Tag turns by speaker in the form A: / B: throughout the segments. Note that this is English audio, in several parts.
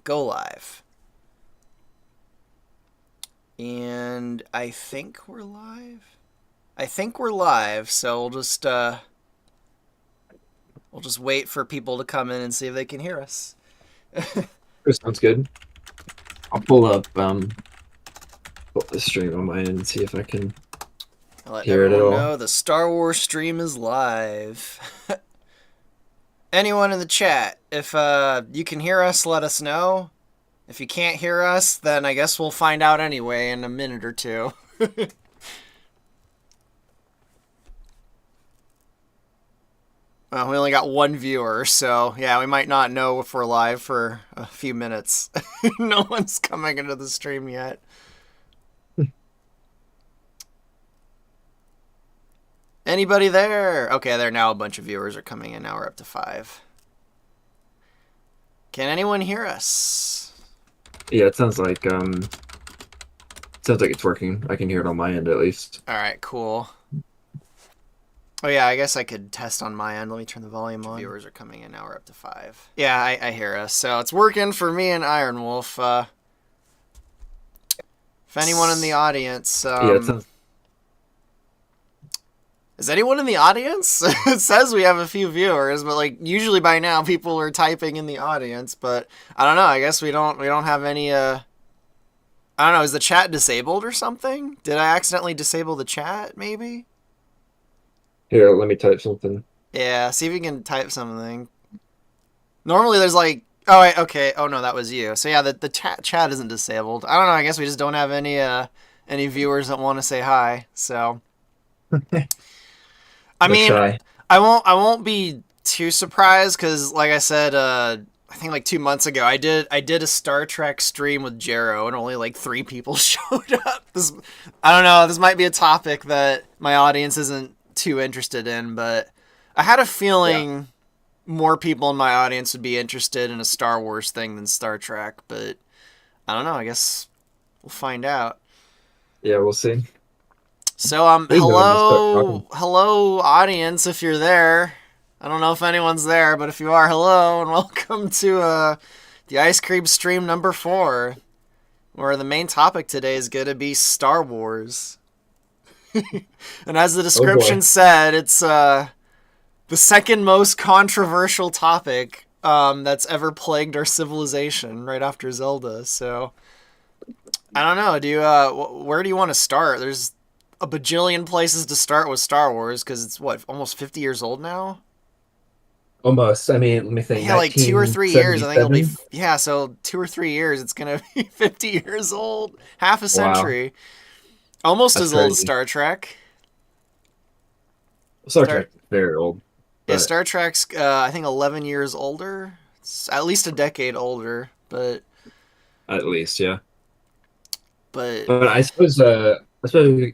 A: go live. And I think we're live. So we'll just wait for people to come in and see if they can hear us.
B: This sounds good. I'll pull up the stream on my end and see if I can
A: I'll let
B: hear it at
A: everyone
B: all.
A: know the Star Wars stream is live. Anyone in the chat, if you can hear us, let us know. If you can't hear us, then I guess we'll find out anyway in a minute or two. Well, we only got one viewer, so yeah, we might not know if we're live for a few minutes. No one's coming into the stream yet. Anybody there? Okay, there now a bunch of viewers are coming in. Now we're up to 5. Can anyone hear us?
B: Yeah, it sounds like it's working. I can hear it on my end at least.
A: All right, cool. Oh yeah, I guess I could test on my end. Let me turn the volume on. Viewers are coming in. Now we're up to 5. Yeah, I hear us. So it's working for me and Ironwolf. If anyone in the audience,
B: Yeah, it sounds.
A: is anyone in the audience? It says we have a few viewers, but like usually by now people are typing in the audience. But I don't know. I guess we don't have any. I don't know. Is the chat disabled or something? Did I accidentally disable the chat? Maybe.
B: Here, let me type something.
A: Yeah. See if you can type something. Normally there's like. Oh wait, okay. Oh no, that was you. So yeah, the chat isn't disabled. I don't know. I guess we just don't have any viewers that want to say hi. So. I
B: Let's
A: mean,
B: try.
A: I won't be too surprised because, like I said, I think like 2 months ago, I did a Star Trek stream with Jero, and only like 3 people showed up. I don't know. This might be a topic that my audience isn't too interested in, but I had a
B: Yeah.
A: feeling more people in my audience would be interested in a Star Wars thing than Star Trek. But I don't know. I guess we'll find out.
B: Yeah, we'll see.
A: So
B: I think I'm gonna start talking.
A: hello audience if you're there. I don't know if anyone's there, but if you are, hello and welcome to the Ice Cream stream number 4, where the main topic today is going to be Star Wars. And as the
B: Oh
A: description
B: boy.
A: said, it's the second most controversial topic that's ever plagued our civilization, right after Zelda. So I don't know. Do you where do you want to start? There's a bajillion places to start with Star Wars because it's what, almost 50 years old now.
B: Almost. I mean, let me think.
A: Yeah, like 2 or 3 years. I think it'll be
B: 1977.
A: yeah. So 2 or 3 years, it's gonna be 50 years old, half a
B: Wow,
A: century, almost
B: that's
A: as old as
B: crazy.
A: Star Trek.
B: Star
A: Star
B: Trek, very old,
A: Yeah,
B: but
A: Star Trek's I think 11 years older. It's at least a decade older,
B: at least, yeah.
A: but
B: But I suppose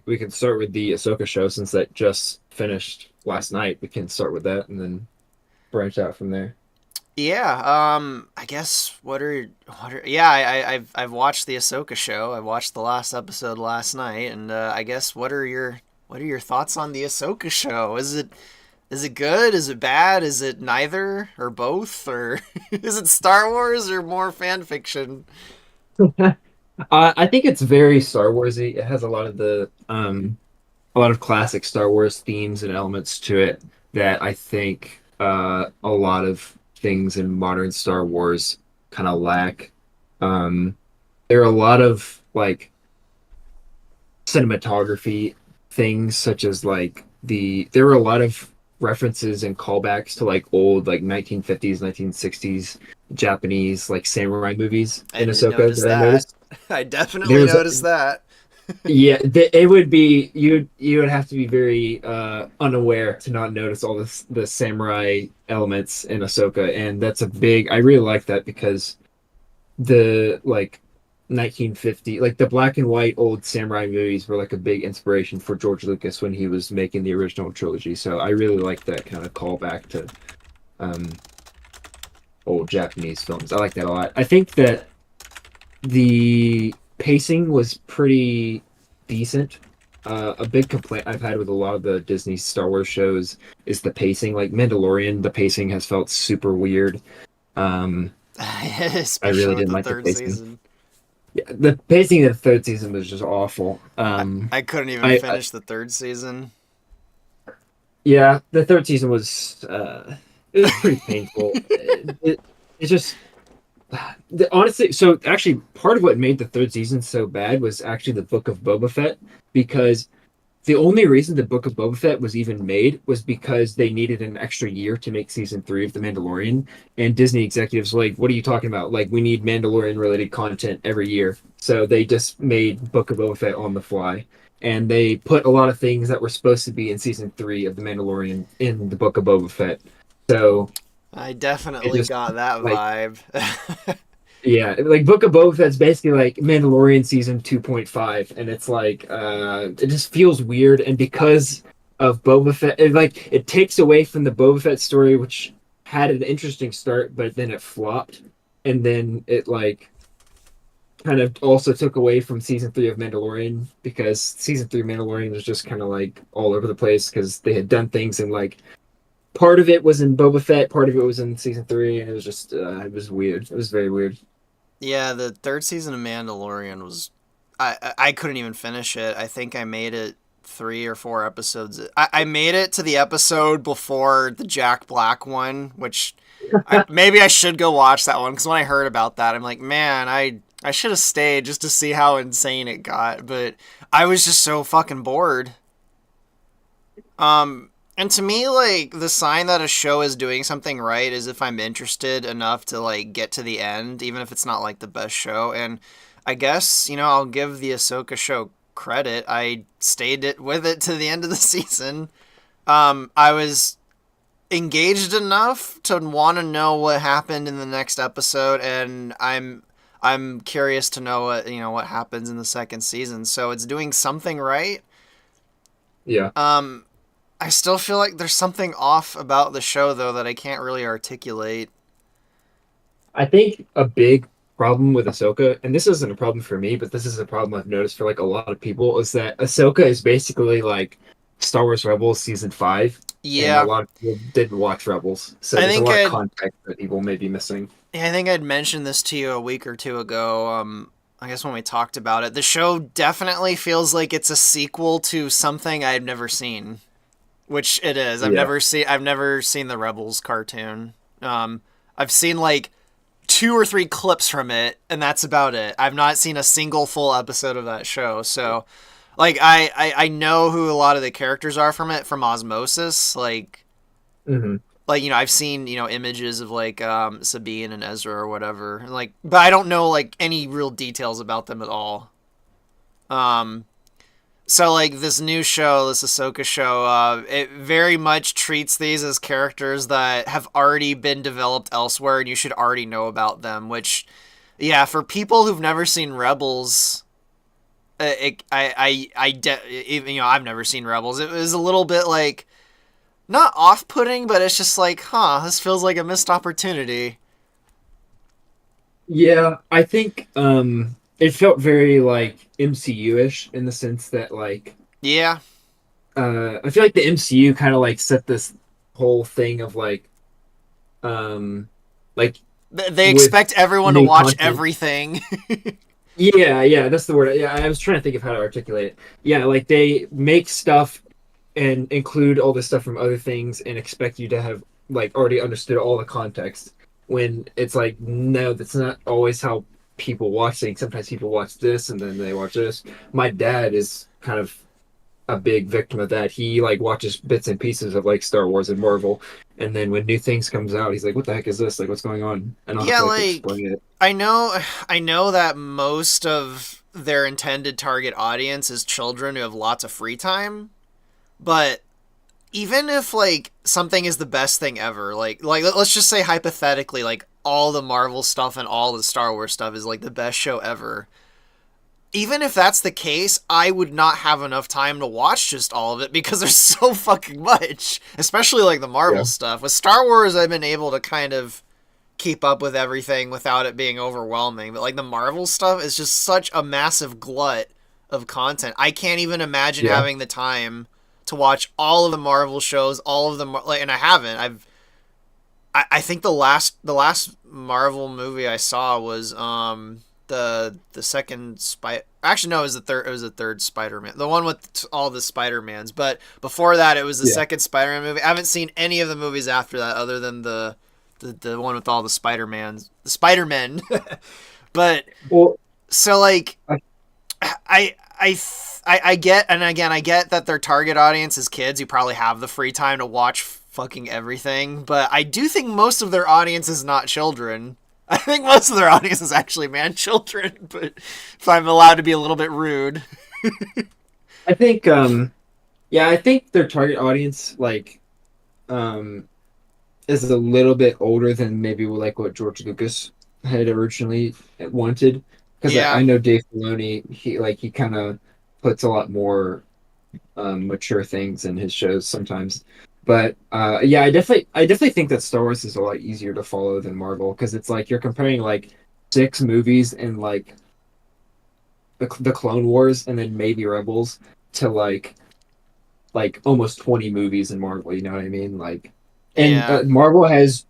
B: we can start with the Ahsoka show since that just finished last night. We can start with that and then branch out from there.
A: yeah. I guess yeah. I've watched the Ahsoka show. I watched the last episode last night, and I guess what are your thoughts on the Ahsoka show? Is it good? Is it bad? Is it neither or both? Or is it Star Wars or more fan fiction?
B: I think it's very Star Warsy. It has a lot of classic Star Wars themes and elements to it that I think a lot of things in modern Star Wars kind of lack. Um, there are a lot of like cinematography things, such as like there were a lot of references and callbacks to like old like 1950s, 1960s Japanese like samurai movies
A: I
B: in
A: did
B: Ahsoka
A: notice
B: that I
A: that.
B: noticed.
A: I definitely
B: There's
A: noticed that.
B: Yeah, it would be you would have to be very unaware to not notice all the samurai elements in Ahsoka, and that's a big. I really like that because the like 1950 like the black and white old samurai movies were like a big inspiration for George Lucas when he was making the original trilogy. So I really like that kind of callback to um old Japanese films. I like that a lot. I think that the pacing was pretty decent. A big complaint I've had with a lot of the Disney Star Wars shows is the pacing. Like Mandalorian, the pacing has felt super weird. Um, I
A: Especially
B: really
A: with
B: didn't
A: the
B: like the
A: third
B: pacing.
A: season.
B: Yeah, the pacing of the third season was just awful.
A: I couldn't even
B: I
A: finish the third season.
B: Yeah, the third season was it was pretty painful. It just honestly, so actually part of what made the third season so bad was actually the Book of Boba Fett, because the only reason the Book of Boba Fett was even made was because they needed an extra year to make season three of The Mandalorian. And Disney executives were like, what are you talking about? Like, we need Mandalorian related content every year. So they just made Book of Boba Fett on the fly. And they put a lot of things that were supposed to be in season three of The Mandalorian in the Book of Boba Fett. So
A: I
B: it
A: definitely
B: just
A: got that
B: like
A: vibe.
B: yeah, like Book of Boba Fett's basically like Mandalorian season 2.5, and it's like it just feels weird. And because of Boba Fett, it takes away from the Boba Fett story, which had an interesting start, but then it flopped, and then it like kind of also took away from season three of Mandalorian, because season three Mandalorian was just kind of like all over the place because they had done things, and like part of it was in Boba Fett, part of it was in season three, and it was just it was weird. It was very weird.
A: Yeah, the third season of Mandalorian was. I couldn't even finish it. I think I made it 3 or 4 episodes. I made it to the episode before the Jack Black one, which maybe I should go watch that one because when I heard about that, I'm like, man, I should have stayed just to see how insane it got. But I was just so fucking bored. And to me, like, the sign that a show is doing something right is if I'm interested enough to, like, get to the end, even if it's not, like, the best show. And I guess, I'll give the Ahsoka show credit. I stayed with it to the end of the season. I was engaged enough to want to know what happened in the next episode, and I'm curious to know what happens in the second season. So it's doing something right.
B: Yeah.
A: Um, I still feel like there's something off about the show though that I can't really articulate.
B: I think a big problem with Ahsoka, and this isn't a problem for me, but this is a problem I've noticed for like a lot of people, is that Ahsoka is basically like Star Wars Rebels season five, and a
A: Yeah,
B: lot of people didn't watch Rebels, so
A: I
B: there's a
A: think
B: lot of
A: I'd
B: context that people may be missing.
A: I think I'd mentioned this to you a week or two ago. I guess when we talked about it, the show definitely feels like it's a sequel to something I've never seen, which it is.
B: Yeah,
A: I've never seen the Rebels cartoon. I've seen like 2 or 3 clips from it, and that's about it. I've not seen a single full episode of that show. So, like, I know who a lot of the characters are from it from osmosis.
B: hmm
A: Like I've seen images of like Sabine and Ezra or whatever. And, like, but I don't know like any real details about them at all. Um, so like this new show, this Ahsoka show, it very much treats these as characters that have already been developed elsewhere, and you should already know about them. Which, yeah, for people who've never seen Rebels, even I've never seen Rebels. It was a little bit like not off-putting, but it's just like, huh, this feels like a missed opportunity.
B: yeah. I think it felt very like MCU-ish in the sense that like
A: Yeah,
B: I feel like the MCU kind of like set this whole thing of um like
A: they
B: with
A: expect everyone to
B: new
A: watch
B: content.
A: everything.
B: Yeah, yeah, that's the word. Yeah, I was trying to think of how to articulate it. Yeah, like they make stuff and include all this stuff from other things and expect you to have like already understood all the context. When it's like, no, that's not always how people watch things. Sometimes people watch this and then they watch this. My dad is kind of a big victim of that. He like watches bits and pieces of like Star Wars and Marvel, and then when new things comes out, he's like, "What the heck is this? Like, what's going on?" And I'll have
A: Yeah,
B: to like
A: like
B: explain it.
A: I know that most of their intended target audience is children who have lots of free time, but even if like something is the best thing ever, like let's just say hypothetically like all the Marvel stuff and all the Star Wars stuff is like the best show ever. Even if that's the case, I would not have enough time to watch just all of it because there's so fucking much, especially like the Marvel
B: Yeah,
A: stuff. With Star Wars, I've been able to kind of keep up with everything without it being overwhelming. But like the Marvel stuff is just such a massive glut of content. I can't even imagine
B: yeah,
A: having the time to watch all of the Marvel shows, all of them. Like, and I haven't. I've I think the last Marvel movie I saw was the second Spider. Actually, no, it was the third. It was the third Spider-Man, the one with all the Spider-Mans. But before that, it was the
B: Yeah.
A: second Spider-Man movie. I haven't seen any of the movies after that, other than the one with all the Spider-Mans, the Spider-Men. But
B: Well,
A: so like
B: I,
A: I get, and again, I get that their target audience is kids who probably have the free time to watch fucking everything, but I do think most of their audience is not children. I think most of their audience is actually man children, but if I'm allowed to be a little bit rude.
B: I think yeah, I think their target audience um is a little bit older than maybe like what George Lucas had originally wanted. Because I
A: Yeah.
B: know Dave Filoni, he kind of puts a lot more mature things in his shows sometimes. But yeah, I definitely think that Star Wars is a lot easier to follow than Marvel because it's like you're comparing like 6 movies in like the Clone Wars and then maybe Rebels to like almost 20 movies in Marvel, you know what I mean? Like and
A: Yeah.
B: Marvel has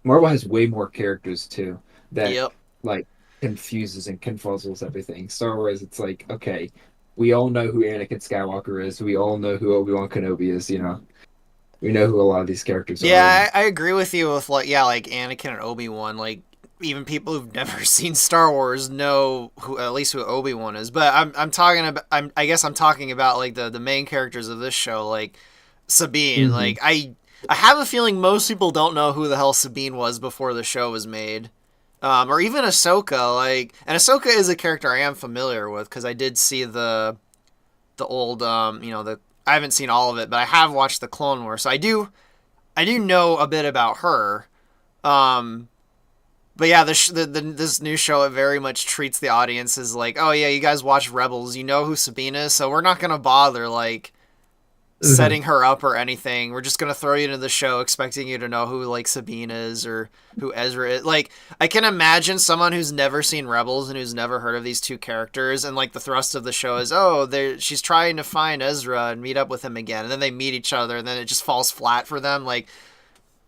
B: way more characters too that
A: Yep.
B: like confuses and confuzzles everything. Star Wars, it's like, okay, we all know who Anakin Skywalker is. We all know who Obi-Wan Kenobi is, you know. We know who a lot of these characters are and
A: Yeah, I agree with you with like yeah, like Anakin and Obi-Wan, like even people who've never seen Star Wars know who at least who Obi-Wan is. But I'm talking about I guess I'm talking about like the main characters of this show, like Sabine.
B: hmm
A: Like I have a feeling most people don't know who the hell Sabine was before the show was made. Or even Ahsoka, like, and Ahsoka is a character I am familiar with because I did see the old, the I haven't seen all of it, but I have watched the Clone Wars, so I do know a bit about her. Um, but yeah, this new show it very much treats the audience as like, oh yeah, you guys watch Rebels, you know who Sabine is, so we're not gonna bother like
B: hmm
A: setting her up or anything. We're just gonna throw you into the show expecting you to know who like Sabine is or who Ezra is. Like I can imagine someone who's never seen Rebels and who's never heard of these two characters, and like the thrust of the show is, oh, she's trying to find Ezra and meet up with him again, and then they meet each other, and then it just falls flat for them. Like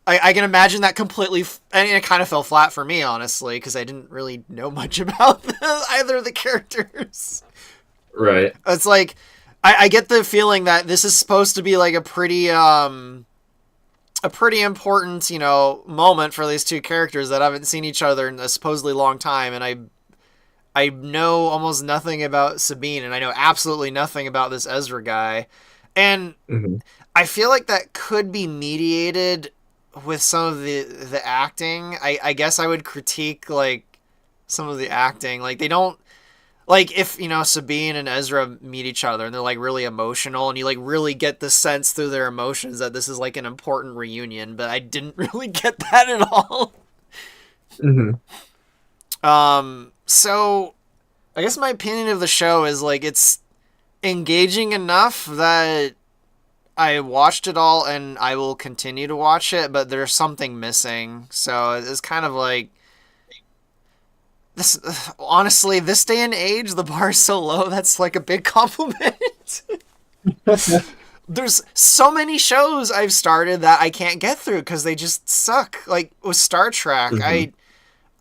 A: I can imagine that completely, and it kind of fell flat for me honestly because I didn't really know much about either of the characters.
B: Right.
A: It's like I get the feeling that this is supposed to be like a pretty important, moment for these two characters that haven't seen each other in a supposedly long time, and I know almost nothing about Sabine, and I know absolutely nothing about this Ezra guy, and
B: hmm
A: I feel like that could be mediated with some of the acting. I guess I would critique like some of the acting, like they don't like if Sabine and Ezra meet each other and they're like really emotional and you like really get the sense through their emotions that this is like an important reunion, but I didn't really get that at all.
B: hmm
A: So I guess my opinion of the show is like it's engaging enough that I watched it all and I will continue to watch it, but there's something missing. So it's kind of like this honestly, this day and age, the bar is so low that's like a big compliment. There's so many shows I've started that I can't get through because they just suck. Like with Star Trek,
B: hmm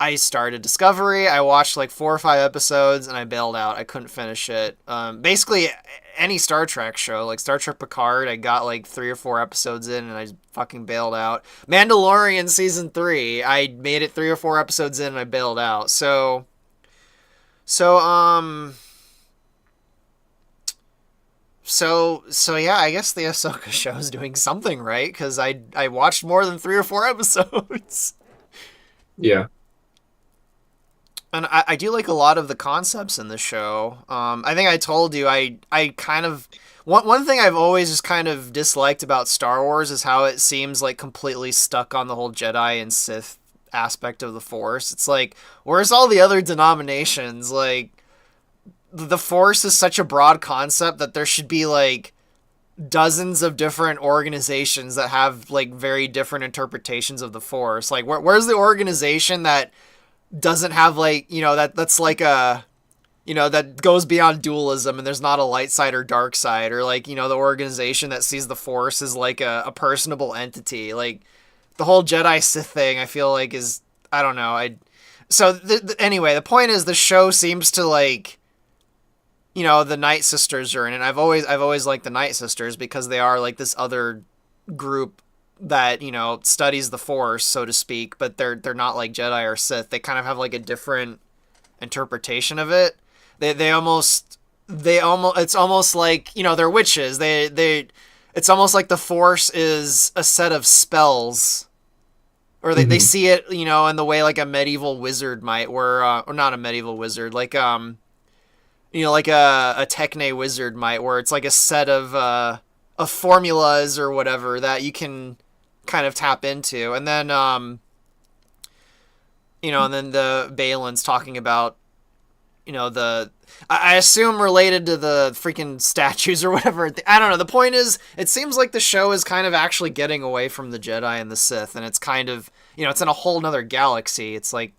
A: I started Discovery. I watched like 4 or 5 episodes and I bailed out. I couldn't finish it. Basically, any Star Trek show, like Star Trek Picard, I got like 3 or 4 episodes in and I fucking bailed out. Mandalorian season 3, I made it 3 or 4 episodes in and I bailed out. So, so yeah, I guess the Ahsoka show is doing something right because I watched more than 3 or 4 episodes.
B: Yeah.
A: And I do like a lot of the concepts in the show. I think I told you I kind of one thing I've always just kind of disliked about Star Wars is how it seems like completely stuck on the whole Jedi and Sith aspect of the Force. It's like where's all the other denominations? Like the Force is such a broad concept that there should be like dozens of different organizations that have like very different interpretations of the Force. Like where's the organization that doesn't have like that's like a that goes beyond dualism and there's not a light side or dark side or like the organization that sees the Force as like a personable entity like the whole Jedi Sith thing, I feel like is, I don't know. Anyway, the point is the show seems to like, the Night Sisters are in it. I've always liked the Night Sisters because they are like this other group that, studies the Force, so to speak, but they're not like Jedi or Sith. They kind of have like a different interpretation of it. They almost it's almost like, they're witches. It's almost like the Force is a set of spells, or they see it, in the way like a medieval wizard might, where or not a medieval wizard, like like a Techne wizard might, where it's like a set of formulas or whatever that you can kind of tap into, and then and then the Baylan's talking about, the I assume related to the freaking statues or whatever. I don't know. The point is, it seems like the show is kind of actually getting away from the Jedi and the Sith, and it's kind of, it's in a whole nother galaxy. It's like,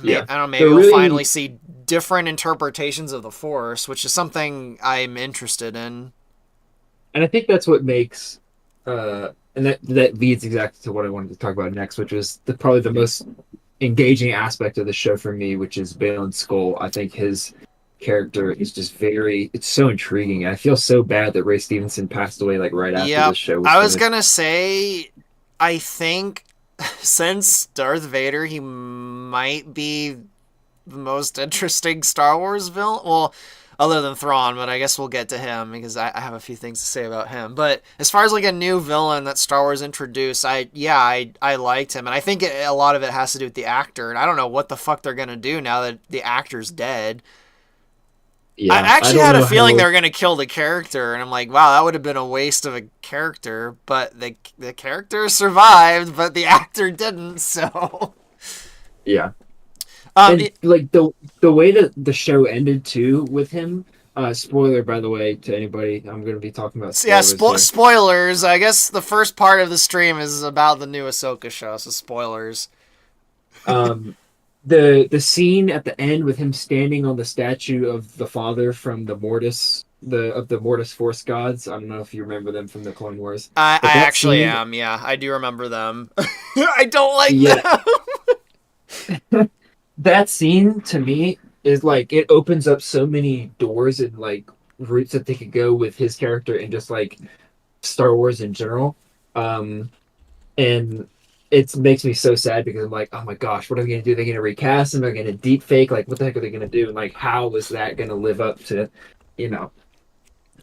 B: Yeah.
A: I don't know, maybe we'll finally see different interpretations of the Force, which is something I'm interested in.
B: And I think that's what makes, and that leads exactly to what I wanted to talk about next, which was probably the most engaging aspect of the show for me, which is Baylan Skoll. I think his character is just it's so intriguing. I feel so bad that Ray Stevenson passed away like right after the
A: Yep.
B: show was
A: I was
B: finished.
A: gonna say, I think since Darth Vader, he might be the most interesting Star Wars villain. Well, other than Thrawn, but I guess we'll get to him because I have a few things to say about him. But as far as like a new villain that Star Wars introduced, I liked him, and I think a lot of it has to do with the actor. And I don't know what the fuck they're gonna do now that the actor's dead. I
B: Yeah, I
A: actually
B: don't
A: had a
B: know
A: feeling
B: how.
A: they were gonna kill the character, and I'm like, wow, that would have been a waste of a character. But the character survived, but the actor didn't. So,
B: Yeah,
A: um,
B: and like the way that the show ended too with him. Spoiler, by the way, to anybody. I'm going to be talking about
A: so yeah,
B: spoilers here.
A: spoilers. I guess the first part of the stream is about the new Ahsoka show, so spoilers.
B: Um, the scene at the end with him standing on the statue of the father from the Mortis, the Mortis Force gods. I don't know if you remember them from the Clone Wars,
A: I
B: but that
A: actually
B: scene,
A: am. Yeah, I do remember them. I don't like
B: yeah,
A: them.
B: that scene to me is like it opens up so many doors and like routes that they could go with his character and just like Star Wars in general. Um, and it makes me so sad because I'm like, oh my gosh, what are they going to do? They're going to recast him? They're going to deep fake? Like, what the heck are they going to do? And like, how is that going to live up to, you know,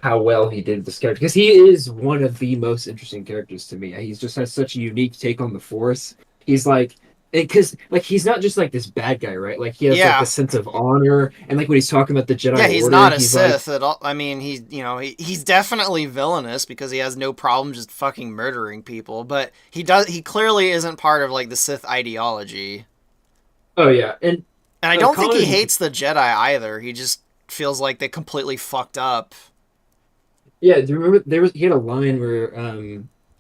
B: how well he did this character? Because he is one of the most interesting characters to me. He's just has such a unique take on the Force. He's like, because like he's not just like this bad guy, right? Like he has like
A: Yeah,
B: this sense of honor, and like when he's talking about the
A: yeah,
B: Jedi
A: he's
B: Order,
A: not a
B: he's like,
A: Sith at all. I mean, he's definitely villainous because he has no problem just fucking murdering people. But he clearly isn't part of like the Sith ideology.
B: oh yeah, and
A: And I don't think he
B: Colin,
A: hates the Jedi either. He just feels like they completely fucked up.
B: yeah, do you remember he had a line where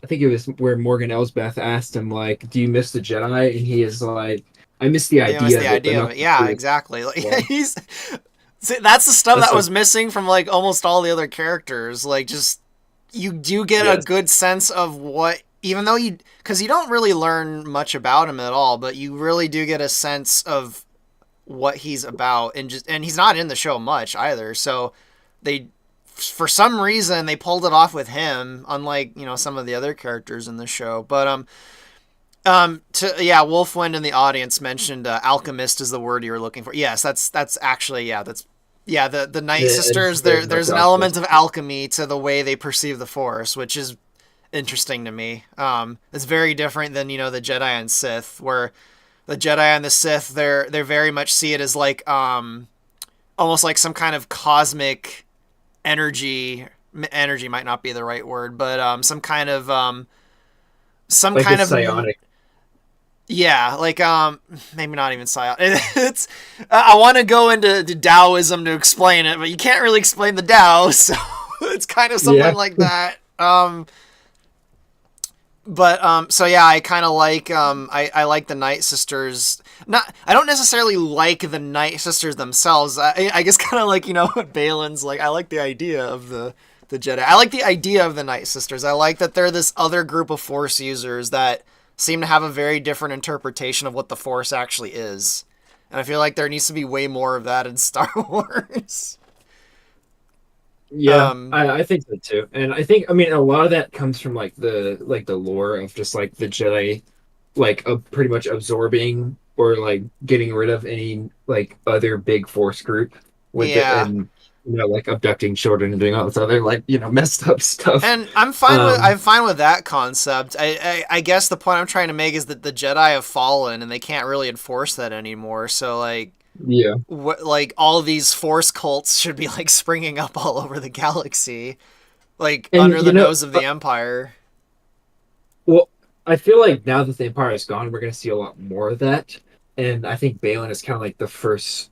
B: I think it was where Morgan Elsbeth asked him like, "Do you miss the Jedi?" And he is like, "I miss the
A: They missed
B: idea
A: the
B: of it, but
A: idea of
B: not
A: it.
B: the
A: Yeah,
B: truth."
A: exactly. Like
B: Yeah,
A: he's see, that's the stuff
B: that's
A: that
B: so
A: was missing from like almost all the other characters. Like just you do get a
B: yes,
A: good sense of what, even though because you don't really learn much about him at all, but you really do get a sense of what he's about, and he's not in the show much either. So they, for some reason, they pulled it off with him, unlike some of the other characters in the show. But Wolfwind in the audience mentioned alchemist is the word you were looking for. Yes, that's actually, that's, yeah, the Night Sisters.
B: very
A: There's
B: much
A: an element of
B: optimistic.
A: alchemy to the way they perceive the Force, which is interesting to me. It's very different than the Jedi and Sith, where the Jedi and the Sith, they very much see it as like almost like some kind of cosmic energy. Energy might not be the right word, but some
B: Like
A: kind
B: this
A: of,
B: psionic.
A: yeah, like maybe not even psi. It's I want to go into Taoism to explain it, but you can't really explain the Tao, so it's kind of something
B: Yeah,
A: like that. But so yeah, I kind of like I like the Night Sisters. Not, I don't necessarily like the Night Sisters themselves. I guess kind of like Baylan's like, I like the idea of the the Jedi. I like the idea of the Night Sisters. I like that they're this other group of Force users that seem to have a very different interpretation of what the Force actually is. And I feel like there needs to be way more of that in Star Wars.
B: Yeah, I think so too. And I think, I mean, a lot of that comes from like the lore of just like the Jedi like pretty much absorbing or like getting rid of any like other big force group with it,
A: Yeah.
B: and like abducting children and doing all this other like messed up stuff.
A: And I'm fine with
B: Um,
A: that concept. I guess the point I'm trying to make is that the Jedi have fallen and they can't really enforce that anymore. So like
B: yeah,
A: like all these Force cults should be like springing up all over the galaxy, like
B: and
A: under the nose of the Empire.
B: well, I feel like now that the Empire is gone, we're gonna see a lot more of that, and I think Baylan is kind of like the first,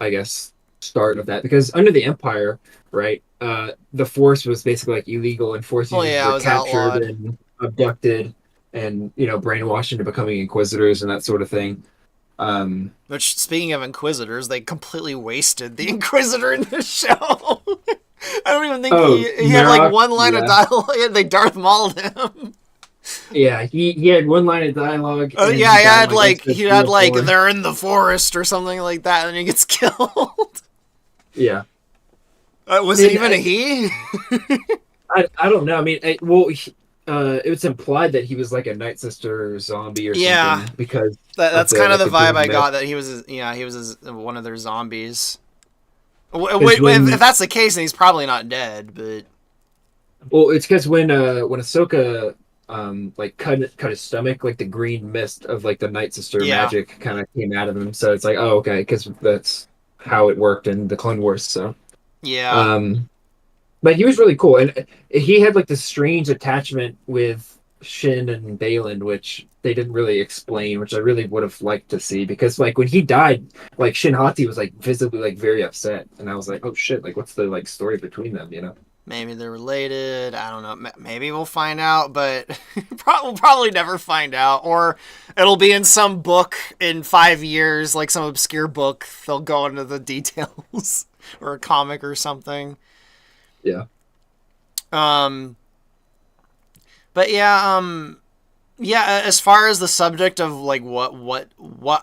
B: I guess, start of that because under the Empire, right, the Force was basically like illegal, and Force
A: Oh
B: users
A: yeah, I
B: were
A: was
B: captured
A: outlawed.
B: and abducted, and brainwashed into becoming Inquisitors and that sort of thing. Um,
A: Which, speaking of Inquisitors, they completely wasted the Inquisitor in the show. I don't even think
B: oh,
A: he had like
B: Marok,
A: one line of
B: yeah,
A: dialogue. They Darth Mauled him.
B: yeah, he had one line of dialogue,
A: Oh
B: and
A: yeah,
B: he died in like episode
A: he
B: three
A: had
B: or
A: like
B: four.
A: they're in the forest or something like that, and he gets killed.
B: Yeah,
A: Was it
B: and
A: even a he?
B: I don't know. I mean, well, it was implied that he was like a Night Sister zombie or
A: Yeah,
B: something because of
A: that's
B: the
A: kind of
B: like
A: the
B: the
A: vibe
B: green
A: I
B: mist.
A: got, that he was one of their zombies.
B: Because
A: If
B: when
A: that's the case, then he's probably not dead. But
B: well, it's because when Ahsoka like cut his stomach, like the green mist of like the Night Sister
A: yeah,
B: magic kind of came out of him. So it's like, oh, okay, because that's how it worked in the Clone Wars. So
A: yeah.
B: um, but he was really cool, and he had like this strange attachment with Shin and Baylan, which they didn't really explain, which I really would have liked to see because like when he died, like Shin Hati was like visibly like very upset, and I was like, oh shit, like what's the like story between them, you know?
A: Maybe they're related. I don't know. Maybe we'll find out, but we'll probably never find out. Or it'll be in some book in 5 years, like some obscure book. They'll go into the details, or a comic or something.
B: Yeah,
A: Um, but yeah. As far as the subject of like what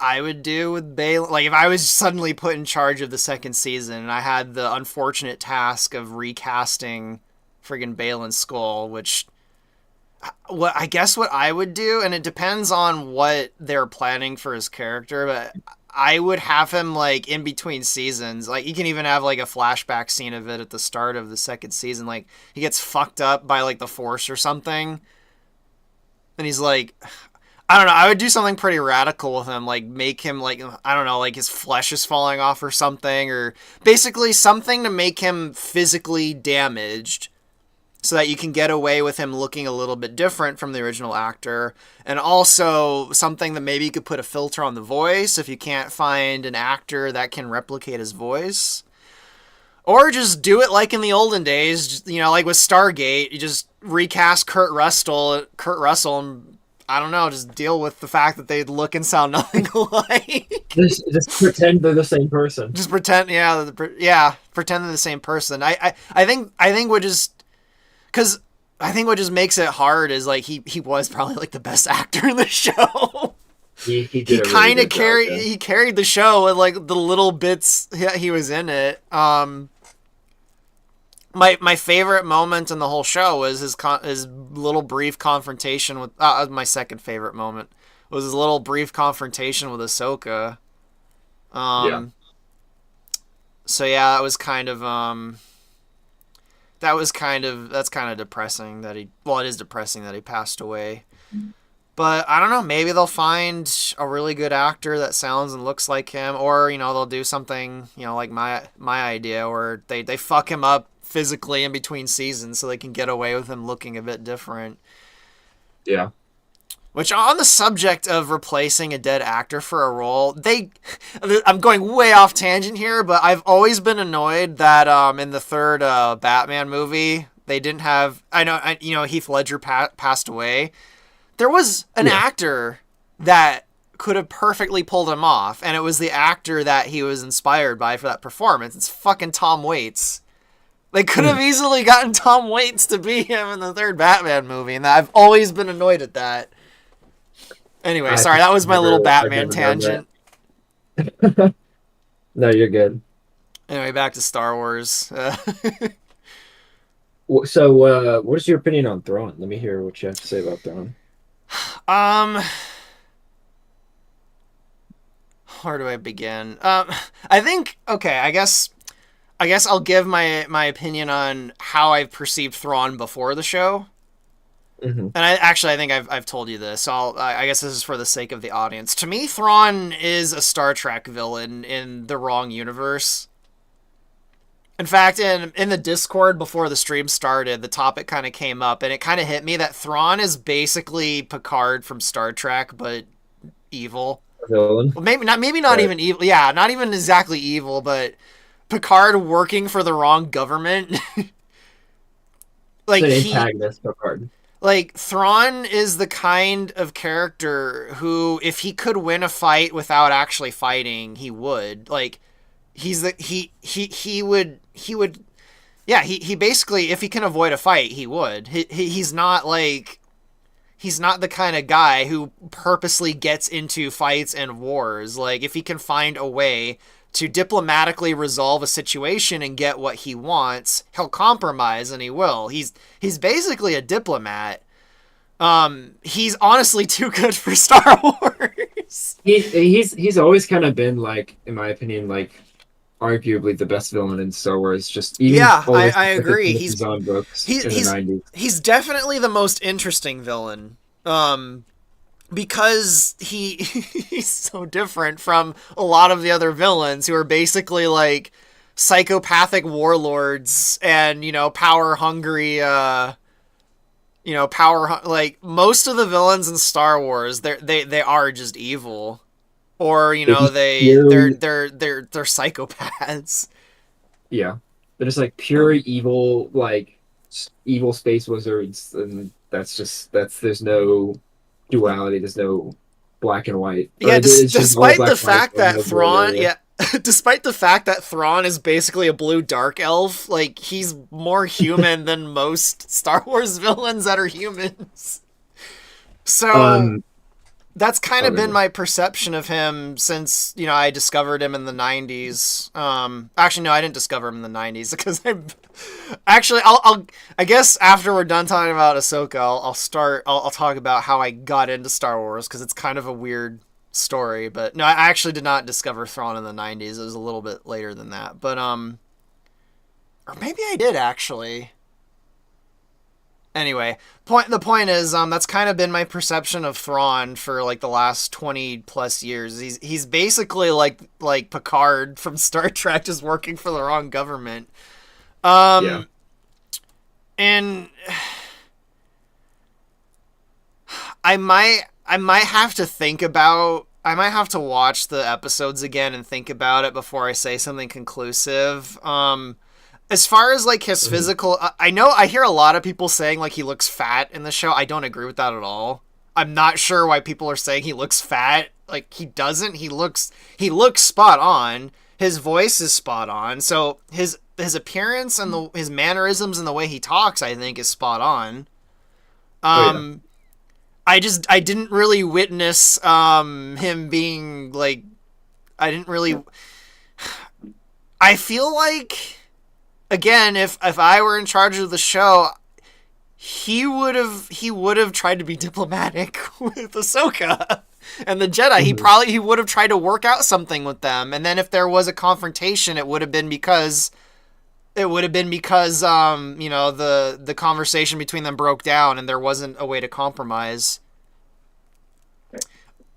A: I would do with Baylan, like if I was suddenly put in charge of the second season and I had the unfortunate task of recasting friggin' Baylan Skoll, which what I guess what I would do, and it depends on what they're planning for his character, but I would have him like in between seasons. Like you can even have like a flashback scene of it at the start of the second season. Like he gets fucked up by like the Force or something, and he's like, I don't know. I would do something pretty radical with him, like make him like I don't know, like his flesh is falling off or something, or basically something to make him physically damaged, so that you can get away with him looking a little bit different from the original actor, and also something that maybe you could put a filter on the voice if you can't find an actor that can replicate his voice. Or just do it like in the olden days, like with Stargate, you just recast Kurt Russell, and I don't know, just deal with the fact that they look and sound nothing alike.
B: just pretend they're the same person.
A: Just pretend, yeah, pretend they're the same person. I think what just because I think what just makes it hard is like he was probably like the best actor in the show.
B: He
A: He
B: did a really
A: kind of
B: good job.
A: carried
B: Yeah.
A: he carried the show with like the little bits he was in it. My favorite moment in the whole show was his little brief confrontation with my second favorite moment was his little brief confrontation with Ahsoka.
B: Yeah.
A: Um, so yeah, that's kind of depressing that it is depressing that he passed away. But I don't know, maybe they'll find a really good actor that sounds and looks like him, or they'll do something like my idea, where they fuck him up physically in between seasons so they can get away with him looking a bit different.
B: Yeah.
A: Which, on the subject of replacing a dead actor for a role, I'm going way off tangent here, but I've always been annoyed that in the third Batman movie they didn't have. I know Heath Ledger passed away. There was an
B: Yeah.
A: actor that could have perfectly pulled him off, and it was the actor that he was inspired by for that performance. It's fucking Tom Waits. They could have easily gotten Tom Waits to be him in the third Batman movie, and I've always been annoyed at that. Anyway,
B: I've
A: sorry,
B: just
A: that was my little
B: I've
A: Batman
B: never known
A: tangent.
B: that. No, you're good.
A: Anyway, back to Star Wars.
B: So, what is your opinion on Thrawn? Let me hear what you have to say about Thrawn.
A: Um, where do I begin? I think okay. I guess I'll give my opinion on how I've perceived Thrawn before the show.
B: Hmm.
A: And I think I've told you this. So I guess this is for the sake of the audience. To me, Thrawn is a Star Trek villain in the wrong universe. In fact, in the Discord before the stream started, the topic kind of came up, and it kind of hit me that Thrawn is basically Picard from Star Trek, but evil.
B: Villain,
A: Well, maybe not
B: right?
A: even evil. Yeah, not even exactly evil, but Picard working for the wrong government.
B: It's
A: like
B: an
A: he
B: antagonist, Picard.
A: like Thrawn is the kind of character who, if he could win a fight without actually fighting, he would. Like he's the he would yeah, he basically, if he can avoid a fight, he would. He's not like he's not the kind of guy who purposely gets into fights and wars. Like if he can find a way to diplomatically resolve a situation and get what he wants, he'll compromise and he will. He's basically a diplomat. He's honestly too good for Star Wars.
B: He's always kind of been like, in my opinion, like arguably the best villain in Star Wars. Just even
A: Yeah,
B: all
A: I,
B: the
A: I
B: stuff with the
A: agree.
B: Timothy Zahn books
A: He,
B: in the
A: he's
B: '90s.
A: he's definitely the most interesting villain. Because he's so different from a lot of the other villains who are basically like psychopathic warlords and power hungry like most of the villains in Star Wars they are just evil, or
B: They're just
A: they they're
B: purely,
A: they're they're they're psychopaths.
B: yeah, they're just like pure
A: Um,
B: evil, like evil space wizards, and that's there's no duality. There's no black and white, or
A: yeah,
B: it's just all
A: despite
B: black
A: the
B: and white.
A: fact
B: There's
A: that
B: no gray
A: Thrawn,
B: area.
A: yeah, despite the fact that Thrawn is basically a blue dark elf, like he's more human than most Star Wars villains that are humans. So
B: Um,
A: that's kind of been
B: okay.
A: my perception of him since I discovered him in the '90s. Actually, no, I didn't discover him in the '90s because I guess after we're done talking about Ahsoka, I'll talk about how I got into Star Wars because it's kind of a weird story. But no, I actually did not discover Thrawn in the '90s. It was a little bit later than that. But or maybe I did actually. Anyway, the point is, that's kind of been my perception of Thrawn for like the last 20 plus years. He's basically like Picard from Star Trek, just working for the wrong government.
B: Yeah.
A: Um, and I might have to think about. I might have to watch the episodes again and think about it before I say something conclusive. As far as like his
B: Mhm.
A: physical, I know I hear a lot of people saying like he looks fat in the show. I don't agree with that at all. I'm not sure why people are saying he looks fat. Like he doesn't. He looks spot on. His voice is spot on. So his appearance and his mannerisms and the way he talks, I think, is spot on.
B: Oh yeah.
A: Um, I didn't really witness him being like I didn't really. I feel like, again, if I were in charge of the show, he would have tried to be diplomatic with Ahsoka and the Jedi. He
B: Mhm.
A: probably he would have tried to work out something with them, and then if there was a confrontation, it would have been because the conversation between them broke down and there wasn't a way to compromise,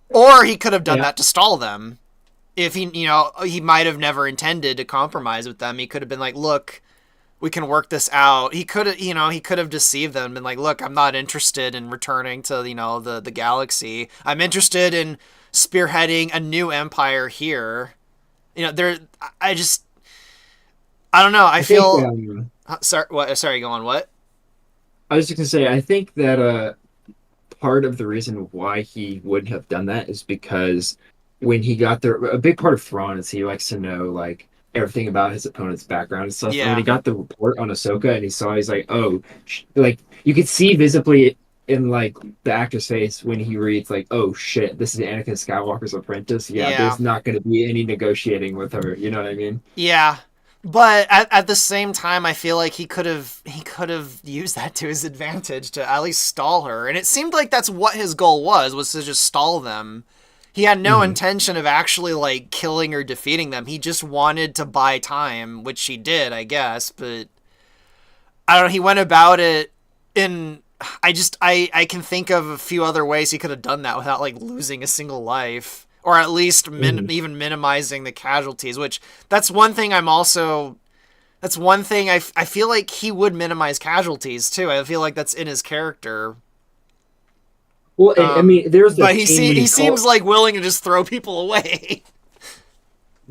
A: or he could have done
B: Yeah.
A: that to stall them. If he might have never intended to compromise with them. He could have been like, look, we can work this out. He could have deceived them and been like, look, I'm not interested in returning to the galaxy. I'm interested in spearheading a new empire here. There. I just I don't know. I
B: I think
A: feel sorry. What? Sorry. Go on. What?
B: I was just gonna say I think that part of the reason why he would have done that is because when he got there, a big part of Thrawn is he likes to know like everything about his opponent's background and stuff. And when he
A: Yeah.
B: got the report on Ahsoka and he saw, he's like, oh, like you could see visibly in like the actor's face when he reads like, oh shit, this is Anakin Skywalker's apprentice. Yeah,
A: Yeah.
B: there's not going to be any negotiating with her. You know what I mean?
A: Yeah. But at the same time, I feel like he could have used that to his advantage to at least stall her, and it seemed like that's what his goal was to just stall them. He had no
B: Hmm.
A: intention of actually like killing or defeating them. He just wanted to buy time, which he did, I guess. But I don't know. He went about it in. I can think of a few other ways he could have done that without like losing a single life, or at least
B: Hmm.
A: even minimizing the casualties. Which that's one thing I'm also. That's one thing I feel like he would minimize casualties too. I feel like that's in his character.
B: Well, I mean, there's a
A: But
B: scene when
A: he
B: he
A: seems
B: called.
A: like willing to just throw people away.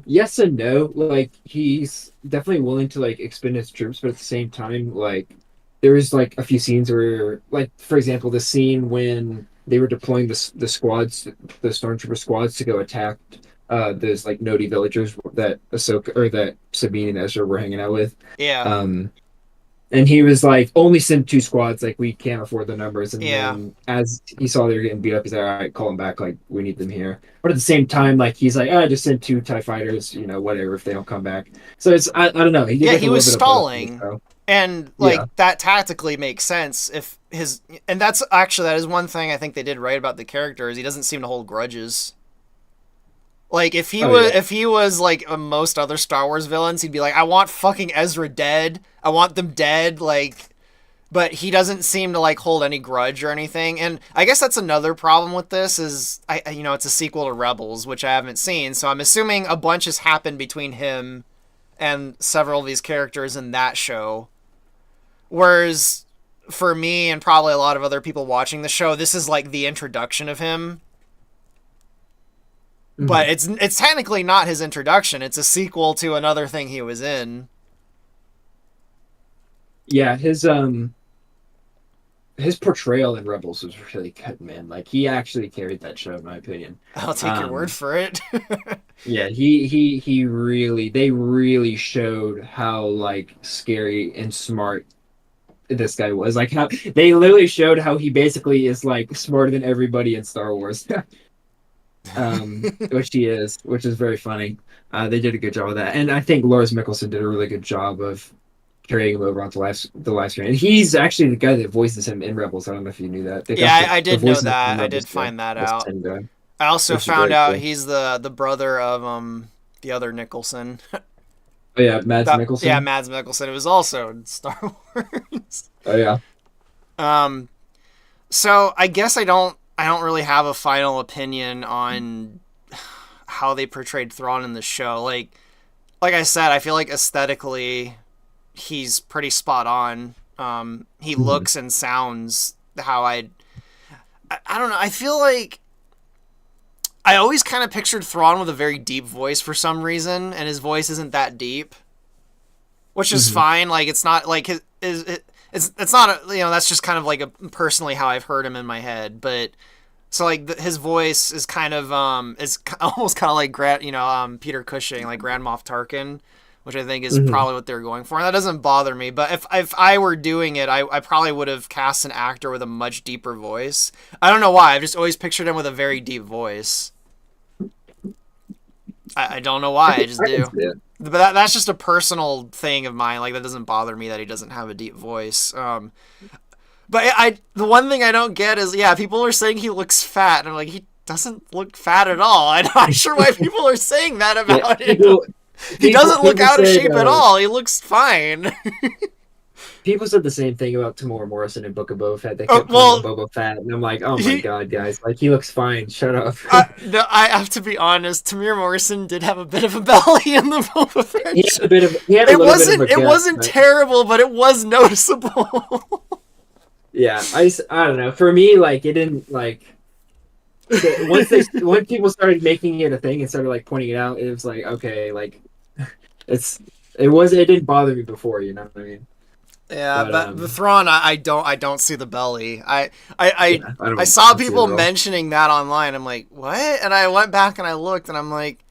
B: Yes and no. Like he's definitely willing to like expend his troops, but at the same time, like there's like a few scenes where, like for example, the scene when they were deploying the squads, the stormtrooper squads to go attack those like Nodi villagers that Ahsoka or that Sabine and Ezra were hanging out with.
A: Yeah,
B: Um, and he was like, only send two squads, like we can't afford the numbers. And
A: yeah,
B: then as he saw they were getting beat up, he's like, all right, call them back, like we need them here. But at the same time, like he's like, I just send two TIE fighters, whatever if they don't come back. So it's I don't know. He did
A: yeah.
B: like
A: He
B: a
A: was
B: little bit of both in the
A: stalling,
B: show.
A: and
B: Yeah.
A: like that tactically makes sense if his. And that's actually that is one thing I think they did right about the character is he doesn't seem to hold grudges. Like
B: Oh yeah.
A: if he was like most other Star Wars villains, he'd be like, I want fucking Ezra dead. I want them dead. Like, but he doesn't seem to like hold any grudge or anything. And I guess that's another problem with this is it's a sequel to Rebels, which I haven't seen, so I'm assuming a bunch has happened between him and several of these characters in that show. Whereas for me and probably a lot of other people watching the show, this is like the introduction of him.
B: Mhm.
A: But it's technically not his introduction. It's a sequel to another thing he was in.
B: Yeah, his portrayal in Rebels was really good, man. Like he actually carried that show, in my opinion.
A: I'll take your word
B: Um,
A: for it.
B: yeah, he really they really showed how like scary and smart this guy was. Like how they literally showed how he basically is like smarter than everybody in Star Wars. Which he is, which is very funny. They did a good job of that, and I think Lars Mikkelsen did a really good job of carrying him over onto the live screen. And he's actually the guy that voices him in Rebels. I don't know if you knew that. They got
A: Yeah, I
B: the
A: did know
B: voices from
A: that. I
B: Rebels
A: did
B: to
A: find that
B: this
A: out.
B: same guy,
A: I also
B: which is
A: found
B: very
A: out
B: cool.
A: he's the brother of the other Nicholson.
B: Oh yeah, Mads
A: That yeah,
B: Mikkelsen.
A: Mads Mikkelsen. It was also in Star Wars.
B: Oh yeah.
A: um, so I guess I don't really have a final opinion on how they portrayed Thrawn in the show. Like I said, I feel like aesthetically he's pretty spot on. He
B: Mhm.
A: looks and sounds how I don't know. I feel like I always kind of pictured Thrawn with a very deep voice for some reason, and his voice isn't that deep, which is
B: Mhm.
A: fine. Like it's not like it's not that's just kind of like a personally how I've heard him in my head, but so like his voice is kind of is almost kind of like Peter Cushing, like Grand Moff Tarkin, which I think is
B: Mhm.
A: probably what they're going for. And that doesn't bother me, but if I were doing it, I probably would have cast an actor with a much deeper voice. I don't know why. I've just always pictured him with a very deep voice. I don't know why. I just
B: I can
A: do.
B: see it.
A: But that's just a personal thing of mine. Like that doesn't bother me that he doesn't have a deep voice. But the one thing I don't get is people are saying he looks fat, and I'm like he doesn't look fat at all. I'm not sure why people are saying that
B: Yeah,
A: about him.
B: people
A: He doesn't look
B: people
A: out of
B: said
A: shape at all. He looks fine.
B: people said the same thing about Tamora Morrison in Book of Boba Fett. They
A: Oh,
B: kept calling him
A: well,
B: Boba Fett, and I'm like, oh my
A: he.
B: god, guys, like he looks fine. Shut up.
A: No, I have to be honest. Tamir Morrison did have a bit of a belly in the Boba
B: He
A: Fett
B: had
A: show.
B: he had a
A: It
B: little bit of
A: wasn't.
B: a
A: It
B: gut,
A: wasn't
B: but
A: terrible, but it was noticeable.
B: yeah, I don't know. For me, like it didn't like once people started making it a thing and started like pointing it out, it was like okay, like it's it didn't bother me before, you know what I mean?
A: Yeah,
B: But
A: but the Thrawn, I don't see the belly.
B: yeah,
A: I saw
B: don't see it
A: people
B: at all.
A: mentioning that online. I'm like, what? And I went back and I looked, and I'm like,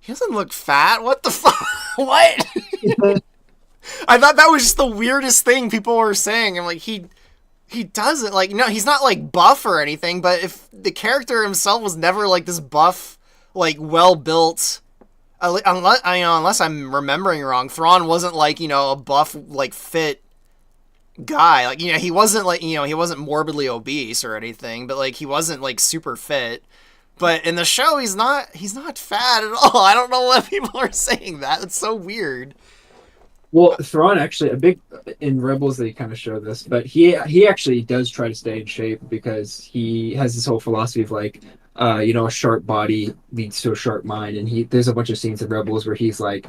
A: He doesn't look fat. What the fuck? What? I thought that was just the weirdest thing people were saying. I'm like, he doesn't like no, he's not like buff or anything. But if the character himself was never like this buff, like well built, unless I'm remembering wrong, Thrawn wasn't like a buff like fit guy. Like he wasn't like he wasn't morbidly obese or anything, but like he wasn't like super fit. But in the show, he's not fat at all. I don't know why people are saying that. It's so weird.
B: Well, Thrawn actually a big in Rebels they kind of show this, but he actually does try to stay in shape because he has this whole philosophy of like, a sharp body leads to a sharp mind, and he there's a bunch of scenes in Rebels where he's like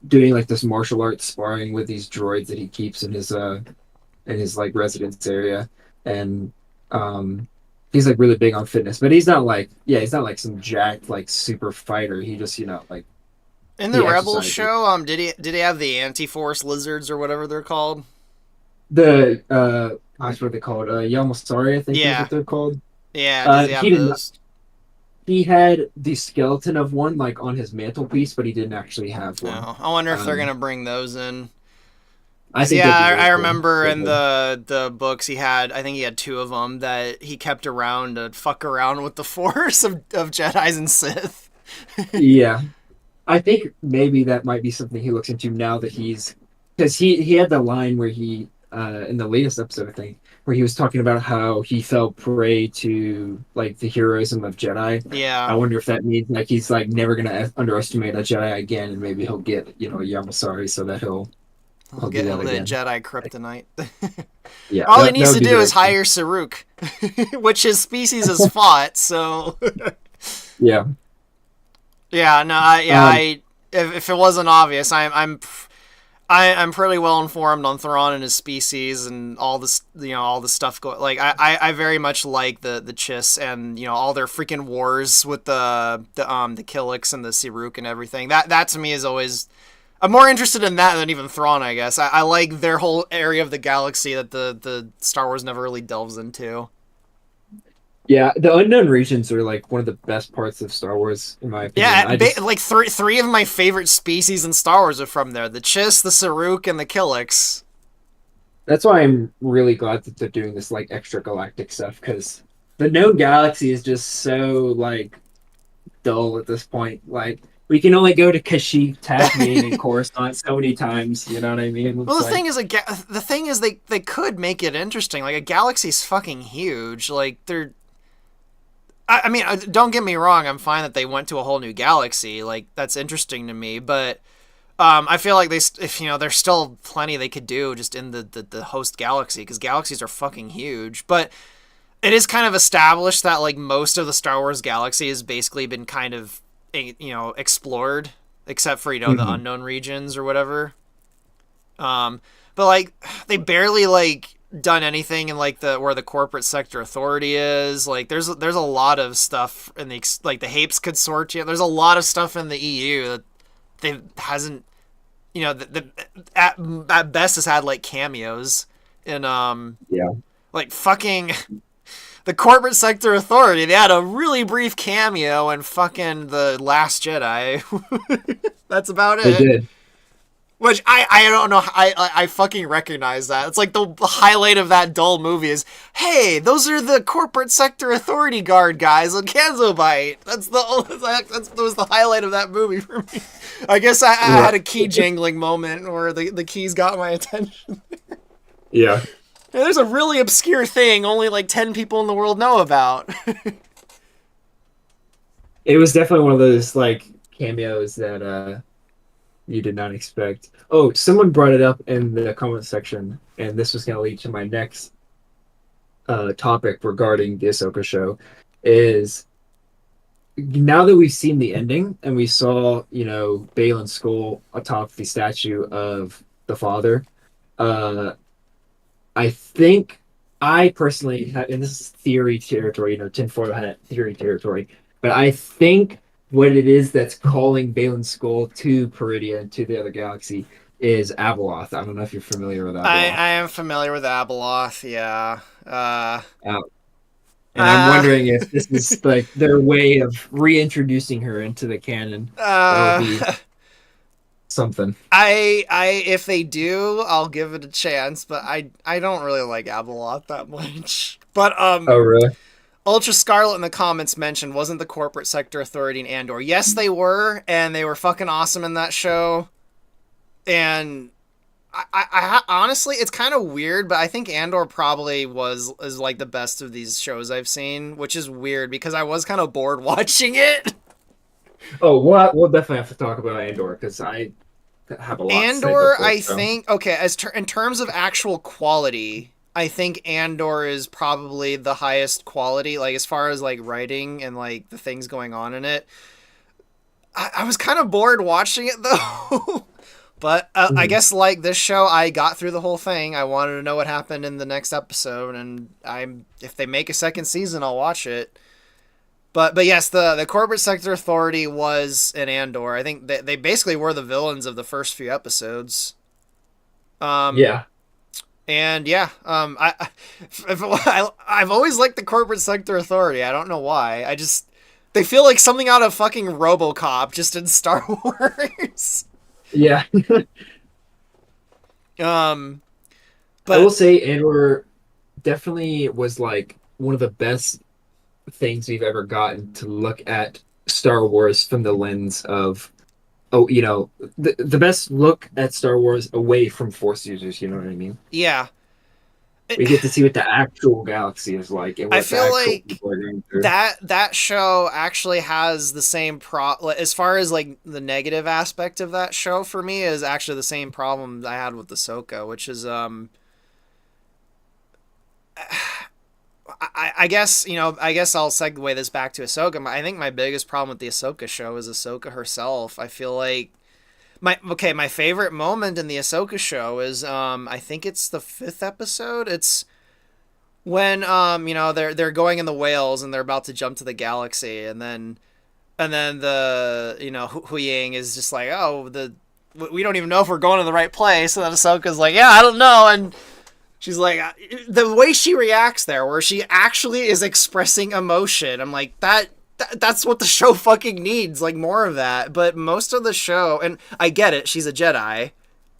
B: doing like this martial arts sparring with these droids that he keeps in his like residence area, and he's like really big on fitness, but he's not like some jacked like super fighter. He just like
A: In the
B: he
A: Rebels
B: exercises.
A: show, did he have the anti-force lizards or whatever they're called?
B: The That's what they called. Yamasari, I think is
A: Yeah,
B: what they're called.
A: yeah. Does he
B: He
A: have
B: did not.
A: those?
B: He had the skeleton of one like on his mantelpiece, but he didn't actually have one.
A: No. I wonder if they're
B: Um,
A: gonna bring those in.
B: I
A: Cause
B: think
A: yeah,
B: that'd be
A: I
B: really cool.
A: remember
B: But,
A: in the books he had. I think he had two of them that he kept around to fuck around with the force of Jedi's and Sith.
B: yeah, I think maybe that might be something he looks into now that he's because he had the line where he in the latest episode I think where he was talking about how he fell prey to like the heroism of Jedi. I
A: Yeah,
B: wonder if that means like he's like never gonna underestimate a Jedi again, and maybe he'll get a Yamasari so that he'll do
A: he'll
B: that
A: get
B: again.
A: Jedi kryptonite.
B: Yeah,
A: All he
B: that
A: needs
B: would
A: to
B: be
A: do is
B: very cool.
A: hire Saruk, which his species has fought. So
B: Yeah.
A: yeah, no,
B: Um,
A: if it wasn't obvious, I'm pretty well informed on Thrawn and his species and all this, all the stuff going. Like I very much like the Chiss and all their freaking wars with the Killiks and the Siruk and everything. That to me is always. I'm more interested in that than even Thrawn, I guess. I like their whole area of the galaxy that the Star Wars never really delves into.
B: yeah, the unknown regions are like one of the best parts of Star Wars, in my opinion.
A: Yeah, like three of my favorite species in Star Wars are from there: the Chiss, the Saruk, and the Killiks.
B: That's why I'm really glad that they're doing this like extra galactic stuff because the known galaxy is just so like dull at this point. Like we can only go to Kashyyyk, Tatooine, and Coruscant so many times. You know what I mean?
A: Well,
B: It's like
A: the thing is they could make it interesting. Like a galaxy's fucking huge. Like they're. I mean, don't get me wrong. I'm fine that they went to a whole new galaxy. Like that's interesting to me, but I feel like if there's still plenty they could do just in the host galaxy because galaxies are fucking huge. But it is kind of established that like most of the Star Wars galaxy has basically been kind of explored, except for the
B: mhm.
A: unknown regions or whatever. Um, but like they barely like done anything in like the where the corporate sector authority is. Like there's a lot of stuff in the like the Hapes consortium. There's a lot of stuff in the EU that they hasn't at best has had like cameos in
B: Yeah,
A: like fucking the corporate sector authority. They had a really brief cameo in fucking the Last Jedi. That's about
B: they
A: it.
B: did.
A: Which I don't know. I fucking recognize that. It's like the highlight of that dull movie is, hey, those are the corporate sector authority guard guys on Kanzobite. That was the highlight of that movie for me. I guess I
B: Right.
A: had a key jangling moment where the keys got my attention.
B: Yeah.
A: And there's a really obscure thing only like 10 people in the world know about.
B: It was definitely one of those like cameos that you did not expect. Oh, someone brought it up in the comment section, and this was going to lead to my next topic regarding the Ahsoka show. Is now that we've seen the ending and we saw, Baylan Skoll atop the statue of the father, uh, I think I personally have, and this is theory territory, tinfoil hat theory territory, but I think what it is that's calling Baylan Skoll to Peridia, to the other galaxy, is Abeloth. I don't know if you're familiar with
A: I
B: Abeloth.
A: I am familiar with Abeloth. Yeah.
B: And I'm
A: Uh,
B: wondering if this is like their way of reintroducing her into the canon. That would be
A: uh,
B: something.
A: if they do, I'll give it a chance, but I don't really like Abeloth that much. But
B: Oh, really?
A: Ultra Scarlet in the comments mentioned wasn't the corporate sector authority in Andor. Yes, they were, and they were fucking awesome in that show. And I honestly, it's kind of weird, but I think Andor probably is like the best of these shows I've seen, which is weird because I was kind of bored watching it.
B: Oh, we'll definitely have to talk about Andor because I have a lot to say about
A: Andor,
B: this
A: I
B: show.
A: think, okay, in terms of actual quality, I think Andor is probably the highest quality, like as far as like writing and like the things going on in it. I was kind of bored watching it though. But I
B: Mhm.
A: guess like this show, I got through the whole thing. I wanted to know what happened in the next episode, and I'm if they make a second season, I'll watch it. But yes, the corporate sector authority was in Andor. I think they basically were the villains of the first few episodes. Um,
B: Yeah,
A: and yeah, I've always liked the corporate sector authority. I don't know why. I just they feel like something out of fucking RoboCop, just in Star Wars.
B: yeah.
A: um,
B: I will
A: but
B: say Andor definitely was like one of the best things we've ever gotten to look at Star Wars from the lens of, oh, the best look at Star Wars away from Force users, you know what I mean?
A: yeah,
B: We get to see what the actual galaxy is like and
A: I
B: what the
A: feel
B: actual
A: like
B: people are going through.
A: that show actually has the same as far as like the negative aspect of that show for me is actually the same problem I had with Ahsoka, which is I guess I guess I'll segue this back to Ahsoka. I think my biggest problem with the Ahsoka show is Ahsoka herself. I feel like my favorite moment in the Ahsoka show is I think it's the fifth episode. It's when they're going in the whales and they're about to jump to the galaxy, and then the Hu Yang is just like, oh, we don't even know if we're going to the right place, and then Ahsoka's like, yeah, I don't know, and she's like, the way she reacts there, where she actually is expressing emotion, I'm like, that's what the show fucking needs, like more of that. But most of the show, and I get it, she's a Jedi,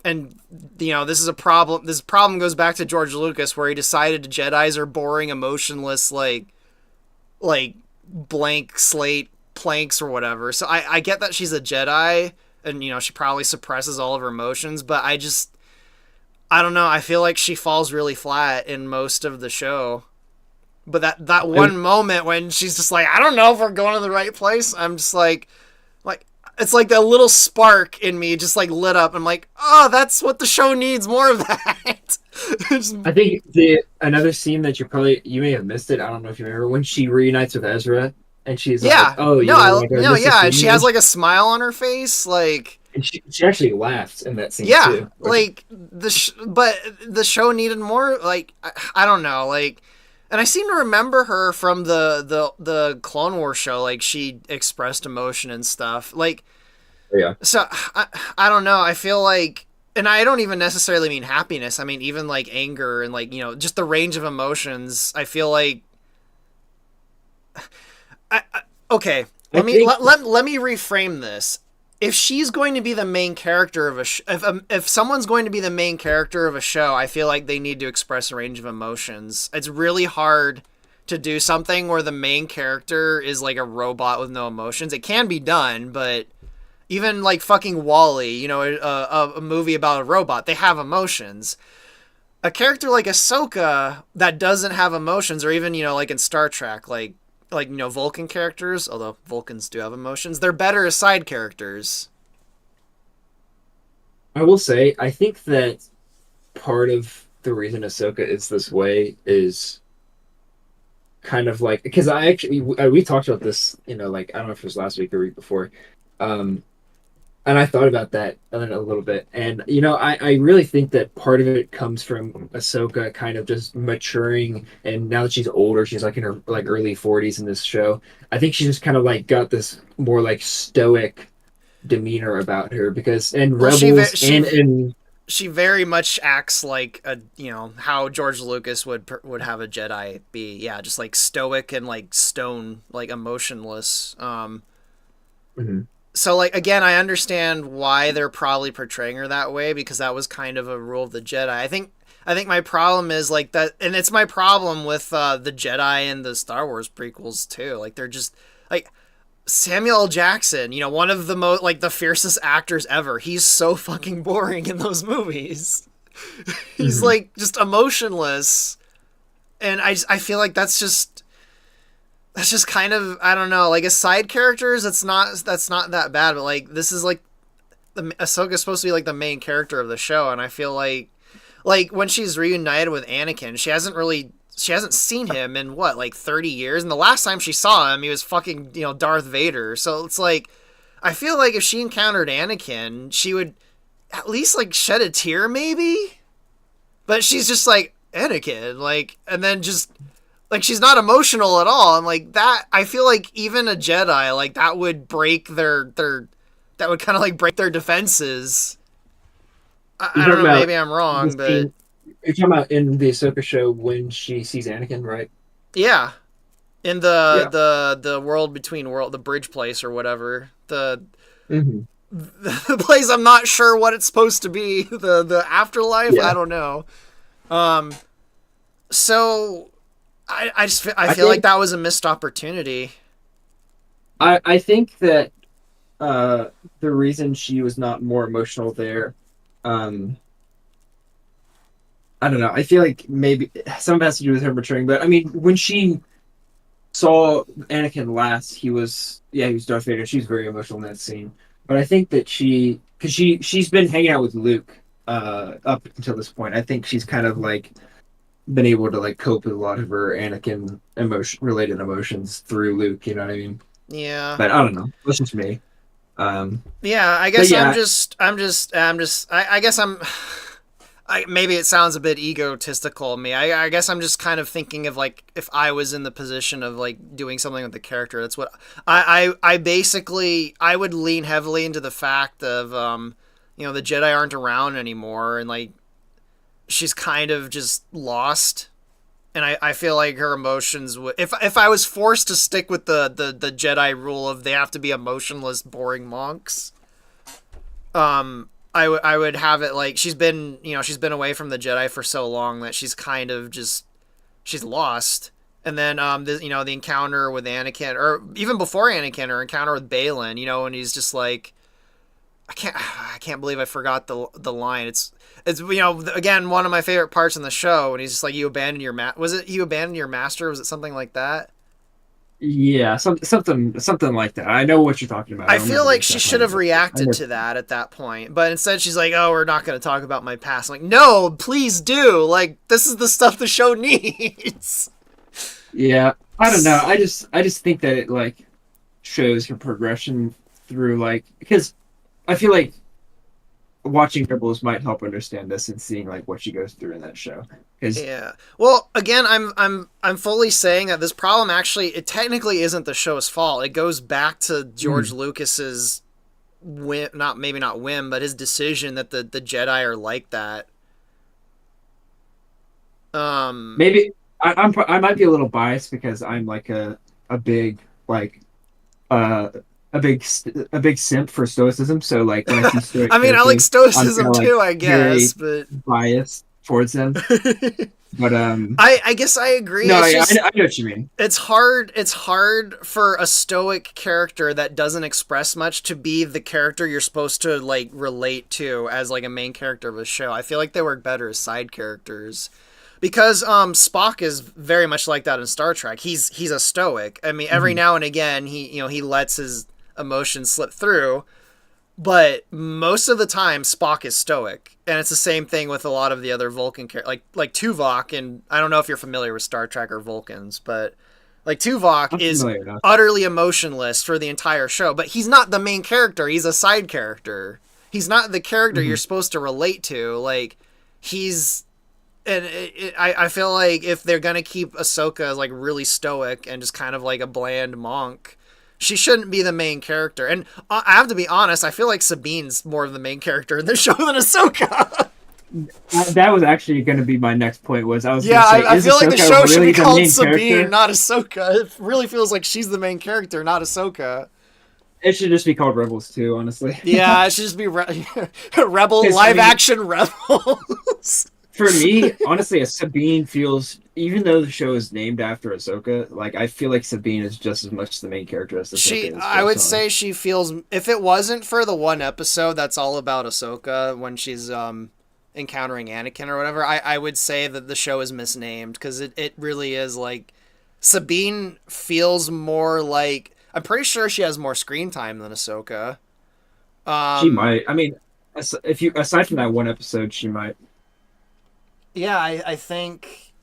A: and this is a problem. This problem goes back to George Lucas, where he decided Jedi's are boring, emotionless, like blank slate planks or whatever. So I get that she's a Jedi, and she probably suppresses all of her emotions, but I don't know. I feel like she falls really flat in most of the show. But that
B: I,
A: one moment when she's just like, I don't know if we're going to the right place. I'm just like it's like that little spark in me just like lit up. I'm like, oh, that's what the show needs, more of that. Just,
B: I think the another scene that you may have missed it. I don't know if you remember when she reunites with Ezra and she's like,
A: yeah,
B: "Oh,
A: no,
B: like I
A: no,
B: miss
A: yeah, and
B: seeing
A: she
B: you,"
A: has like a smile on her face, like
B: and she actually laughs in that scene
A: yeah,
B: too.
A: like but the show needed more. Like I don't know, like, and I seem to remember her from the Clone Wars show. Like she expressed emotion and stuff. Like
B: Yeah,
A: so, I don't know. I feel like, and I don't even necessarily mean happiness. I mean even like anger and like just the range of emotions. I feel like okay.
B: I think
A: Let me reframe this. If she's going to be the main character of if someone's going to be the main character of a show, I feel like they need to express a range of emotions. It's really hard to do something where the main character is like a robot with no emotions. It can be done, but even like fucking Wall-E, a movie about a robot, they have emotions. A character like Ahsoka that doesn't have emotions, or even like in Star Trek, like Vulcan characters, although Vulcans do have emotions, they're better as side characters.
B: I will say I think that part of the reason Ahsoka is this way is kind of like because I actually we talked about this, like I don't know if it was last week or week before, um, and I thought about that a little bit, and I really think that part of it comes from Ahsoka kind of just maturing, and now that she's older, she's like in her like early 40s in this show. I think she's just kind of like got this more like stoic demeanor about her because in
A: Well,
B: Rebels and in
A: she very much acts like a, how George Lucas would have a Jedi be. Yeah, just like stoic and like stone, like emotionless.
B: Mhm.
A: So like again, I understand why they're probably portraying her that way, because that was kind of a rule of the Jedi. I think my problem is like that, and it's my problem with the Jedi and the Star Wars prequels too. Like they're just like Samuel L. Jackson, one of the most like the fiercest actors ever. He's so fucking boring in those movies. He's
B: Mhm.
A: like just emotionless, and I feel like that's just kind of, I don't know, like as side characters, that's not that bad, but like this is like the Ahsoka's supposed to be like the main character of the show, and I feel like when she's reunited with Anakin, she hasn't seen him in what, like 30 years, and the last time she saw him, he was fucking, Darth Vader. So it's like I feel like if she encountered Anakin, she would at least like shed a tear maybe, but she's just like Anakin, like, and then just like she's not emotional at all. And like that, I feel like even a Jedi, like that would break their that would kind of like break their defenses.
B: You're
A: I don't
B: talking
A: know,
B: about
A: maybe I'm
B: the
A: wrong, but
B: scene. You're talking about in the Ahsoka show when she sees Anakin, right?
A: yeah, in the
B: Yeah.
A: the world between world, the bridge place or whatever,
B: Hmm.
A: the place I'm not sure what it's supposed to be, the afterlife, I
B: Yeah.
A: don't know. Um, so I
B: I
A: feel like
B: think
A: that was a missed opportunity.
B: I think that the reason she was not more emotional there, um, I don't know. I feel like maybe some of it has to do with her maturing, but I mean, when she saw Anakin last, he was Darth Vader. She was very emotional in that scene. But I think that because she's been hanging out with Luke up until this point. I think she's kind of like been able to like cope with a lot of her Anakin emotion related emotions through Luke. You know what I mean?
A: Yeah.
B: But I don't know. That's just me. Um,
A: Yeah, I
B: but
A: guess
B: yeah,
A: I guess maybe it sounds a bit egotistical of me. I guess I'm just kind of thinking of like if I was in the position of like doing something with the character. That's what I basically I would lean heavily into the fact of the Jedi aren't around anymore, and like she's kind of just lost. And I feel like her emotions would, if I was forced to stick with the Jedi rule of they have to be emotionless, boring monks, I would have it like she's been away from the Jedi for so long that she's kind of just she's lost. And then the encounter with Anakin, or even before Anakin, or encounter with Baylan, and he's just like, I can't believe I forgot the line. It's again one of my favorite parts in the show, and he's just like, you abandoned your was it you abandoned your master? Was it something like that?
B: yeah, something like that. I know what you're talking about. I
A: I
B: don't
A: feel
B: remember the
A: like she
B: exact
A: should
B: line,
A: have
B: but I
A: reacted
B: know.
A: to that at that point, but instead she's like, "Oh, we're not going to talk about my past." I'm like, no, please do. Like, this is the stuff the show needs.
B: Yeah, I don't know. I just think that it like shows her progression through like because I feel like watching Rebels might help understand this and seeing like what she goes through in that show. Because
A: Yeah. Well, again, I'm fully saying that this problem actually it technically isn't the show's fault. It goes back to George Lucas's whim, not maybe not whim, but his decision that the Jedi are like that. Um.
B: maybe I might be a little biased because I'm like a big like uh a big simp for stoicism. So like when I see
A: I
B: stoic
A: mean, I like
B: characters, I'm kind
A: stoicism
B: of like
A: too, I guess,
B: very
A: but
B: biased towards them. But
A: I guess I agree.
B: no,
A: It's just
B: I know what you mean.
A: it's hard for a stoic character that doesn't express much to be the character you're supposed to like relate to as like a main character of a show. I feel like they work better as side characters. Because Spock is very much like that in Star Trek. He's a stoic. I mean, every
B: Mhm.
A: now and again he lets his emotions slip through, but most of the time Spock is stoic, and it's the same thing with a lot of the other Vulcan characters, like Tuvok. And I don't know if you're familiar with Star Trek or Vulcans, but like Tuvok
B: I'm
A: is
B: familiar enough.
A: utterly emotionless for the entire show, but he's not the main character. He's a side character. He's not the character you're
B: Hmm.
A: supposed to relate to. Like he's and I feel like if they're gonna keep Ahsoka as like really stoic and just kind of like a bland monk, she shouldn't be the main character. And I have to be honest, I feel like Sabine's more of the main character in the show than Ahsoka.
B: That was actually going to be my next point. Was I was going
A: Yeah,
B: to say,
A: I
B: is
A: feel like the
B: Ahsoka
A: show should be
B: really the
A: called
B: main
A: Sabine,
B: character?
A: not Ahsoka. It really feels like she's the main character, not Ahsoka.
B: It should just be called Rebels too, honestly.
A: Yeah, it should just be Rebel
B: Because I
A: live
B: mean,
A: action Rebels.
B: for me, honestly, a Sabine feels, even though the show is named after Ahsoka, like I feel like Sabine is just as much the main character as Ahsoka is,
A: I would
B: personally.
A: say she feels, if it wasn't for the one episode that's all about Ahsoka when she's encountering Anakin or whatever, I would say that the show is misnamed because it really is like Sabine feels more like, I'm pretty sure she has more screen time than Ahsoka.
B: She
A: Um,
B: might. I mean, if you aside from that one episode, she might.
A: yeah, I think,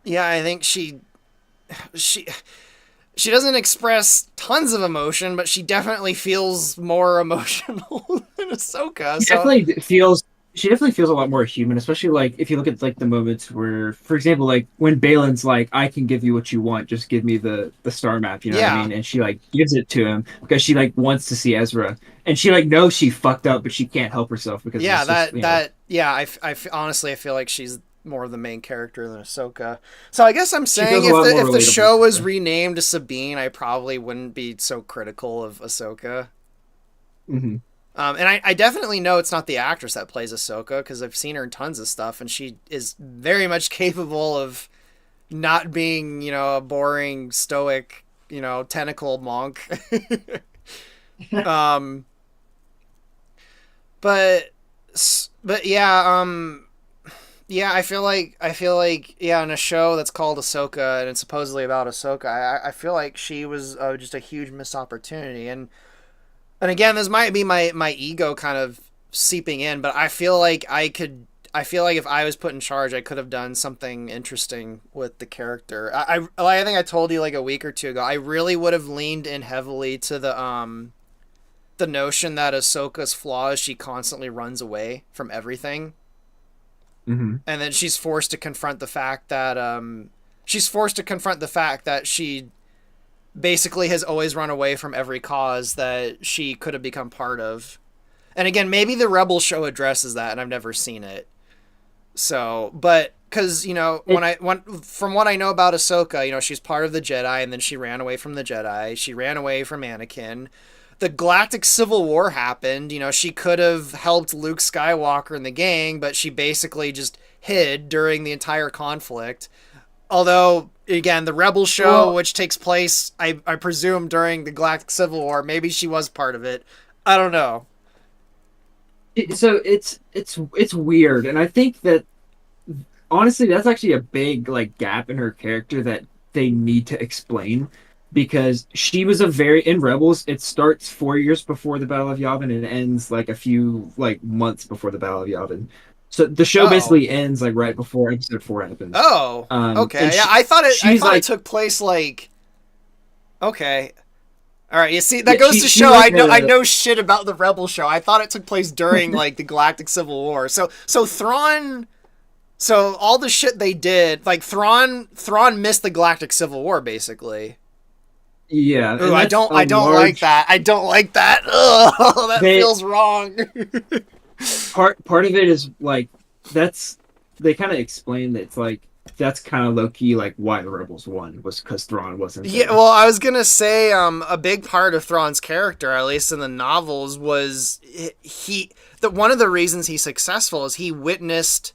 A: yeah, I think she she doesn't express tons of emotion, but she definitely feels more emotional than Ahsoka.
B: She
A: So
B: definitely feels she definitely feels a lot more human, especially like if you look at like the moments where, for example, like when Baylan's like, "I can give you what you want, just give me the star map," you know what I
A: yeah,
B: mean? And she like gives it to him because she like wants to see Ezra, and she like knows she fucked up, but she can't help herself because
A: yeah,
B: it's just
A: yeah. Honestly, I feel like she's more of the main character than Ahsoka. So I guess I'm
B: she
A: saying
B: feels a lot more
A: if the
B: relatable
A: show
B: to
A: was
B: her.
A: renamed to Sabine, I probably wouldn't be so critical of Ahsoka.
B: Hmm.
A: And I definitely know it's not the actress that plays Ahsoka because I've seen her in tons of stuff, and she is very much capable of not being, a boring, stoic, tentacle monk. um, but yeah, yeah, I feel like yeah, in a show that's called Ahsoka and it's supposedly about Ahsoka, I feel like she was just a huge missed opportunity. And again, this might be my ego kind of seeping in, but I feel like I feel like if I was put in charge, I could have done something interesting with the character. I think I told you like a week or two ago. I really would have leaned in heavily to the notion that Ahsoka's flaw is she constantly runs away from everything,
B: Hmm.
A: and then she's forced to confront the fact that she basically has always run away from every cause that she could have become part of. And again, maybe the Rebel show addresses that, and I've never seen it. So, but because
B: It,
A: from what I know about Ahsoka, she's part of the Jedi, and then she ran away from the Jedi. She ran away from Anakin. The Galactic Civil War happened. She could have helped Luke Skywalker and the gang, but she basically just hid during the entire conflict. Although, again, the Rebel show,
B: well,
A: which takes place, I presume, during the Galactic Civil War, maybe she was part of it. I don't know.
B: so it's weird, and I think that honestly, that's actually a big like gap in her character that they need to explain because she was a very in Rebels. It starts 4 years before the Battle of Yavin and it ends like a few like months before the Battle of Yavin. So the show
A: Oh,
B: basically ends like right before episode 4 happens.
A: oh,
B: And
A: okay. Yeah, I thought it. I
B: she's
A: thought it
B: like
A: took place like. Okay, all right. You see, that
B: yeah
A: goes to
B: she
A: show
B: like
A: I
B: had a
A: know shit about the Rebel show. I thought it took place during like the Galactic Civil War. So Thrawn. So all the shit they did, like Thrawn missed the Galactic Civil War basically.
B: yeah,
A: Ooh,
B: and that's a
A: I don't like
B: large
A: that. I don't like that. Ugh, that
B: they
A: feels wrong.
B: part of it is like that's they kind of explain that it's like that's kind of low key like why the rebels won was because Thrawn wasn't
A: Yeah,
B: there.
A: well, I was gonna say, a big part of Thrawn's character, at least in the novels, was he. That one of the reasons he's successful is he witnessed.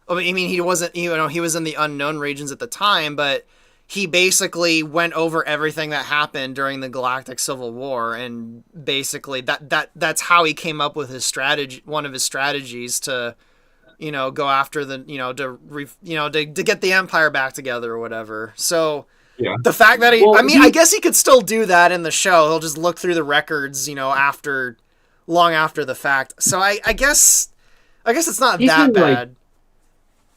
A: I mean, he wasn't. He was in the unknown regions at the time, but he basically went over everything that happened during the Galactic Civil War, and basically that's how he came up with his strategy. One of his strategies to go after the to get the Empire back together or whatever. So
B: Yeah.
A: the fact that
B: Well,
A: I
B: he
A: guess he could still do that in the show. He'll just look through the records, after long after the fact. So I guess it's not
B: he's
A: that
B: been like
A: bad.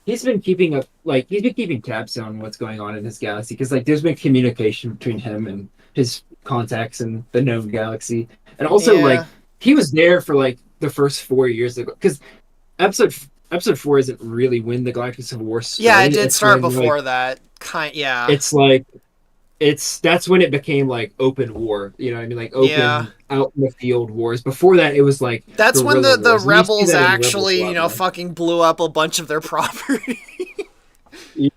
B: he's been keeping up like he's been keeping tabs on what's going on in his galaxy because like there's been communication between him and his contacts in the known galaxy, and also like
A: Yeah.
B: he was there for like the first 4 years ago because episode episode 4 isn't really when the Galactic Civil War
A: Yeah, it
B: started.
A: did
B: It's
A: start
B: when like
A: before that. Yeah.
B: it's like it's that's when it became like open war. You know what I mean? Like
A: Yeah.
B: open out in the field wars. Before that, it was like
A: That's when
B: guerrilla
A: the
B: wars, and you see
A: rebels
B: that in Rebels a
A: actually,
B: lot more.
A: fucking blew up a bunch of their property.
B: Yeah.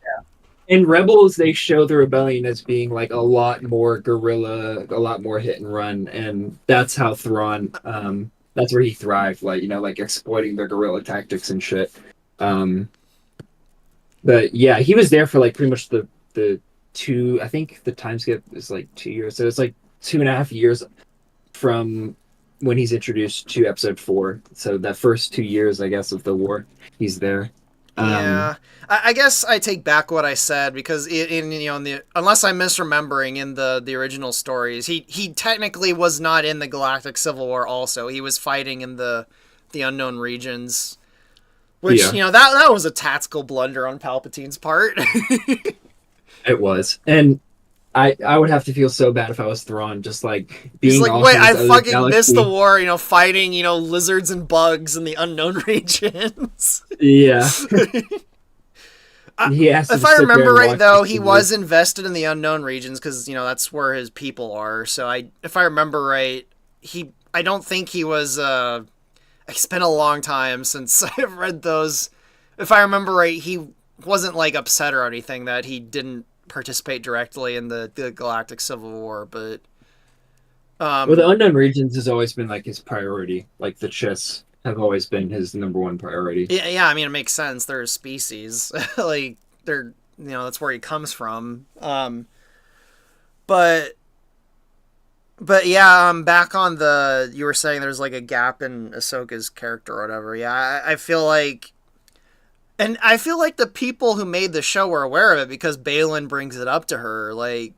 B: In Rebels, they show the rebellion as being like a lot more guerrilla, a lot more hit and run, and that's how Thrawn, that's where he thrived, like like exploiting the guerrilla tactics and shit. Um, but yeah, he was there for like pretty much the two. I think the time skip is like 2 years, so it's like 2.5 years from when he's introduced to episode 4. So that first 2 years, I guess, of the war, he's there. Um,
A: Yeah, I guess I take back what I said because in the unless I'm misremembering in the original stories, he technically was not in the Galactic Civil War. Also, he was fighting in the unknown regions, which
B: yeah,
A: that was a tactical blunder on Palpatine's part.
B: it was, and I would have to feel so bad if I was Thrawn, just like
A: He's
B: being
A: like,
B: off
A: wait,
B: in
A: I
B: this other
A: fucking missed the
B: galaxy.
A: war. Fighting lizards and bugs in the unknown regions.
B: Yeah,
A: I,
B: he has to
A: if
B: just
A: I
B: sit there
A: remember
B: and
A: right,
B: watch this
A: though, he
B: through.
A: was invested in the unknown regions because that's where his people are. So if I remember right, I don't think he was. It's been a long time since I've read those. If I remember right, he wasn't like upset or anything that he didn't participate directly in the Galactic Civil War, but
B: Well, the
A: um,
B: unknown regions has always been like his priority. Like the chess have always been his number one priority.
A: yeah, yeah. I mean, it makes sense. They're a species, like they're that's where he comes from. But But yeah, back on you were saying there's like a gap in Ahsoka's character or whatever. Yeah, I feel like, and I feel like the people who made the show were aware of it because Baylan brings it up to her. Like,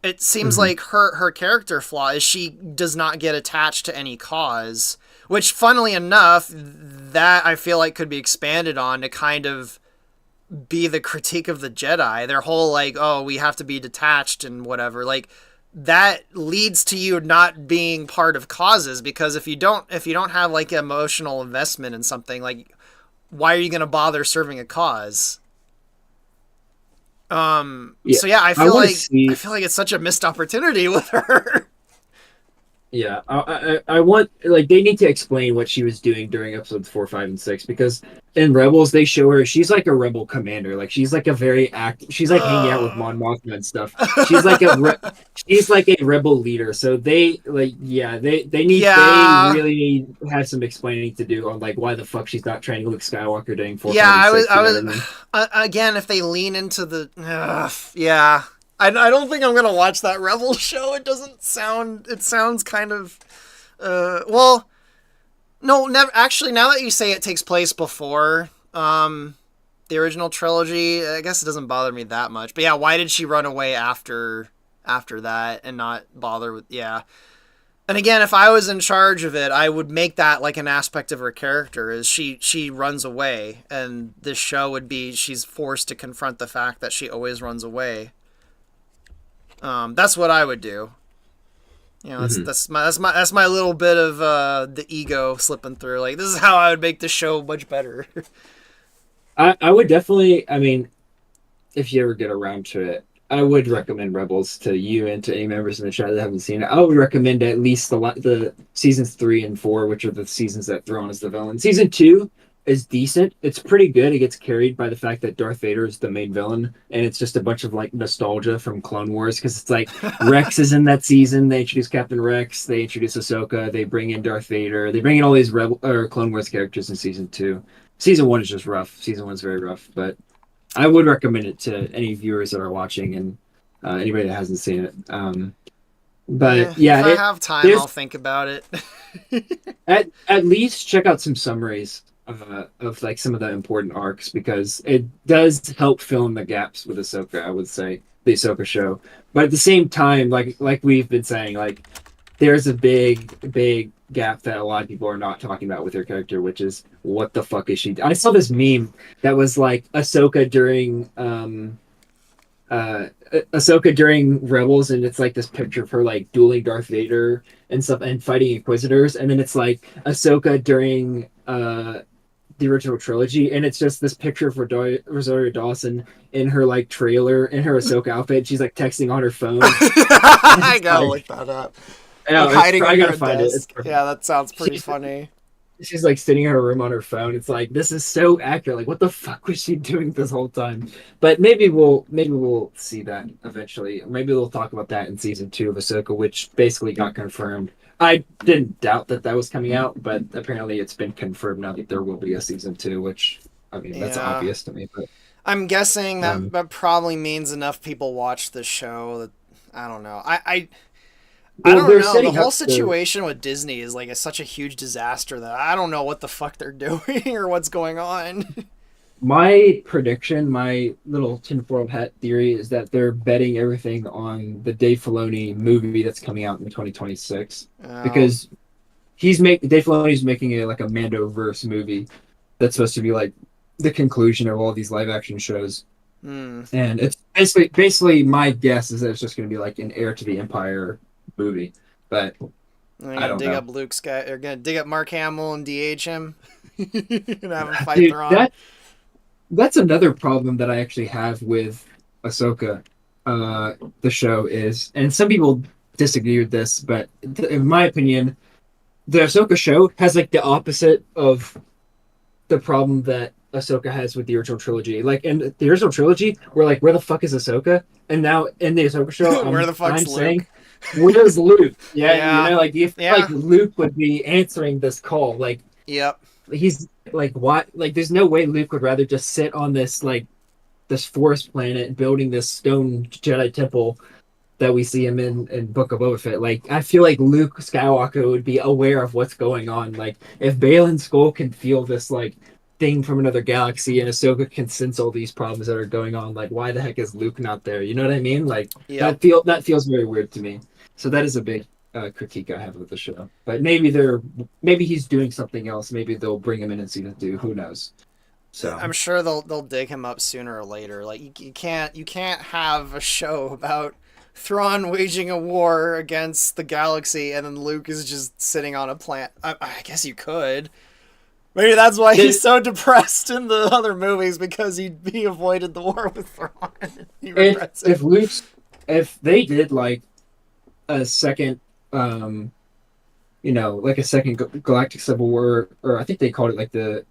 A: it seems
B: Hmm.
A: like her character flaw is she does not get attached to any cause, which, funnily enough, that I feel like could be expanded on to kind of be the critique of the Jedi. Their whole like, oh, we have to be detached and whatever. Like that leads to you not being part of causes because if you don't have like emotional investment in something, like why are you going to bother serving a cause?
B: Yeah,
A: So yeah, I
B: I
A: feel
B: want to
A: like I
B: see.
A: feel like it's such a missed opportunity with her.
B: Yeah, I want like they need to explain what she was doing during episodes 4, 5, and 6 because in Rebels they show her she's like a rebel commander, like she's like a very she's like hanging out with Mon Mothma and stuff. She's like she's like a rebel leader. So they like yeah they
A: Yeah.
B: really have some explaining to do on like why the fuck she's not training Luke Skywalker during four,
A: Yeah,
B: five, and
A: I was
B: six.
A: I
B: You know what I
A: was
B: mean?
A: again if they lean into the yeah. I don't think I'm gonna watch that Rebel show. It doesn't sound. It sounds kind of. Well, no, never. Actually, now that you say it takes place before the original trilogy, I guess it doesn't bother me that much. But yeah, why did she run away after that and not bother with? Yeah, and again, if I was in charge of it, I would make that like an aspect of her character. Is she runs away, and this show would be she's forced to confront the fact that she always runs away. That's what I would do. That's
B: Hmm.
A: that's my little bit of the ego slipping through. Like this is how I would make the show much better.
B: I would definitely. I mean, if you ever get around to it, I would recommend Rebels to you and to any members in the chat that haven't seen it. I would recommend at least the seasons 3 and 4, which are the seasons that Thrawn is the villain. Season 2 is decent. It's pretty good. It gets carried by the fact that Darth Vader is the main villain, and it's just a bunch of like nostalgia from Clone Wars because it's like Rex is in that season. They introduce Captain Rex. They introduce Ahsoka. They bring in Darth Vader. They bring in all these Rebel or Clone Wars characters in season 2. Season 1 is just rough. Season 1 is very rough, but I would recommend it to any viewers that are watching and anybody that hasn't seen it. But
A: If
B: yeah,
A: I have time,
B: there's
A: I'll think about it.
B: at least check out some summaries of like some of the important arcs because it does help fill in the gaps with Ahsoka. I would say the Ahsoka show, but at the same time, like we've been saying, like there's a big gap that a lot of people are not talking about with her character, which is what the fuck is she? I saw this meme that was like Ahsoka during uh Ahsoka during Rebels, and it's like this picture of her like dueling Darth Vader and stuff and fighting Inquisitors, and then it's like Ahsoka during the original trilogy, and it's just this picture of Rosario Dawson in her like trailer in her Ahsoka outfit. She's like texting on her phone.
A: I gotta
B: Like,
A: look that up.
B: I
A: like
B: know
A: hiding
B: I
A: under
B: gotta
A: a
B: find it. It's
A: desk. Yeah, that sounds pretty
B: she's
A: funny.
B: she's like sitting in her room on her phone. It's like this is so accurate. Like what the fuck was she doing this whole time? But maybe we'll see that eventually. Maybe we'll talk about that in season 2 of Ahsoka, which basically got confirmed. I didn't doubt that that was coming out, but apparently it's been confirmed now that there will be a season 2, which I mean that's
A: Yeah.
B: obvious to me. But
A: I'm guessing that
B: um,
A: that probably means enough people watch the show that I don't know. I
B: well,
A: don't
B: they're
A: know. The
B: setting
A: whole
B: up the
A: situation with Disney is like such a huge disaster that I don't know what the fuck they're doing or what's going on.
B: My prediction, my little tinfoil hat theory is that they're betting everything on the Dave Filoni movie that's coming out in 2026
A: Oh,
B: because Dave Filoni's making a like a Mandoverse movie that's supposed to be like the conclusion of all these live action shows,
A: hmm.
B: and it's basically my guess is that it's just going to be like an Heir to the Empire movie, but
A: They're
B: I
A: gonna
B: don't
A: dig
B: know.
A: up Luke Sky. They're gonna dig up Mark Hamill and DH him and have him fight
B: Dude,
A: Thrawn.
B: that's another problem that I actually have with Ahsoka, the show is, and some people disagree with this, but in my opinion, the Ahsoka show has like the opposite of the problem that Ahsoka has with the original trilogy. Like in the original trilogy, we're like, where the fuck is Ahsoka? And now in the Ahsoka show,
A: Where the
B: I'm
A: fuck's
B: saying,
A: Luke?
B: where's Luke? Yeah,
A: Yeah,
B: like you feel like
A: yeah,
B: Luke would be answering this call. Like
A: yep,
B: he's like what? Like there's no way Luke would rather just sit on this like this forest planet building this stone Jedi temple that we see him in Book of Boba Fett. Like I feel like Luke Skywalker would be aware of what's going on. Like if Baylan Skoll can feel this like thing from another galaxy and Ahsoka can sense all these problems that are going on, like why the heck is Luke not there? You know what I mean? Like
A: yep.
B: that feels very weird to me. So that is a big critique I have of the show. But maybe he's doing something else. Maybe they'll bring him in season 2. Who knows? So
A: I'm sure they'll dig him up sooner or later. Like you can't have a show about Thrawn waging a war against the galaxy and then Luke is just sitting on a planet. I guess you could. Maybe that's why he's
B: it,
A: so depressed in the other movies because he avoided the war with Thrawn. He regrets it.
B: if Luke's if they did like a second like a second galactic civil war, or I think they called it like the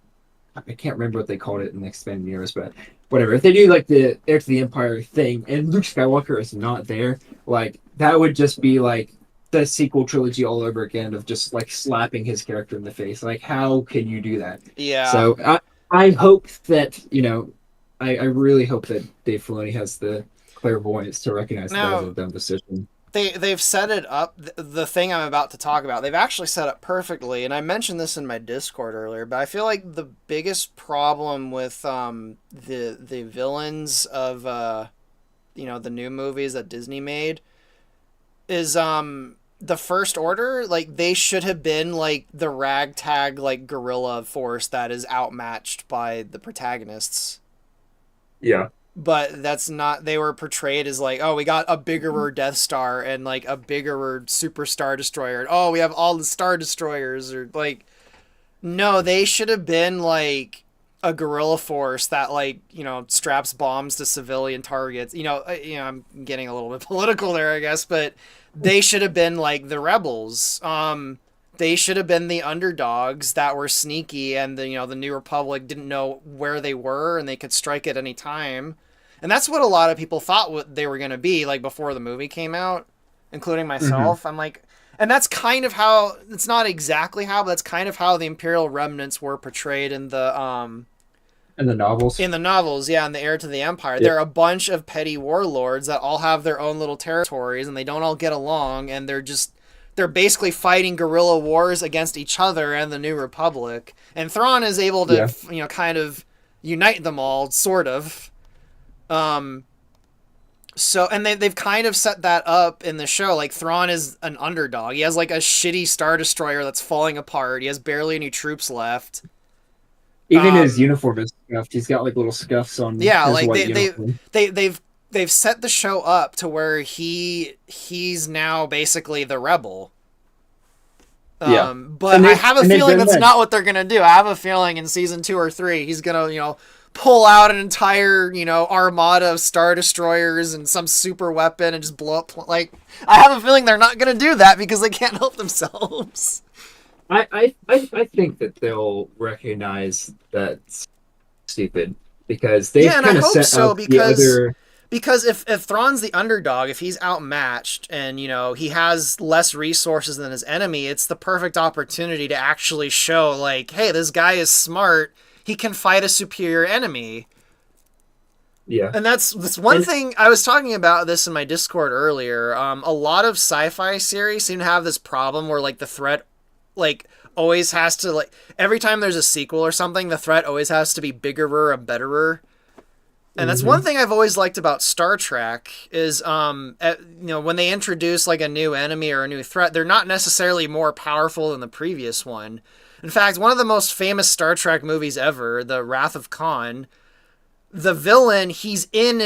B: I can't remember what they called it in the expanded universe, but whatever. If they do like the Heir to the Empire thing and Luke Skywalker is not there, like that would just be like the sequel trilogy all over again of just like slapping his character in the face. Like, how can you do that?
A: Yeah.
B: So I hope that I really hope that Dave Filoni has the clairvoyance to recognize that as
A: Now
B: a dumb decision.
A: they've set it up. The thing I'm about to talk about, they've actually set up perfectly. And I mentioned this in my Discord earlier, but I feel like the biggest problem with the villains of the new movies that Disney made is the First Order. Like they should have been like the ragtag like guerrilla force that is outmatched by the protagonists,
B: Yeah.
A: but that's not. They were portrayed as like, oh, we got a biggerer Death Star and like a biggerer Super Star Destroyer. Oh, we have all the Star Destroyers, or like, no, they should have been like a guerrilla force that like straps bombs to civilian targets. I'm getting a little bit political there, I guess, but they should have been like the rebels. They should have been the underdogs that were sneaky, and the New Republic didn't know where they were, and they could strike at any time. And that's what a lot of people thought what they were going to be like before the movie came out, including
B: Hmm.
A: myself. I'm like, and that's kind of how, it's not exactly how, but that's kind of how the Imperial remnants were portrayed
B: And the novels.
A: in the novels, yeah, in the Heir to the Empire.
B: Yeah.
A: They're a bunch of petty warlords that all have their own little territories and they don't all get along, and they're basically fighting guerrilla wars against each other and the New Republic. And Thrawn is able to,
B: Yeah.
A: kind of unite them all, sort of. Um, so, and they've kind of set that up in the show. Like, Thrawn is an underdog. He has, like, a shitty Star Destroyer that's falling apart. He has barely any troops left.
B: Even his
A: Um,
B: uniform is scuffed. He's got like little scuffs on
A: yeah,
B: his
A: like,
B: white
A: they, they,
B: uniform.
A: they, they've, they've set the show up to where he's now basically the rebel.
B: Yeah.
A: But
B: And
A: I
B: they
A: have a
B: and they've
A: feeling
B: done
A: that's
B: that.
A: not what they're gonna do. I have a feeling in season 2 or 3 he's gonna, pull out an entire, armada of Star Destroyers and some super weapon and just blow up. Like, I have a feeling they're not going to do that because they can't help themselves.
B: I think that they'll recognize that's stupid because
A: Yeah,
B: they've
A: and I
B: kind of
A: hope
B: set
A: so
B: up the
A: because
B: other.
A: if Thrawn's the underdog, if he's outmatched and he has less resources than his enemy, it's the perfect opportunity to actually show like, hey, this guy is smart. He can fight a superior enemy.
B: Yeah,
A: And that's one
B: and
A: thing I was talking about this in my Discord earlier. A lot of sci-fi series seem to have this problem where like the threat, like always has to like every time there's a sequel or something, the threat always has to be bigger and betterer. And that's one
B: hmm
A: thing I've always liked about Star Trek is, when they introduce like a new enemy or a new threat, they're not necessarily more powerful than the previous one. In fact, one of the most famous Star Trek movies ever, The Wrath of Khan, the villain he's in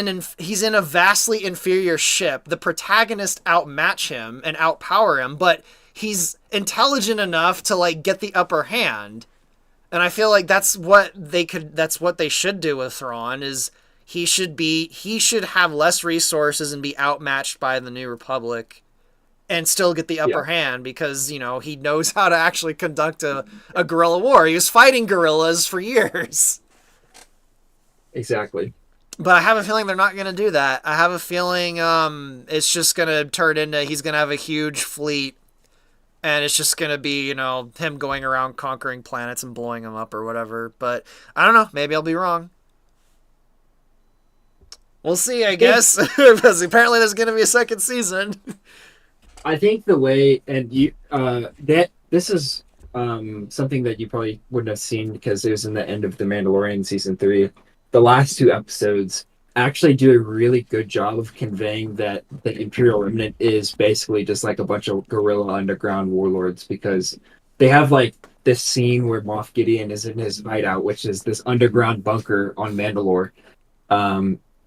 A: a vastly inferior ship. The protagonist outmatch him and outpower him, but he's intelligent enough to like get the upper hand. And I feel like that's what they should do with Thrawn is he should have less resources and be outmatched by the New Republic and still get the
B: yeah,
A: upper hand because, he knows how to actually conduct a guerrilla war. He was fighting guerrillas for years.
B: exactly.
A: But I have a feeling they're not going to do that. I have a feeling it's just going to turn into he's going to have a huge fleet and it's just going to be, him going around conquering planets and blowing them up or whatever. But I don't know. Maybe I'll be wrong. We'll see, I
B: I think
A: guess, because apparently there's going to be a second season.
B: I think the way and you that this is something that you probably wouldn't have seen because it was in the end of The Mandalorian season 3. The last two episodes actually do a really good job of conveying that the Imperial remnant is basically just like a bunch of guerrilla underground warlords because they have like this scene where Moff Gideon is in his hideout, which is this underground bunker on Mandalore,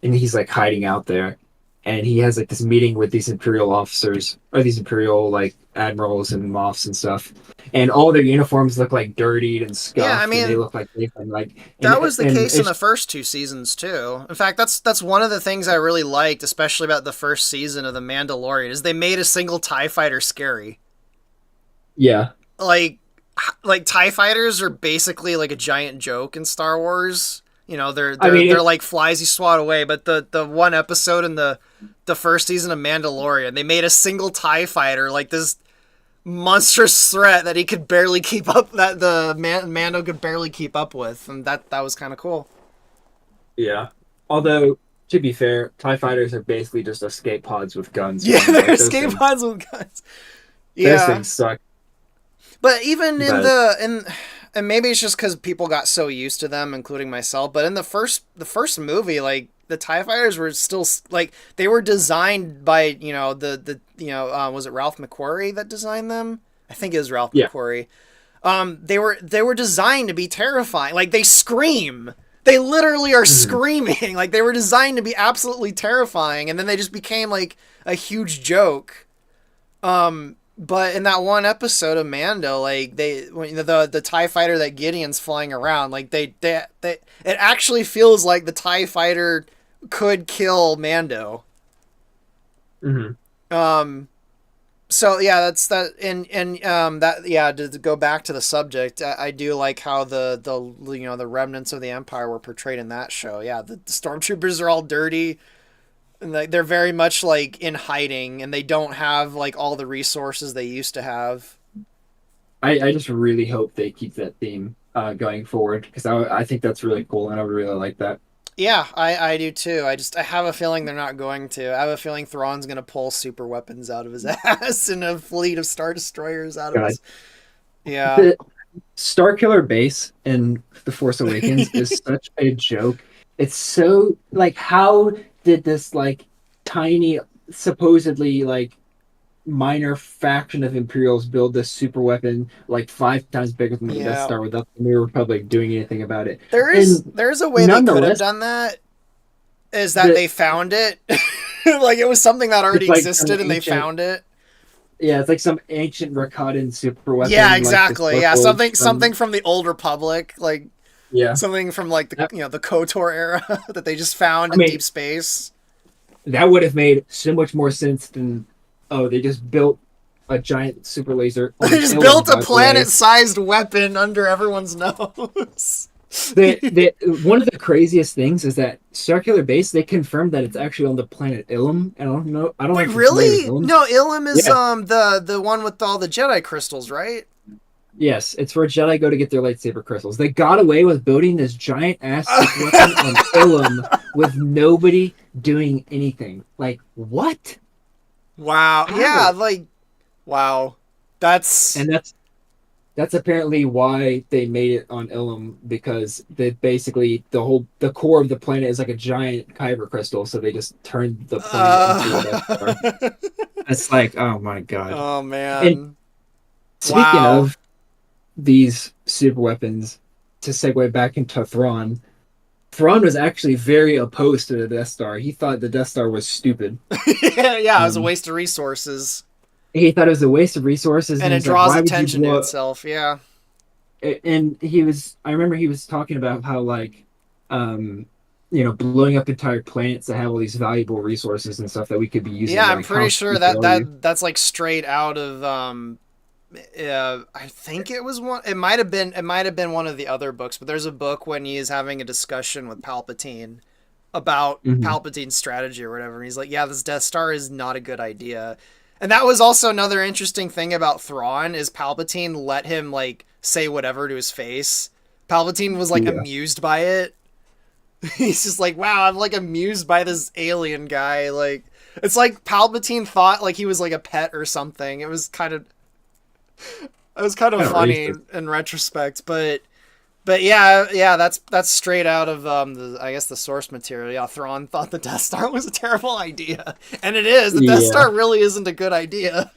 B: and he's like hiding out there, and he has like this meeting with these Imperial officers or these Imperial like admirals and moffs and stuff, and all their uniforms look like dirtied and
A: Yeah, I
B: scuffed, and they
A: mean,
B: look like they've been like
A: that was the
B: and
A: case in the
B: it's
A: first two seasons too. In fact, that's one of the things I really liked, especially about the first season of The Mandalorian, is they made a single TIE fighter scary.
B: yeah.
A: Like like TIE fighters are basically like a giant joke in Star Wars. They're
B: I
A: they're
B: mean
A: they're
B: it.
A: like flies you swat away. But the one episode in the first season of Mandalorian, they made a single TIE fighter like this monstrous threat that he could barely keep up that Mando could barely keep up with, and that was kind of cool.
B: Yeah. Although, to be fair, TIE fighters are basically just escape pods with guns,
A: Yeah,
B: man.
A: they're
B: Like
A: escape pods with guns.
B: those
A: Yeah,
B: things suck.
A: but even in
B: But
A: the in and maybe it's just because people got so used to them, including myself. But in the first movie, like the Tie Fighters were still like they were designed by was it Ralph McQuarrie that designed them? I think it was Ralph
B: yeah.
A: McQuarrie. They were designed to be terrifying. Like they scream. They literally are
B: Mhm.
A: screaming. Like they were designed to be absolutely terrifying, and then they just became like a huge joke. But in that one episode of Mando, like when the Tie Fighter that Gideon's flying around, like they it actually feels like the Tie Fighter could kill Mando.
B: Mhm.
A: Um, so yeah, that's that, and that yeah. To go back to the subject, I do like how the remnants of the Empire were portrayed in that show. Yeah, the stormtroopers are all dirty and like they're very much like in hiding and they don't have like all the resources they used to have.
B: I just really hope they keep that theme going forward because I think that's really cool and I would really like that.
A: Yeah, I do too. I have a feeling they're not going to. I have a feeling Thrawn's gonna pull super weapons out of his ass and a fleet of Star Destroyers out of
B: God,
A: his. Yeah.
B: the Starkiller base in The Force Awakens is such a joke. It's so like how did this like tiny supposedly like minor faction of Imperials build this super weapon like 5 times bigger than the Death
A: Yeah.
B: Star without the New Republic doing anything about it. And
A: There's a way they could have
B: nonetheless,
A: done that. Is that
B: the
A: they found it? Like it was something that
B: it's
A: already
B: like some
A: existed and they
B: ancient,
A: found it.
B: yeah, it's like some ancient Rakatan super
A: Yeah,
B: weapon, like this
A: exactly. Yeah,
B: purple
A: something
B: from
A: from the old Republic. Like
B: Yeah.
A: Something from like the
B: That,
A: the KOTOR era that they just found
B: I
A: in
B: mean,
A: deep space.
B: that would have made so much more sense than, oh, they just built a giant super laser
A: They
B: on
A: just
B: Ilum,
A: built a
B: by the way.
A: planet-sized weapon under everyone's nose.
B: The one of the craziest things is that circular base, they confirmed that it's actually on the planet Ilum. And I don't know
A: Wait,
B: if you're familiar with
A: really?
B: Ilum.
A: No, Ilum is
B: Yeah.
A: the one with all the Jedi crystals, right?
B: Yes, it's where Jedi go to get their lightsaber crystals. They got away with building this giant ass super weapon on Ilum with nobody doing anything. Like, what?
A: Wow. Yeah,
B: How?
A: like wow. That's
B: And that's apparently why they made it on Ilum, because they basically the core of the planet is like a giant kyber crystal, so they just turned the planet into a Death Star.
A: uh
B: It's like, oh my god.
A: Oh
B: And
A: man.
B: speaking
A: Wow.
B: of these super weapons, to segue back into Thrawn, Thrawn was actually very opposed to the Death Star. He thought the Death Star was stupid.
A: Yeah, it was a
B: Um,
A: waste of resources.
B: he thought it was a waste of resources,
A: And
B: and
A: it
B: he's like,
A: draws
B: "Why would you
A: attention to
B: blow up?"
A: itself, yeah.
B: And I remember he was talking about how like, um, blowing up entire planets that have all these valuable resources and stuff that we could be
A: Yeah,
B: using.
A: I'm
B: Like, how
A: pretty sure
B: stupid
A: that
B: are you?
A: that's like straight out of I think it was one. It might have been one of the other books, but there's a book when he is having a discussion with Palpatine about
B: Hmm.
A: Palpatine's strategy or whatever. And he's like, "Yeah, this Death Star is not a good idea." And that was also another interesting thing about Thrawn is Palpatine let him like say whatever to his face. Palpatine was like
B: Yeah.
A: amused by it. He's just like, "Wow, I'm like amused by this alien guy." Like it's like Palpatine thought like he was like a pet or something. It was kind of
B: Kind of
A: funny
B: racist.
A: in retrospect, but yeah, yeah, that's straight out of I guess the source material. Yeah, Thrawn thought the Death Star was a terrible idea, and it is. The Death
B: Yeah.
A: Star really isn't a good idea.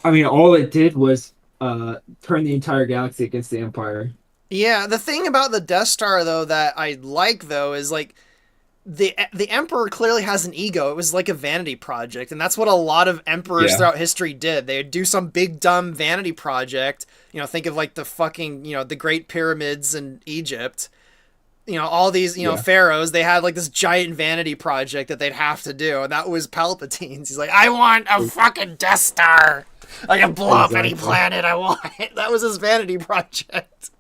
B: I mean, all it did was turn the entire galaxy against the Empire.
A: Yeah, the thing about the Death Star though that I like though is like the emperor clearly has an ego. It was like a vanity project, and that's what a lot of emperors
B: Yeah.
A: throughout history did. They would do some big dumb vanity project. Think of like the fucking the Great Pyramids in Egypt. All these
B: Yeah.
A: pharaohs. They had like this giant vanity project that they'd have to do, and that was Palpatine's. He's like, I want a fucking Death Star. I can blow up any
B: Exactly.
A: planet I want. That was his vanity project.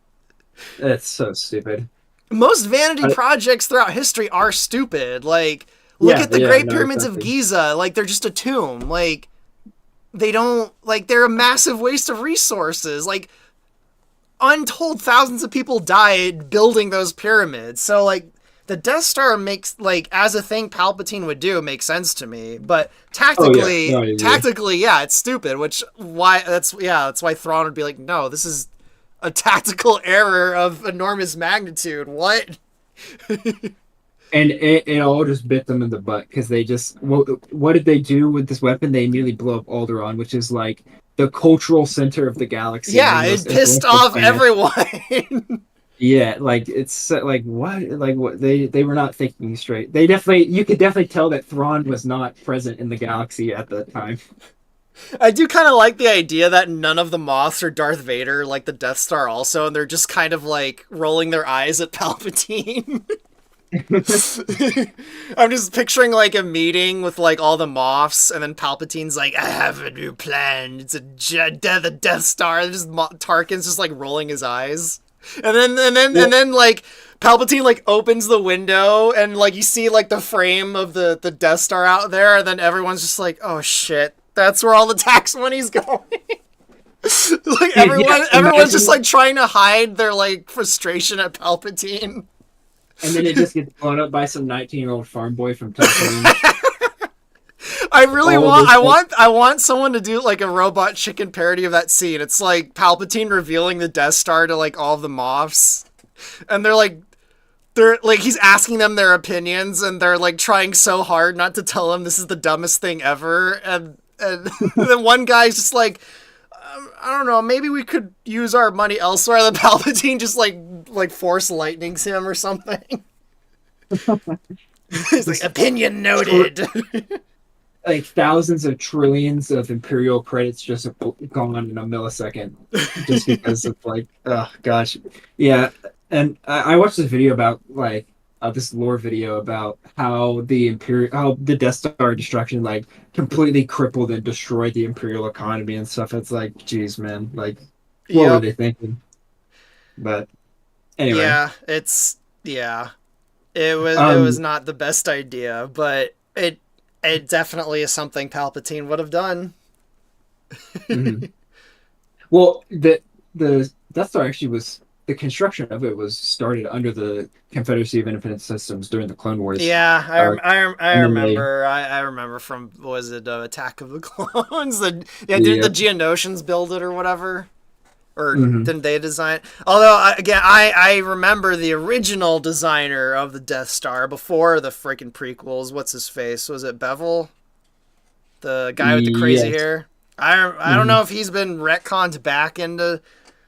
B: That's so stupid.
A: Most vanity
B: I,
A: projects throughout history are stupid. Like, look
B: yeah.
A: at the
B: Yeah.
A: Great
B: No,
A: Pyramids of
B: exactly.
A: Giza. Like, they're just a tomb. Like, they don't, like, they're a massive waste of resources. Like, untold thousands of people died building those pyramids. So, like, the Death Star makes, like, as a thing Palpatine would do, makes sense to me. But
B: Oh yeah. No, I agree.
A: tactically, yeah, it's stupid. That's why Thrawn would be like, no, this is a tactical error of enormous magnitude. What?
B: And it all just bit them in the butt because they just what did they do with this weapon? They immediately blew up Alderaan, which is like the cultural center of the galaxy and one
A: Yeah,
B: of the most
A: it pissed
B: influential
A: off
B: planets.
A: everyone.
B: Yeah, like it's like what they were not thinking straight. They definitely you could definitely tell that Thrawn was not present in the galaxy at the time.
A: I do kind of like the idea that none of the Moths are Darth Vader, like the Death Star, also, and they're just kind of like rolling their eyes at Palpatine. I'm just picturing like a meeting with like all the Moths, and then Palpatine's like, "I have a new plan. It's the Death Star." And just Tarkin's just like rolling his eyes, and
B: Well,
A: then like Palpatine like opens the window, and like you see like the frame of the Death Star out there, and then everyone's just like, "Oh shit, that's where all the tax money's going." Like
B: dude, yeah,
A: everyone's just
B: imagine,
A: like trying to hide their like frustration at Palpatine.
B: and then it just gets blown up by some 19-year-old farm boy from Tatooine.
A: I really
B: All
A: want
B: this like,
A: I want someone to do like a Robot Chicken parody of that scene. It's like Palpatine revealing the Death Star to like all of the Moths, and they're like he's asking them their opinions, and they're like trying so hard not to tell him this is the dumbest thing ever, and then one guy's just like, I don't know, maybe we could use our money elsewhere. The Palpatine just like force lightnings him or something. He's like,
B: just
A: opinion
B: tr-
A: noted.
B: like thousands of trillions of Imperial credits just have gone in a millisecond, just because of like, oh gosh, yeah. And I watched this video about like this lore video about how how the Death Star destruction like completely crippled and destroyed the Imperial economy and stuff. It's like, geez, man, like what were
A: Yep.
B: they thinking? But anyway,
A: Yeah, it's yeah. It was
B: um,
A: not the best idea, but it definitely is something Palpatine would have done.
B: mhm. Well, the Death Star actually was the construction of it was started under the Confederacy of Independent Systems during the Clone Wars,
A: Yeah,
B: uh,
A: I
B: and then they
A: remember. I remember from was it Attack of the Clones? Yeah, didn't the
B: the
A: Geonosians build it or whatever? Or
B: mhm.
A: didn't they design? Although again, I remember the original designer of the Death Star before the freaking prequels. What's his face? Was it Bevel, the guy with the crazy
B: Yes.
A: hair? I don't
B: Mhm.
A: know if he's been retconned back into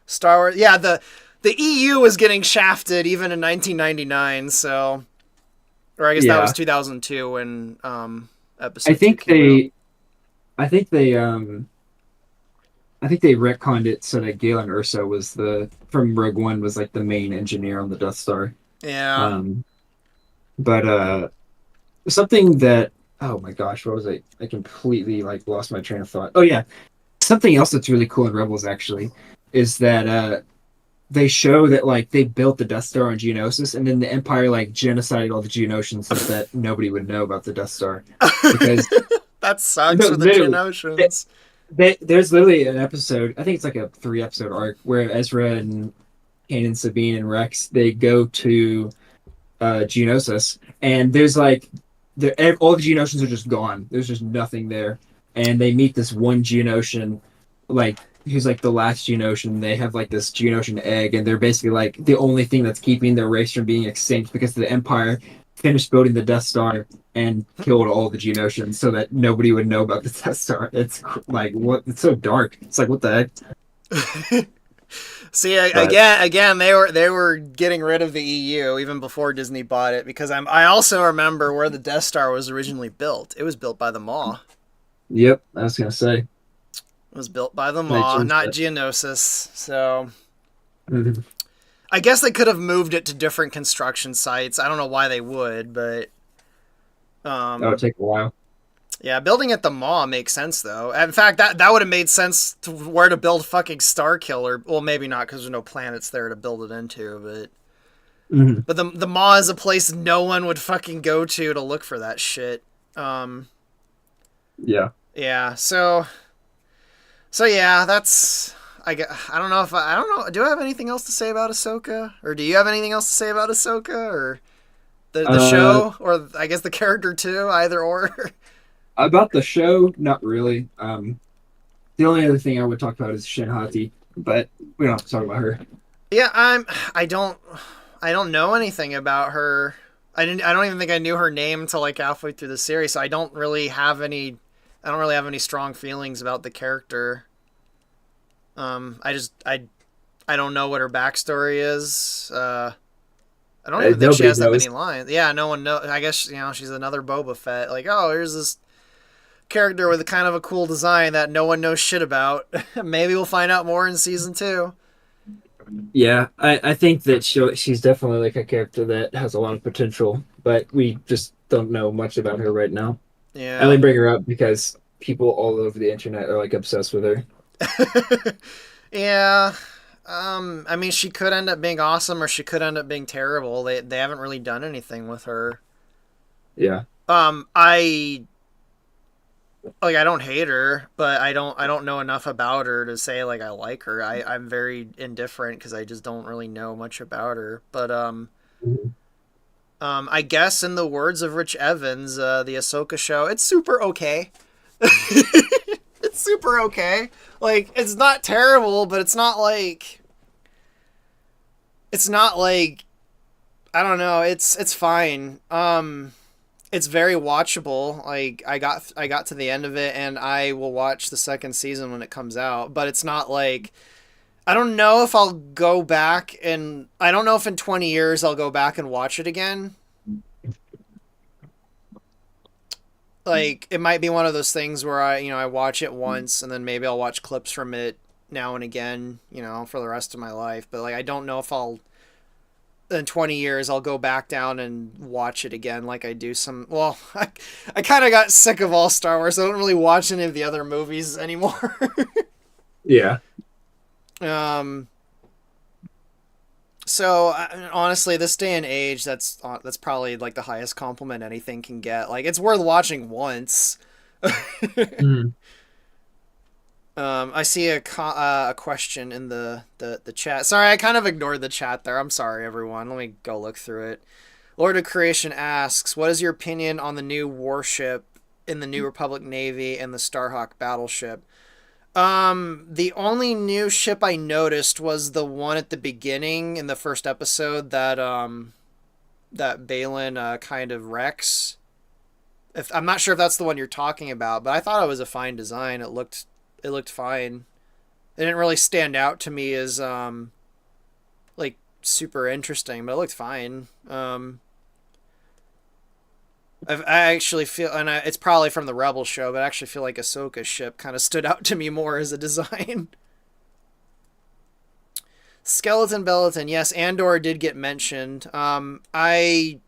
A: Star Wars. Yeah, the EU was getting shafted even in 1999. So, or I guess that was
B: Yeah.
A: 2002 when
B: I
A: Episode 2
B: think
A: came out.
B: they I think they I think they retconned it so that Galen Urso was the from Rogue One was like the main engineer on the Death Star.
A: Yeah.
B: Um but something that oh my gosh, what was it? I completely like lost my train of thought. Oh yeah. Something else that's really cool in Rebels actually is that they show that like they built the Death Star on Geonosis and then the Empire like genocided all the Geonosians so that nobody would know about the Death Star. Because
A: That sucks
B: no,
A: for the
B: literally
A: Geonosians.
B: there's literally an episode, I think it's like a 3 episode arc where Ezra and Kanan, Sabine, and Rex they go to Geonosis, and there's like all the Geonosians are just gone. There's just nothing there, and they meet this one Geonosian, like who's like the last Geonosian. They have like this Geonosian egg, and they're basically like the only thing that's keeping their race from being extinct because the Empire finished building the Death Star and killed all the Geonosians so that nobody would know about the Death Star. It's like what? It's so dark. It's like what the heck?
A: See,
B: But
A: again, they were getting rid of the EU even before Disney bought it because I also remember where the Death Star was originally built. It was built by the Maw.
B: yep, I was gonna say
A: It was built by the
B: they
A: Maw,
B: changed
A: not
B: it.
A: Geonosis. So
B: Mhm.
A: I guess they could have moved it to different construction sites. I don't know why they would, but
B: That would
A: um,
B: take a while.
A: yeah, building at the Maw makes sense though. In fact, that would have made sense to where to build fucking Star Killer. Well, maybe not because there's no planets there to build it into,
B: Mhm.
A: but the Maw is a place no one would fucking go to look for that shit. Um,
B: Yeah.
A: yeah, so yeah, that's I don't know if I don't know. Do I have anything else to say about Ahsoka, or do you have anything else to say about Ahsoka, or the
B: Uh,
A: show, or I guess the character too? Either or.
B: about the show, not really. The only other thing I would talk about is Shin Hati, but we don't have to talk about her.
A: Yeah, I don't. I don't know anything about her. I didn't. I don't even think I knew her name until like halfway through the series. So I don't really have any. I don't really have any strong feelings about the character. I don't know what her backstory is. I don't even think she
B: Nobody
A: has that
B: knows.
A: many lines. Yeah, no one knows. I guess she's another Boba Fett. Like, oh, here's this character with a kind of a cool design that no one knows shit about. Maybe we'll find out more in season two.
B: Yeah, I think that she's definitely like a character that has a lot of potential, but we just don't know much about her right now. I only
A: Yeah.
B: bring her up because people all over the internet are like obsessed with her.
A: Yeah. I mean, she could end up being awesome, or she could end up being terrible. They haven't really done anything with her.
B: Yeah.
A: I like I don't hate her, but I don't know enough about her to say like I like her. I'm very indifferent because I just don't really know much about her. But
B: Mhm.
A: I guess in the words of Rich Evans, the Ahsoka show, it's super okay. It's super okay. Like it's not terrible, but it's not like I don't know. It's fine. It's very watchable. Like I got to the end of it, and I will watch the second season when it comes out. But it's not like I don't know if I'll go back, and I don't know if in 20 years I'll go back and watch it again. Like it might be one of those things where I watch it once, and then maybe I'll watch clips from it now and again, for the rest of my life. But like I don't know if I'll in 20 years I'll go back down and watch it again like I do some. Well, I kind of got sick of all Star Wars. I don't really watch any of the other movies anymore.
B: Yeah.
A: um, so honestly, this day and age, that's probably like the highest compliment anything can get. Like it's worth watching once.
B: Mm.
A: I see a question in the chat. Sorry, I kind of ignored the chat there. I'm sorry, everyone. Let me go look through it. Lord of Creation asks, "What is your opinion on the new warship in the New Republic Navy and the Starhawk battleship?" The only new ship I noticed was the one at the beginning in the first episode that Baylan kind of wrecks. If I'm not sure if that's the one you're talking about, but I thought it was a fine design. It looked fine. It didn't really stand out to me as like super interesting, but it looked fine. I actually feel, and it's probably from the Rebel show, but I actually feel like Ahsoka's ship kind of stood out to me more as a design. Skeleton Belleton, yes, Andor did get mentioned. I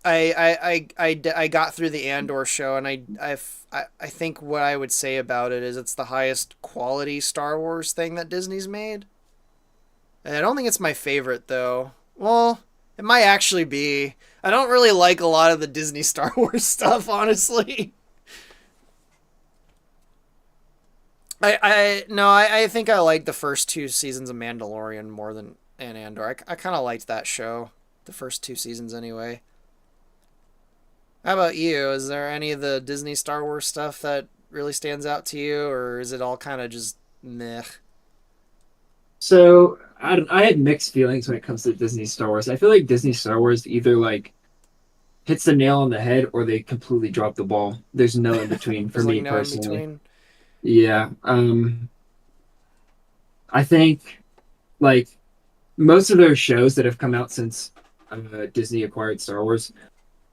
A: got through the Andor show, and I think what I would say about it is it's the highest quality Star Wars thing that Disney's made. And I don't think it's my favorite though. Well, it might actually be. I don't really like a lot of the Disney Star Wars stuff, honestly. I no, I think I like the first two seasons of Mandalorian more than and Andor. I kind of liked that show, the first two seasons anyway. How about you? Is there any of the Disney Star Wars stuff that really stands out to you, or is it all kind of just meh?
B: So I had mixed feelings when it comes to Disney Star Wars. I feel like Disney Star Wars either like hits the nail on the head or they completely drop the ball. There's no in between for
A: There's like
B: me
A: no in
B: personally.
A: between.
B: Yeah. I think like most of those shows that have come out since Disney acquired Star Wars,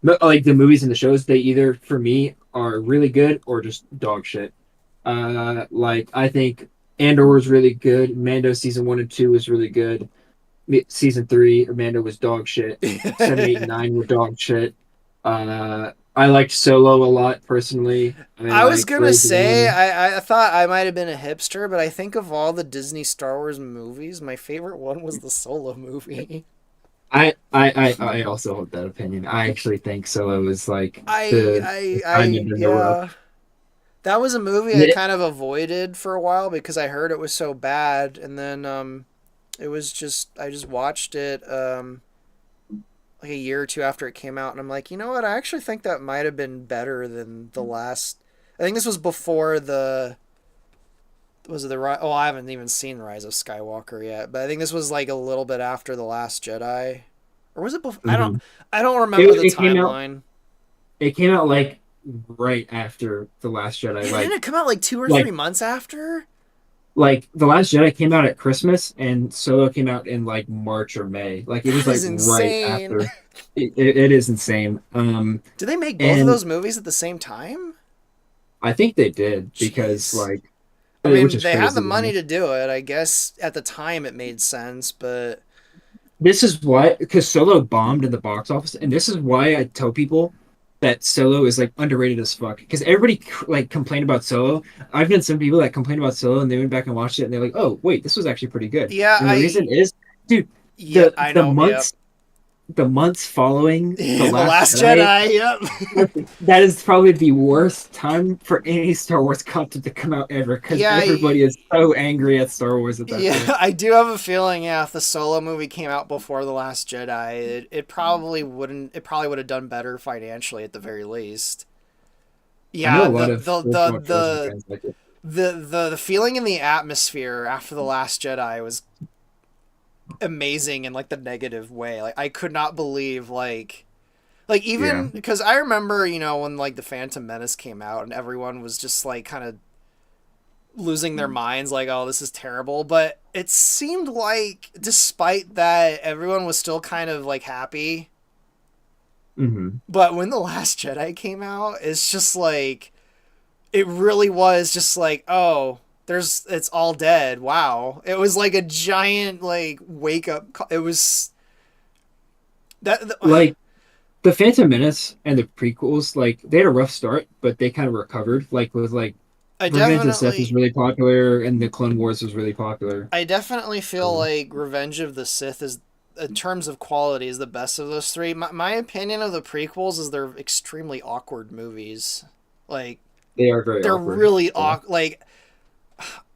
B: like the movies and the shows, they either for me are really good or just dog shit. Like I think Andor was really good. Mando season 1 and 2 was really good. Season 3, Mando was dog shit. 7, 8, and 9 were dog shit. I liked Solo a lot personally. I
A: I was
B: liked
A: gonna
B: Rogue
A: say
B: One.
A: I thought I might have been a hipster, but I think of all the Disney Star Wars movies, my favorite one was the Solo movie.
B: I also hold that opinion. I actually think Solo was like the diamond in the rough.
A: Yeah. That was a movie I kind of avoided for a while because I heard it was so bad, and then it was just I just watched it like a year or two after it came out, and I'm like, you know what? I actually think that might have been better than the last. I think this was before the was it the oh I haven't even seen Rise of Skywalker yet, but I think this was like a little bit after the Last Jedi, or was it before?
B: Mhm.
A: I don't remember the
B: It came out.
A: timeline.
B: It came out like right after the Last Jedi.
A: Yeah, didn't it come out like 2 or 3 months after?
B: Like the Last Jedi came out at Christmas, and Solo came out in like March or May. Like it was
A: That
B: like
A: is
B: right
A: insane.
B: after. It is insane.
A: Did they make both of
B: And
A: those movies at the same time?
B: I think they did because
A: Jeez.
B: like,
A: I
B: which
A: mean,
B: is
A: they had the
B: crazy to
A: money
B: me.
A: to do it. I guess at the time it made sense, but
B: This is why, because Solo bombed in the box office, and this is why I tell people that Solo is like underrated as fuck. Because everybody like complained about Solo. I've known some people that complained about Solo, and they went back and watched it, and they're like, "Oh, wait, this was actually pretty good."
A: yeah,
B: And the reason is, dude,
A: yeah, I
B: the
A: know. Yep.
B: months following the
A: The
B: Last
A: Last
B: Jedi,
A: Jedi. Yep.
B: that is probably the worst time for any Star Wars content to come out ever, because
A: Yeah,
B: everybody is so angry at Star Wars at that point.
A: yeah. I do have a feeling. Yeah, if the Solo movie came out before the Last Jedi, it probably wouldn't. It probably would have done better financially at the very least.
B: I know
A: Yeah,
B: a lot of first-watch Frozen fans like it.
A: the feeling in the atmosphere after the Last Jedi was amazing in like the negative way. Like I could not believe like
B: Yeah.
A: even because I remember when like the Phantom Menace came out and everyone was just like kind of losing their minds like oh this is terrible, but it seemed like despite that everyone was still kind of like happy.
B: Hmm.
A: But when the Last Jedi came out, it's just like it really was just like oh it's all dead. Wow, it was like a giant like wake up. It was
B: Like the Phantom Menace and the prequels, like they had a rough start, but they kind of recovered. Like with like
A: I
B: Revenge of the Sith was
A: definitely
B: really popular, and the Clone Wars was really popular.
A: I definitely feel
B: Um,
A: like Revenge of the Sith is, in terms of quality, is the best of those three. My opinion of the prequels is they're extremely awkward movies. Like
B: they are very
A: they're
B: awkward.
A: really
B: Yeah.
A: awkward. Like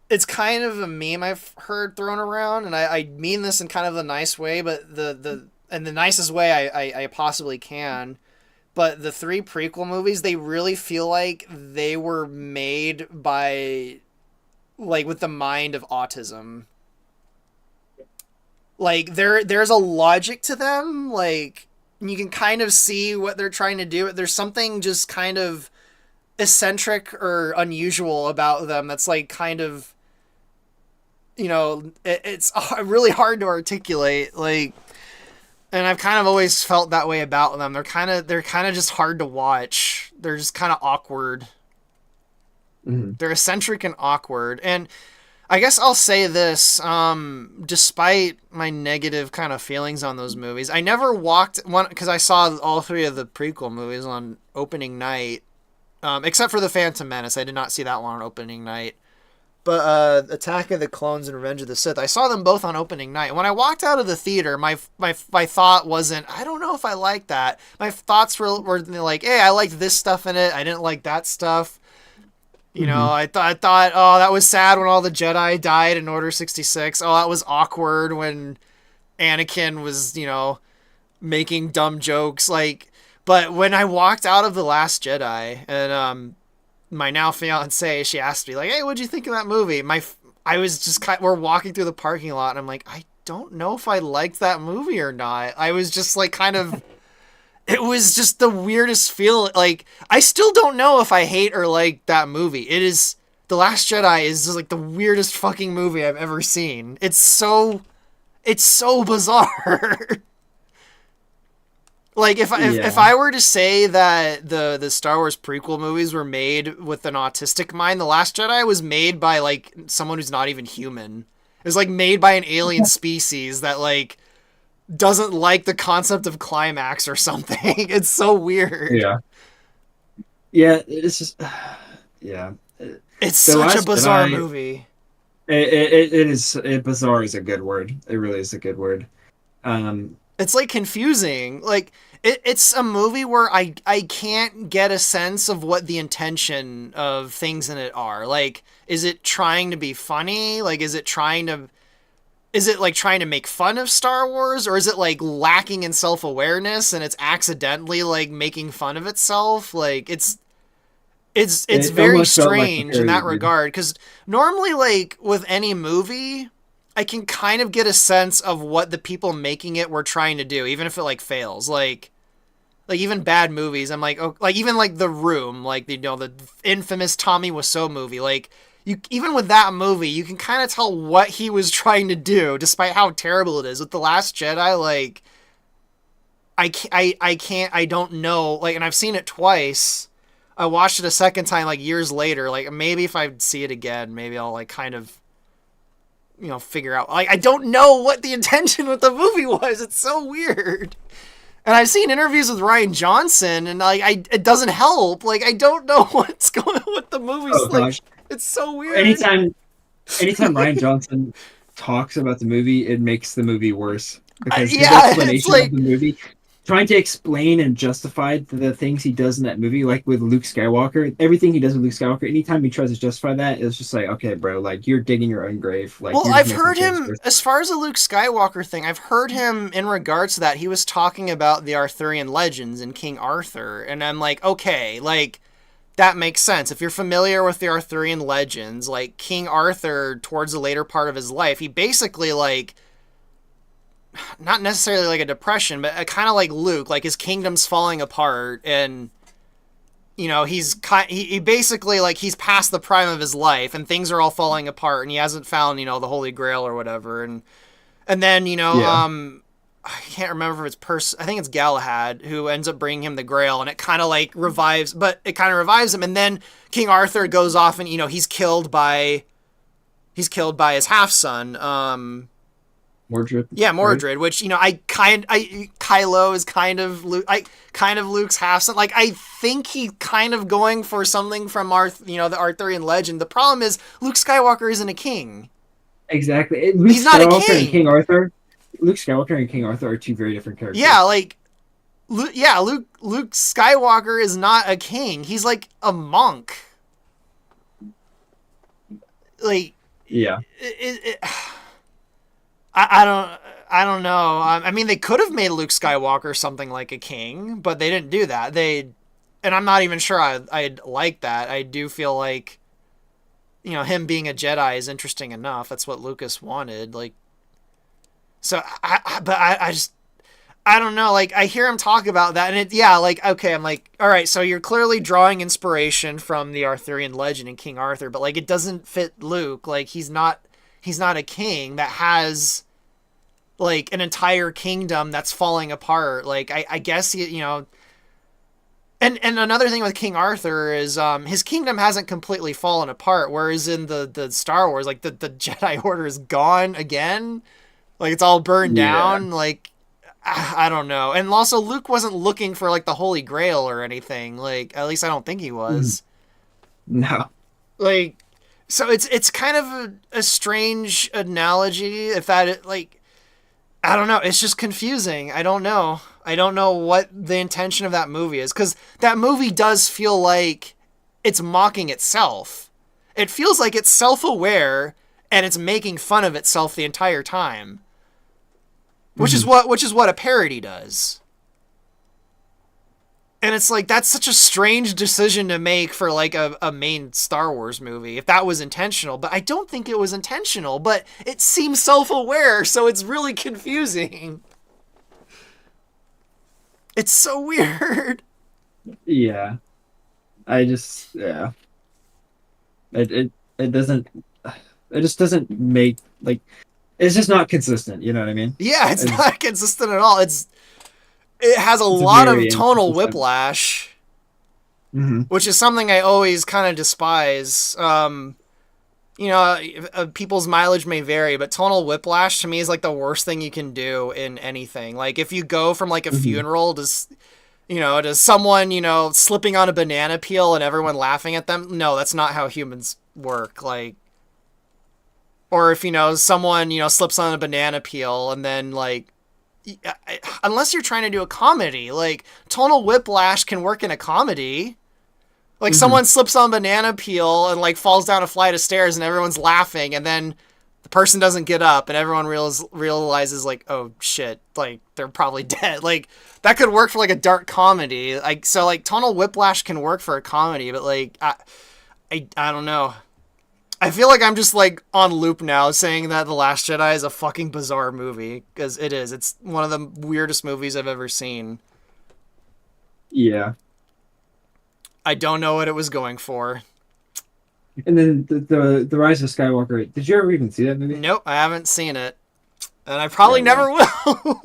A: it's kind of a meme I've heard thrown around, and I mean this in kind of a nice way, but the and the nicest way I possibly can. But the three prequel movies, they really feel like they were made by, like, with the mind of autism. Like there's a logic to them, like you can kind of see what they're trying to do. There's something just kind of eccentric or unusual about them that's like kind of, it's really hard to articulate, like, and I've kind of always felt that way about them. They're kind of just hard to watch. They're just kind of awkward.
B: Mhm.
A: They're eccentric and awkward. And I guess I'll say this, despite my negative kind of feelings on those movies, I never walked one because I saw all three of the prequel movies on opening night, except for the Phantom Menace. I did not see that one on opening night. But Attack of the Clones and Revenge of the Sith, I saw them both on opening night. When I walked out of the theater, my thought wasn't, I don't know if I like that. My thoughts were like, hey, I liked this stuff in it. I didn't like that stuff.
B: Mhm.
A: I thought, oh, that was sad when all the Jedi died in Order 66. Oh, that was awkward when Anakin was, making dumb jokes. Like, but when I walked out of The Last Jedi, and my now fiance, she asked me like, "Hey, what'd you think of that movie?" I was just we're walking through the parking lot, and I'm like, I don't know if I liked that movie or not. I was just like kind of it was just the weirdest feel. Like I still don't know if I hate or like that movie. It is The Last Jedi is just like the weirdest fucking movie I've ever seen. It's so bizarre. Like if
B: Yeah.
A: I were to say that the Star Wars prequel movies were made with an autistic mind, The Last Jedi was made by like someone who's not even human. It was like made by an alien species that like doesn't like the concept of climax or something. It's so weird.
B: Yeah. Yeah. It's just yeah.
A: It's
B: The
A: such a
B: Last
A: bizarre
B: Jedi.
A: movie.
B: Bizarre is a good word. It really is a good word. Um,
A: It's like confusing. Like it's a movie where I can't get a sense of what the intention of things in it are. Like, is it trying to be funny? Like, is it like trying to make fun of Star Wars, or is it like lacking in self awareness and it's accidentally like making fun of itself? Like, it's
B: it
A: very
B: almost felt like a
A: strange in that
B: parody.
A: regard, because normally, like with any movie, I can kind of get a sense of what the people making it were trying to do, even if it like fails. Like even bad movies, I'm like, oh, like even like The Room, like the infamous Tommy Wiseau movie, like. You, even with that movie, you can kind of tell what he was trying to do, despite how terrible it is. With The Last Jedi, like I don't know. Like, and I've seen it twice. I watched it a second time, like years later. Like maybe if I see it again, maybe I'll like kind of figure out. Like I don't know what the intention with the movie was. It's so weird. And I've seen interviews with Ryan Johnson, and like it doesn't help. Like I don't know what's going on with the movies.
B: Oh
A: Like
B: gosh.
A: it's so weird.
B: Anytime Ryan Johnson talks about the movie, it makes the movie worse because his
A: Yeah, it's
B: explanation of
A: like
B: the movie, trying to explain and justify the things he does in that movie, like with Luke Skywalker, everything he does with Luke Skywalker, anytime he tries to justify that, it's just like, okay, bro, like you're digging your own grave, like
A: well,
B: you're just
A: I've
B: making
A: heard
B: things
A: him
B: worse.
A: as far as the Luke Skywalker thing. I've heard him in regards to that. He was talking about the Arthurian legends and King Arthur, and I'm like, okay, like that makes sense. If you're familiar with the Arthurian legends, like King Arthur, towards the later part of his life, he basically like not necessarily like a depression, but kind of like Luke, like his kingdom's falling apart, and he basically like he's past the prime of his life, and things are all falling apart, and he hasn't found the Holy Grail or whatever, and then
B: Yeah,
A: I can't remember if it's I think it's Galahad who ends up bringing him the Grail, and it kind of like revives, but it kind of revives him, and then King Arthur goes off, and he's killed by his half son.
B: Mordred,
A: Yeah,
B: right?
A: Mordred, which Kylo is kind of Luke's half son. Like I think he kind of going for something from the Arthurian legend. The problem is Luke Skywalker isn't a king.
B: Exactly.
A: He's not a king.
B: Luke Skywalker and King Arthur are two very different
A: Yeah,
B: characters.
A: like Luke Skywalker is not a king. He's like a monk. Like
B: Yeah.
A: I don't know. I mean, they could have made Luke Skywalker something like a king, but they didn't do that. And I'm not even sure I'd like that. I do feel like, him being a Jedi is interesting enough. That's what Lucas wanted. Like, so I just, I don't know. Like, I hear him talk about that, and like, okay, I'm like, all right, so you're clearly drawing inspiration from the Arthurian legend and King Arthur, but like, it doesn't fit Luke. Like, he's not a king that has like an entire kingdom that's falling apart. Like I guess and another thing with King Arthur is his kingdom hasn't completely fallen apart, whereas in the Star Wars, like the Jedi Order is gone again. Like it's all burned
B: Yeah.
A: down. Like I don't know. And also Luke wasn't looking for like the Holy Grail or anything. Like at least I don't think he
B: Mm.
A: was.
B: No.
A: Like so it's kind of a strange analogy if that like I don't know. It's just confusing. I don't know. I don't know what the intention of that movie is because that movie does feel like it's mocking itself. It feels like it's self-aware and it's making fun of itself the entire time,
B: Mhm.
A: which is what a parody does. And it's like that's such a strange decision to make for like a main Star Wars movie if that was intentional, but I don't think it was intentional, but it seems self-aware, so it's really confusing. It's so weird.
B: Yeah. Yeah. It doesn't it just doesn't make like it's just not consistent, you know what I mean?
A: Yeah, it's
B: It's
A: not consistent at all. It has a
B: it's a
A: lot of
B: very
A: tonal
B: inconsistent.
A: whiplash,
B: Hmm.
A: which is something I always kind of despise. People's mileage may vary, but tonal whiplash to me is like the worst thing you can do in anything. Like if you go from like a
B: Hmm.
A: funeral to someone, slipping on a banana peel and everyone laughing at them. No, that's not how humans work. Like, or if, someone, slips on a banana peel and then like, unless you're trying to do a comedy, like tonal whiplash can work in a comedy. Like
B: Hmm.
A: someone slips on banana peel and like falls down a flight of stairs and everyone's laughing and then the person doesn't get up and everyone realizes like, oh shit, like they're probably dead. Like that could work for like a dark comedy. Like so like tonal whiplash can work for a comedy, but like I don't know. I feel like I'm just like on loop now saying that The Last Jedi is a fucking bizarre movie because it is. It's one of the weirdest movies I've ever seen.
B: Yeah.
A: I don't know what it was going for.
B: And then the Rise of Skywalker. Did you ever even see that movie?
A: Nope, I haven't seen it, and I probably
B: Oh wow.
A: never will.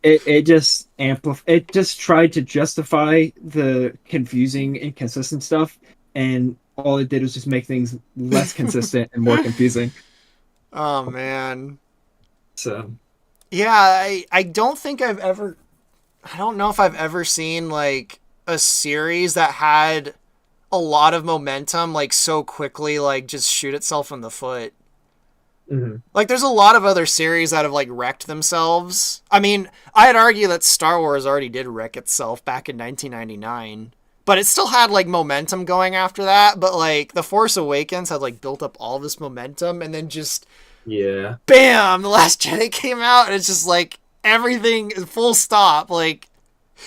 B: It just tried to justify the confusing, inconsistent stuff, and all it did was just make things less consistent and more confusing.
A: Oh man,
B: So,
A: yeah, I don't think I've ever. I don't know if I've ever seen like a series that had a lot of momentum like so quickly like just shoot itself in the foot.
B: mhm.
A: Like there's a lot of other series that have like wrecked themselves. I mean, I'd argue that Star Wars already did wreck itself back in 1999. But it still had like momentum going after that, but like The Force Awakens had like built up all this momentum and then just
B: Yeah.
A: bam, The Last Jedi came out and it's just like everything full stop. Like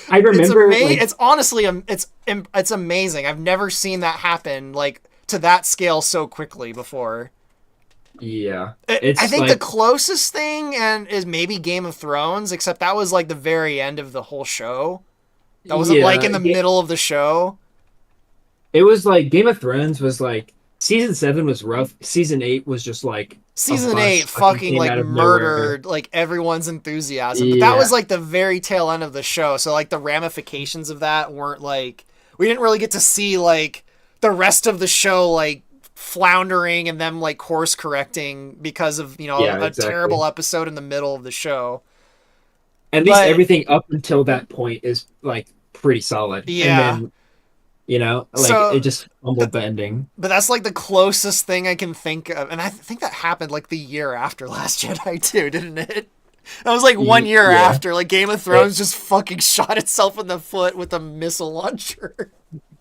B: I
A: it's
B: remember
A: amazing.
B: like
A: It's honestly it's amazing. I've never seen that happen like to that scale so quickly before.
B: yeah.
A: I
B: It's
A: think the
B: like
A: closest thing and is maybe Game of Thrones, except that was like the very end of the whole show. That wasn't like
B: yeah,
A: in the middle of the show.
B: it was like Game of Thrones was like season 7 was rough. Season 8 was just like a
A: Season 8
B: bust fucking
A: fucking
B: came
A: like
B: out of nowhere.
A: murdered like everyone's enthusiasm. But that was
B: Yeah.
A: like the very tail end of the show. So like the ramifications of that weren't like we didn't really get to see like the rest of the show like floundering and them like course correcting because of
B: Yeah,
A: a terrible
B: exactly.
A: episode in the middle of the show.
B: At least
A: But
B: everything up until that point is like pretty solid, and
A: yeah,
B: then like it
A: so
B: just fumbled the ending.
A: but that's like the closest thing I can think of, and I think that happened like the year after Last Jedi too, didn't it? That was like 1 year
B: Yeah,
A: after, like Game of
B: it,
A: Thrones just fucking shot itself in the foot with a missile launcher.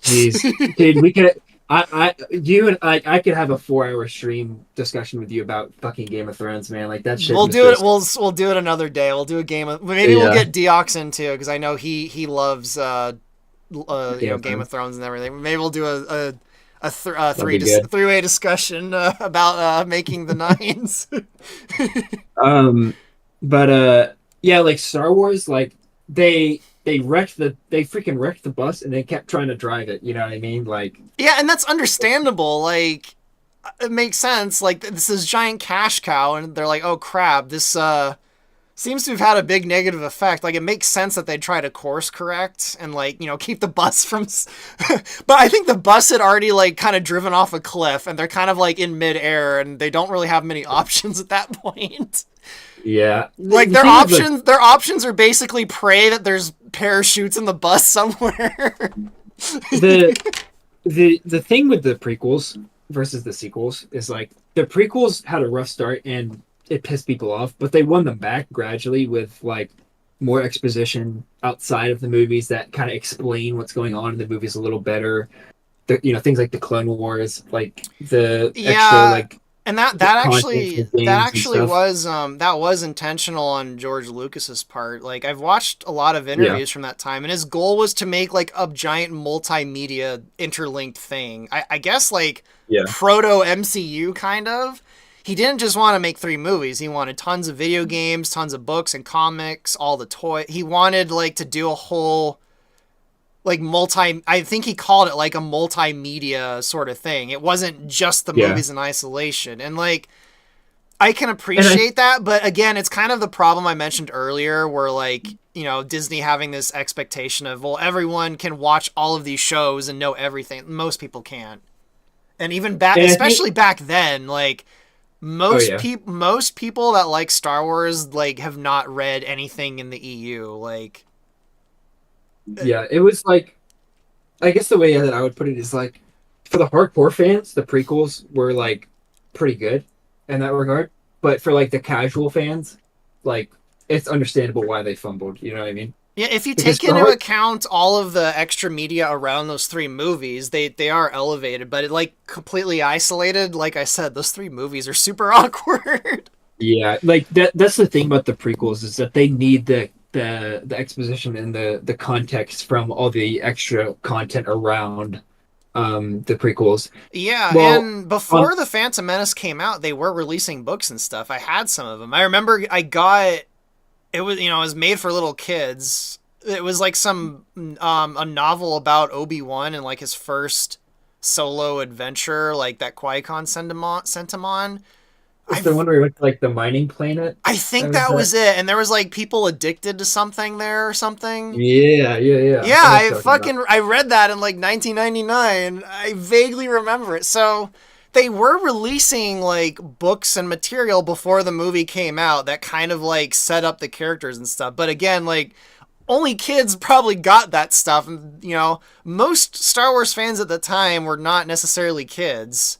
B: Jeez, dude, we could. You and I could have a 4 hour stream discussion with you about fucking Game of Thrones, man. Like that shit
A: We'll
B: was
A: do it.
B: just,
A: We'll do it another day. We'll do a game of. Maybe we'll
B: yeah,
A: get Deox in too, because I know he loves
B: Game of
A: Game of
B: Thrones.
A: Thrones and everything. Maybe we'll do
B: That'd be good.
A: three-way discussion about making the nines.
B: Um, but yeah, like Star Wars, like they freaking wrecked the bus and they kept trying to drive it. You know what I mean? Like,
A: Yeah, and that's understandable. Like, it makes sense. Like, this is giant cash cow, and they're like, oh crap, this seems to have had a big negative effect. Like, it makes sense that they'd try to course correct and like keep the bus from. But I think the bus had already like kind of driven off a cliff, and they're kind of like in midair, and they don't really have many options at that point.
B: yeah,
A: Like
B: the thing with the
A: their options are basically pray that there's parachutes in the bus somewhere.
B: the the thing with the prequels versus the sequels is like the prequels had a rough start and it pissed people off, but they won them back gradually with like more exposition outside of the movies that kind of explain what's going on in the movies a little better. Things like the Clone Wars, like the extra
A: Yeah,
B: like
A: and
B: content for
A: that
B: games and
A: actually
B: stuff.
A: was that was intentional on George Lucas's part. Like I've watched a lot of
B: Yeah,
A: interviews from that time, and his goal was to make like a giant multimedia interlinked thing. I guess like
B: yeah,
A: proto MCU kind of. He didn't just want to make three movies. He wanted tons of video games, tons of books and comics, all the toy. He wanted like to do a whole like multi, I think he called it like a multimedia sort of thing. It wasn't just the
B: yeah.
A: movies in isolation. And like I can
B: And I
A: appreciate that, but again, it's kind of the problem I mentioned earlier where like, Disney having this expectation of, well, everyone can watch all of these shows and know everything. Most people can't. And even back,
B: and I think
A: especially back then, like
B: oh yeah.
A: most people that like Star Wars like have not read anything in the EU. Like
B: Yeah, it was like I guess the way that I would put it is like for the hardcore fans, the prequels were like pretty good in that regard. But for like the casual fans, like it's understandable why they fumbled. You know what I mean?
A: yeah, if you
B: Because
A: take
B: for
A: into
B: hard,
A: account all of the extra media around those three movies, they are elevated, but it like completely isolated. Like I said, those three movies are super awkward.
B: yeah, like that's the thing about the prequels is that they need the exposition and the context from all the extra content around the prequels.
A: Yeah,
B: Well,
A: and
B: on
A: before the Phantom Menace came out, they were releasing books and stuff. I had some of them. I remember I got it was it was made for little kids. It was like some a novel about Obi-Wan and like his first solo adventure, like that Qui-Gon sent him on.
B: is the
A: I've
B: one where we went to like the mining planet.
A: I
B: That
A: think
B: was
A: that
B: that.
A: was it, and there was like people addicted to something there or something.
B: Yeah, yeah, yeah.
A: Yeah,
B: I know what you're talking about.
A: I read that in like 1999. I vaguely remember it. So they were releasing like books and material before the movie came out that kind of like set up the characters and stuff. But again, like only kids probably got that stuff. And most Star Wars fans at the time were not necessarily kids.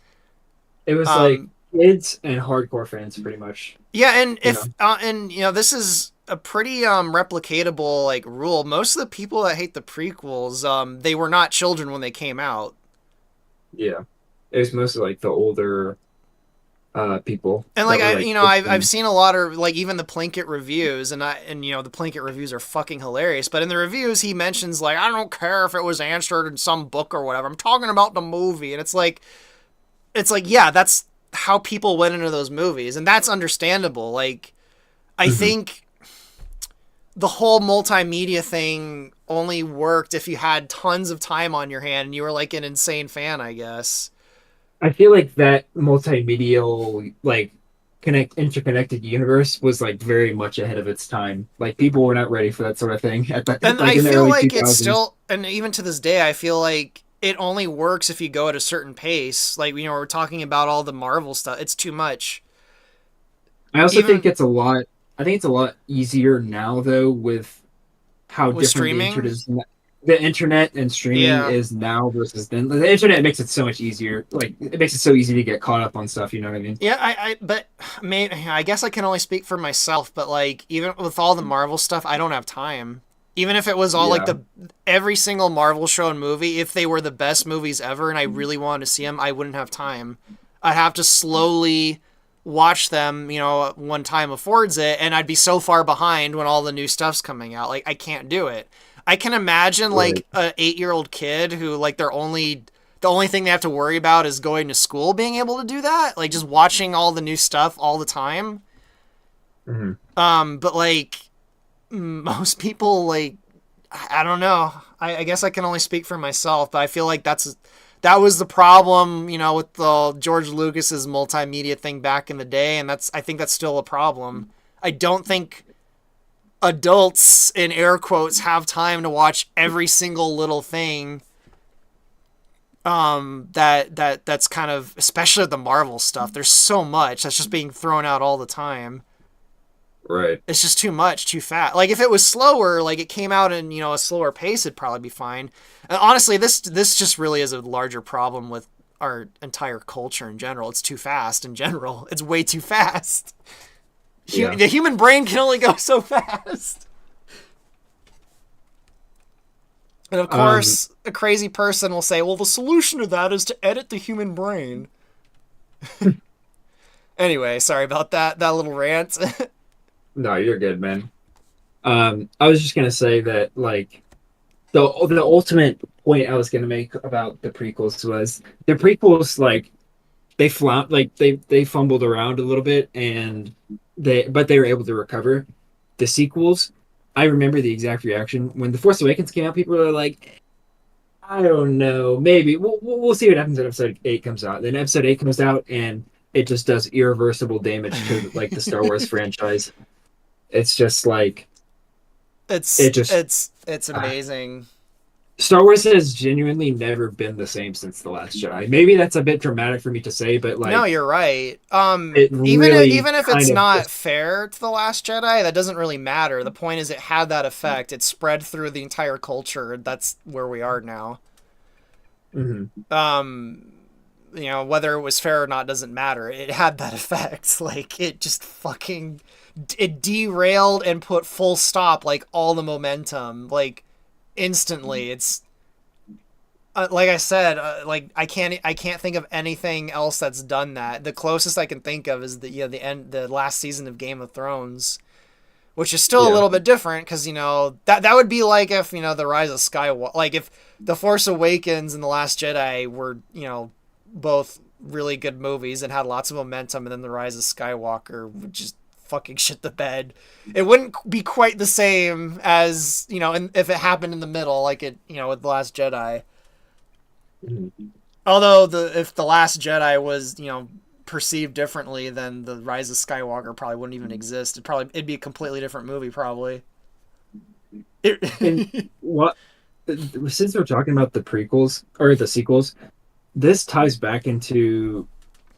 B: It was like
A: Um,
B: kids and hardcore fans, pretty much.
A: Yeah, and
B: You know,
A: if and this is a pretty replicatable like rule. Most of the people that hate the prequels, they were not children when they came out.
B: yeah. It was mostly like the older people
A: And
B: that
A: like
B: were like
A: I've
B: 15.
A: seen a lot of like even the Plinkett reviews, and the Plinkett reviews are fucking hilarious. But in the reviews, he mentions like I don't care if it was answered in some book or whatever. I'm talking about the movie, and it's like yeah, that's how people went into those movies, and that's understandable. Like I
B: Hmm.
A: think the whole multimedia thing only worked if you had tons of time on your hand and you were like an insane fan, I guess.
B: I feel like that multimedial, like interconnected universe was like very much ahead of its time. Like people were not ready for that sort of thing at the
A: And
B: like
A: I
B: in the
A: feel
B: early
A: like it's
B: 2000s.
A: still, and even to this day, I feel like it only works if you go at a certain pace. Like, we're talking about all the Marvel stuff. It's too much.
B: I also think
A: Even
B: it's a lot. I think it's a lot easier now, though, with how
A: with
B: different
A: streaming.
B: the internet and streaming
A: Yeah.
B: is now versus then. The internet makes it so much easier. Like it makes it so easy to get caught up on stuff. You know what I mean?
A: Yeah, but I guess I can only speak for myself, but like, even with all the Marvel stuff, I don't have time. Even if it was all like
B: Yeah.
A: every single Marvel show and movie, if they were the best movies ever and I really wanted to see them, I wouldn't have time. I'd have to slowly watch them, when time affords it, and I'd be so far behind when all the new stuff's coming out. Like, I can't do it. I can imagine
B: Right.
A: like a 8-year-old kid who, like, the only thing they have to worry about is going to school, being able to do that, like just watching all the new stuff all the time.
B: Mhm.
A: But like, most people, like, I don't know. I guess I can only speak for myself, but I feel like that was the problem, with the George Lucas's multimedia thing back in the day, and I think that's still a problem. I don't think adults, in air quotes, have time to watch every single little thing. That's kind of, especially the Marvel stuff. There's so much that's just being thrown out all the time.
B: Right.
A: It's just too much, too fast. Like, if it was slower, like it came out in, a slower pace, it'd probably be fine. And honestly, this just really is a larger problem with our entire culture in general. It's too fast in general. It's way too fast.
B: Yeah.
A: The human brain can only go so fast. And of
B: Um.
A: course, a crazy person will say, well, the solution to that is to edit the human brain. Anyway, sorry about that little rant.
B: No, you're good, man. I was just gonna say that like the ultimate point I was gonna make about the prequels was the prequels like they fumbled around a little bit and they were able to recover. The sequels, I remember the exact reaction when The Force Awakens came out. People were like, I don't know, maybe we'll see what happens when Episode 8 comes out. Then Episode 8 comes out and it just does irreversible damage to like the Star Wars franchise. It's just like it
A: it's
B: just
A: it's it's
B: uh,
A: amazing.
B: Star Wars has genuinely never been the same since The Last Jedi. Maybe that's a bit dramatic for me to say, but
A: No,
B: like
A: you're right.
B: it
A: Even
B: really
A: even if it's
B: kind of
A: not
B: just
A: fair to the Last Jedi, that doesn't really matter. The point is, it had that effect. It spread through the entire culture. That's where we are now.
B: mhm.
A: Um, whether it was fair or not doesn't matter. It had that effect. Like, it just fucking, it derailed and put full stop, like, all the momentum, like, instantly. It's like I said, like, I can't think of anything else that's done that. The closest I can think of is the last season of Game of Thrones, which is still a
B: Yeah.
A: little bit different because, that would be like if, the Rise of Skywalker, like if the Force Awakens and the Last Jedi were, both really good movies and had lots of momentum, and then the Rise of Skywalker would just fucking shit the bed. It wouldn't be quite the same as, if it happened in the middle, like it, with the Last Jedi.
B: Mhm.
A: Although if the Last Jedi was, perceived differently, then the Rise of Skywalker probably wouldn't even exist. It'd be a completely different movie, probably.
B: And what since we're talking about the prequels or the sequels, this ties back into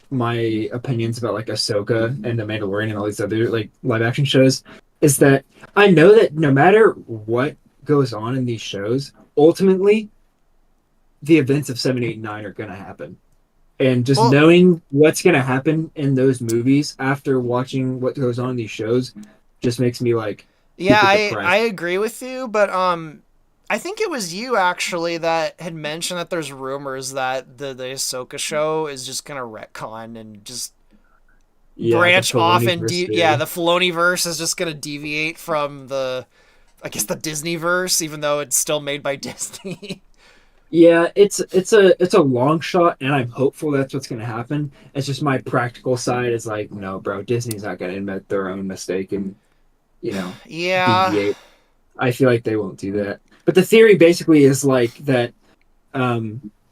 B: my opinions about like Ahsoka and The Mandalorian and all these other like live action shows is that I know that no matter what goes on in these shows, ultimately the events of 7, 8, 9 are going to happen. And just
A: Well,
B: knowing what's going to happen in those movies after watching what goes on in these shows just makes me like
A: yeah,
B: super
A: I
B: depressed.
A: agree with you, but I think it was you actually that had mentioned that there's rumors that the Ahsoka show is just gonna retcon and just
B: Yeah, the
A: branch off,
B: Filoni
A: and
B: verse
A: yeah,
B: theory.
A: the Filoni verse is just gonna deviate from I guess, the Disney verse, even though it's still made by Disney.
B: Yeah, it's a long shot, and I'm hopeful that's what's going to happen. It's just my practical side is like, no, bro, Disney's not going to admit their own mistake and
A: Yeah,
B: deviate. I feel like they won't do that. But the theory basically is like that.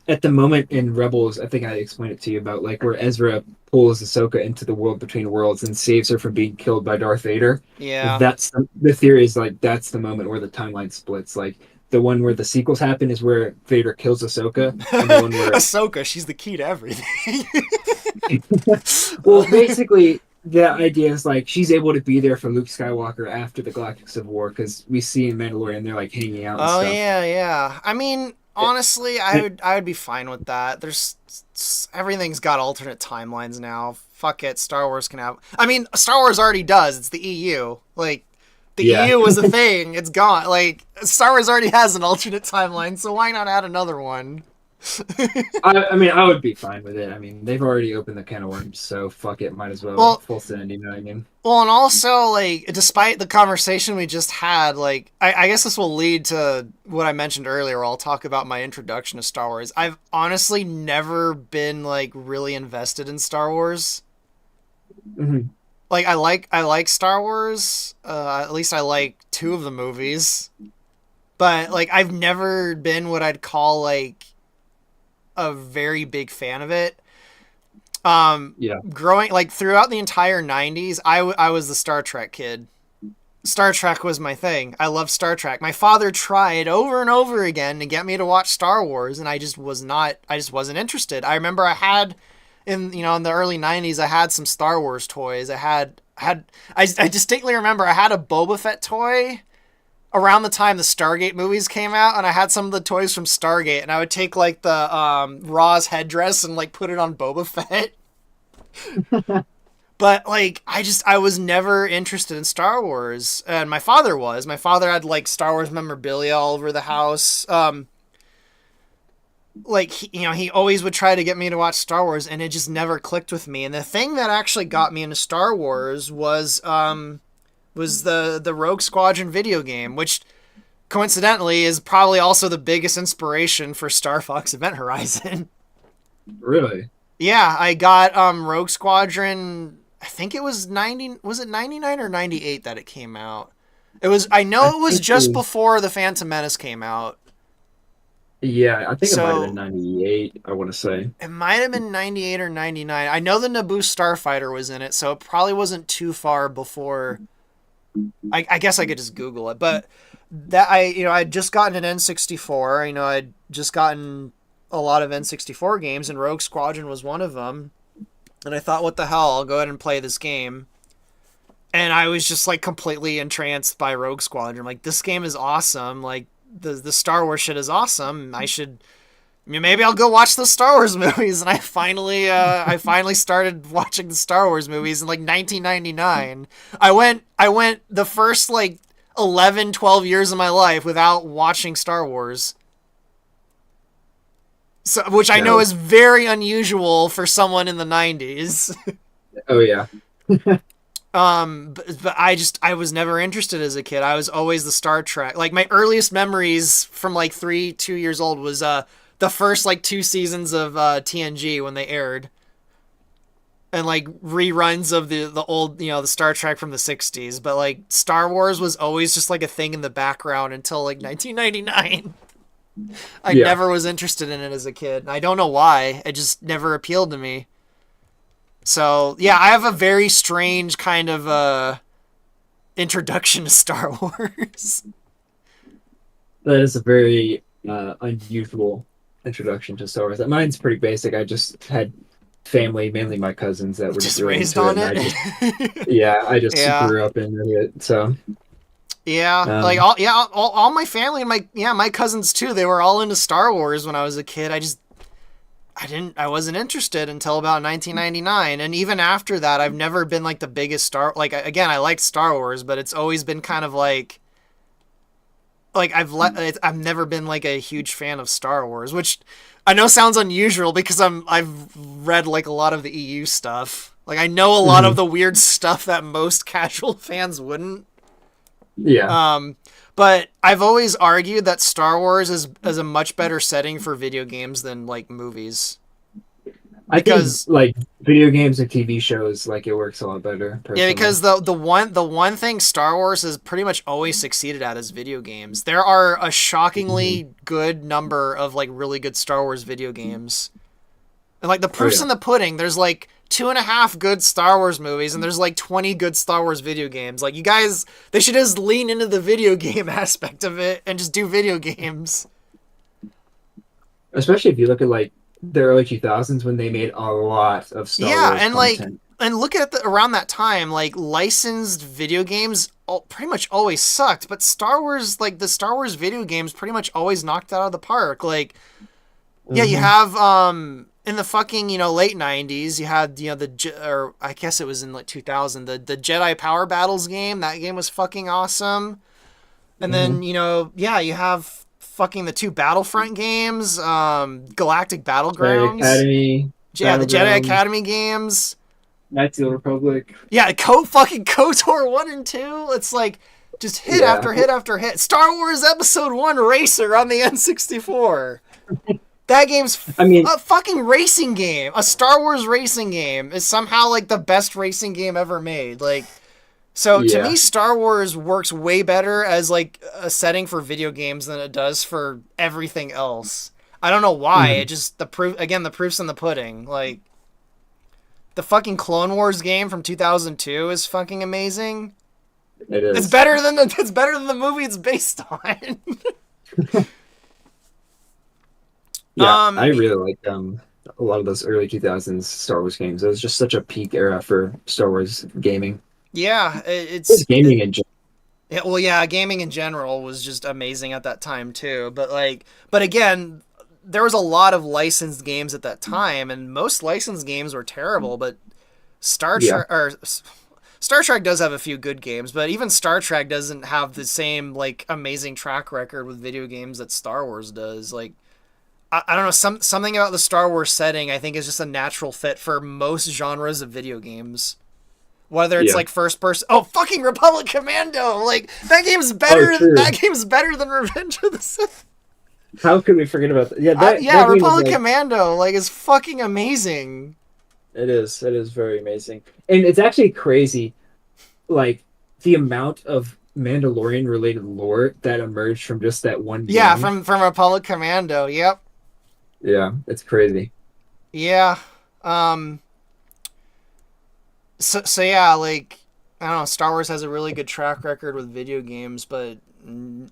B: At the moment in Rebels, I think I explained it to you about like where Ezra pulls Ahsoka into the world between worlds and saves her from being killed by Darth Vader.
A: yeah,
B: That's the theory is like that's the moment where the timeline splits. Like the one where the sequels happen is where Vader kills Ahsoka, and the one where
A: Ahsoka, she's the key to everything.
B: well, basically the idea is like she's able to be there for Luke Skywalker after the Galactic Civil War because we see in Mandalorian they're like hanging out and
A: Oh
B: stuff.
A: yeah, yeah. I mean, honestly, I would be fine with that. There's everything's got alternate timelines now. Fuck it, Star Wars can have. I mean, Star Wars already does. It's the EU. Like the
B: Yeah,
A: EU was a thing. It's gone. Like Star Wars already has an alternate timeline, so why not add another one?
B: I mean, I would be fine with it. I mean, they've already opened the can of worms, so fuck it, might as well
A: Well,
B: full send. You know what I mean?
A: Well, and also, like, despite the conversation we just had, like, I guess this will lead to what I mentioned earlier, where I'll talk about my introduction to Star Wars. I've honestly never been, like, really invested in Star Wars.
B: Hmm.
A: Like, I like Star Wars. At least I like two of the movies. But, like, I've never been what I'd call, like, a very big fan of it.
B: Yeah.
A: Growing like throughout the entire 90s, I was the Star Trek kid. Star Trek was my thing. I loved Star Trek. My father tried over and over again to get me to watch Star Wars, and I just wasn't interested. I remember I had in the early 90s, I had some Star Wars toys. I distinctly remember I had a Boba Fett toy around the time the Stargate movies came out, and I had some of the toys from Stargate, and I would take like the Roz headdress and like put it on Boba Fett. But like I was never interested in Star Wars, and my father was. My father had like Star Wars memorabilia all over the house. Like he always would try to get me to watch Star Wars, and it just never clicked with me. And the thing that actually got me into Star Wars was the Rogue Squadron video game, which coincidentally is probably also the biggest inspiration for Star Fox Event Horizon.
B: Really?
A: Yeah, I got Rogue Squadron. I think it was 90. Was it 99 or 98 that it came out? It was. I know
B: I
A: it was
B: think
A: just before the Phantom Menace came out.
B: yeah, I think it might have been
A: So
B: 98, I want to say.
A: it might have been 98 or 99. I know the Naboo Starfighter was in it, so it probably wasn't too far before. I guess I could just Google it, but that I'd just gotten an N64. I'd just gotten a lot of N64 games, and Rogue Squadron was one of them. And I thought, what the hell? I'll go ahead and play this game. And I was just like completely entranced by Rogue Squadron. Like, this game is awesome. Like the Star Wars shit is awesome. Maybe I'll go watch the Star Wars movies. And I finally started watching the Star Wars movies in like 1999. I went the first like 11, 12 years of my life without watching Star Wars. So, which I know
B: No.
A: is very unusual for someone in the 90s.
B: Oh yeah.
A: But I was never interested as a kid. I was always the Star Trek. Like my earliest memories from like 2 years old was the first like two seasons of TNG when they aired, and like reruns of the old the Star Trek from the 60s. But like Star Wars was always just like a thing in the background until like 1999. I
B: Yeah.
A: never was interested in it as a kid. I don't know why. It just never appealed to me. So yeah, I have a very strange kind of introduction to Star Wars.
B: That is a very unusual introduction to Star Wars. Mine's pretty basic. I just had family, mainly my cousins, that were
A: Just
B: just really
A: raised
B: into
A: on
B: it, and
A: it.
B: I just
A: Yeah.
B: grew up in it. So,
A: Yeah, like
B: um,
A: all my family and my cousins too. They were all into Star Wars when I was a kid. I wasn't interested until about 1999, and even after that, I've never been like the biggest again, I like Star Wars, but it's always been kind of like I've never been like a huge fan of Star Wars, which I know sounds unusual because I've read like a lot of the EU stuff. Like I know a lot of
B: mhm.
A: the weird stuff that most casual fans wouldn't.
B: Yeah.
A: But I've always argued that Star Wars is a much better setting for video games than like movies.
B: I think
A: Because
B: like video games and TV shows, like it works a lot better
A: yeah,
B: personally.
A: because the one thing Star Wars has pretty much always succeeded at is video games. There are a
B: Hmm.
A: shockingly good number of like really good Star Wars video games. And like the
B: Oh
A: proof's
B: yeah.
A: in the pudding. There's like two and a half good Star Wars movies, and there's like 20 good Star Wars video games. Like, you guys, they should just lean into the video game aspect of it and just do video games.
B: Especially if you look at like the early 2000s when they made a lot of Star
A: Yeah,
B: Wars
A: and like,
B: content.
A: and look at around that time, like licensed video games pretty much always sucked, but Star Wars, like the Star Wars video games, pretty much always knocked it out of the park. Like, yeah, you
B: Hmm.
A: have in the fucking late '90s, you had or I guess it was in like 2000, the Jedi Power Battles game. That game was fucking awesome. And
B: Hmm.
A: then yeah, you have fucking the two Battlefront games, Galactic
B: Jedi
A: Battlegrounds.
B: Academy,
A: Yeah, the Jedi
B: Battlegrounds,
A: Academy games.
B: Knights of the Republic.
A: Yeah, fucking KOTOR 1 and 2. It's like just hit
B: Yeah,
A: after hit after hit. Star Wars Episode 1 Racer on the N64. That game's
B: I mean,
A: a fucking racing game. A Star Wars racing game is somehow like the best racing game ever made. Like, so to me,
B: yeah.
A: Star Wars works way better as like a setting for video games than it does for everything else. I don't know why. It
B: Mhm.
A: just the proof's in the pudding. Like, the fucking Clone Wars game from 2002 is fucking amazing.
B: It
A: It's
B: is.
A: better than the movie it's based on.
B: Yeah, I
A: um,
B: really like a lot of those early 2000s Star Wars games. It was just such a peak era for Star Wars gaming.
A: yeah,
B: Just gaming in general.
A: yeah, well, yeah, gaming in general was just amazing at that time too. But like, but again, there was a lot of licensed games at that time, and most licensed games were terrible. But Star
B: Yeah,
A: Trek or Star Trek does have a few good games, but even Star Trek doesn't have the same like amazing track record with video games that Star Wars does. Like, I don't know, something about the Star Wars setting I think is just a natural fit for most genres of video games. Whether it's
B: yeah.
A: like first person, oh fucking Republic Commando, like that game's
B: Oh,
A: better.
B: true.
A: That game's better than Revenge of the Sith.
B: How could we forget about that? Yeah,
A: Yeah,
B: that game is
A: Republic
B: like
A: Commando like is fucking amazing.
B: it is. It is very amazing. And it's actually crazy, like the amount of Mandalorian related lore that emerged from just that one
A: Yeah,
B: game.
A: from Republic Commando. Yep.
B: Yeah, it's crazy.
A: Yeah. Um. So yeah, like I don't know. Star Wars has a really good track record with video games, but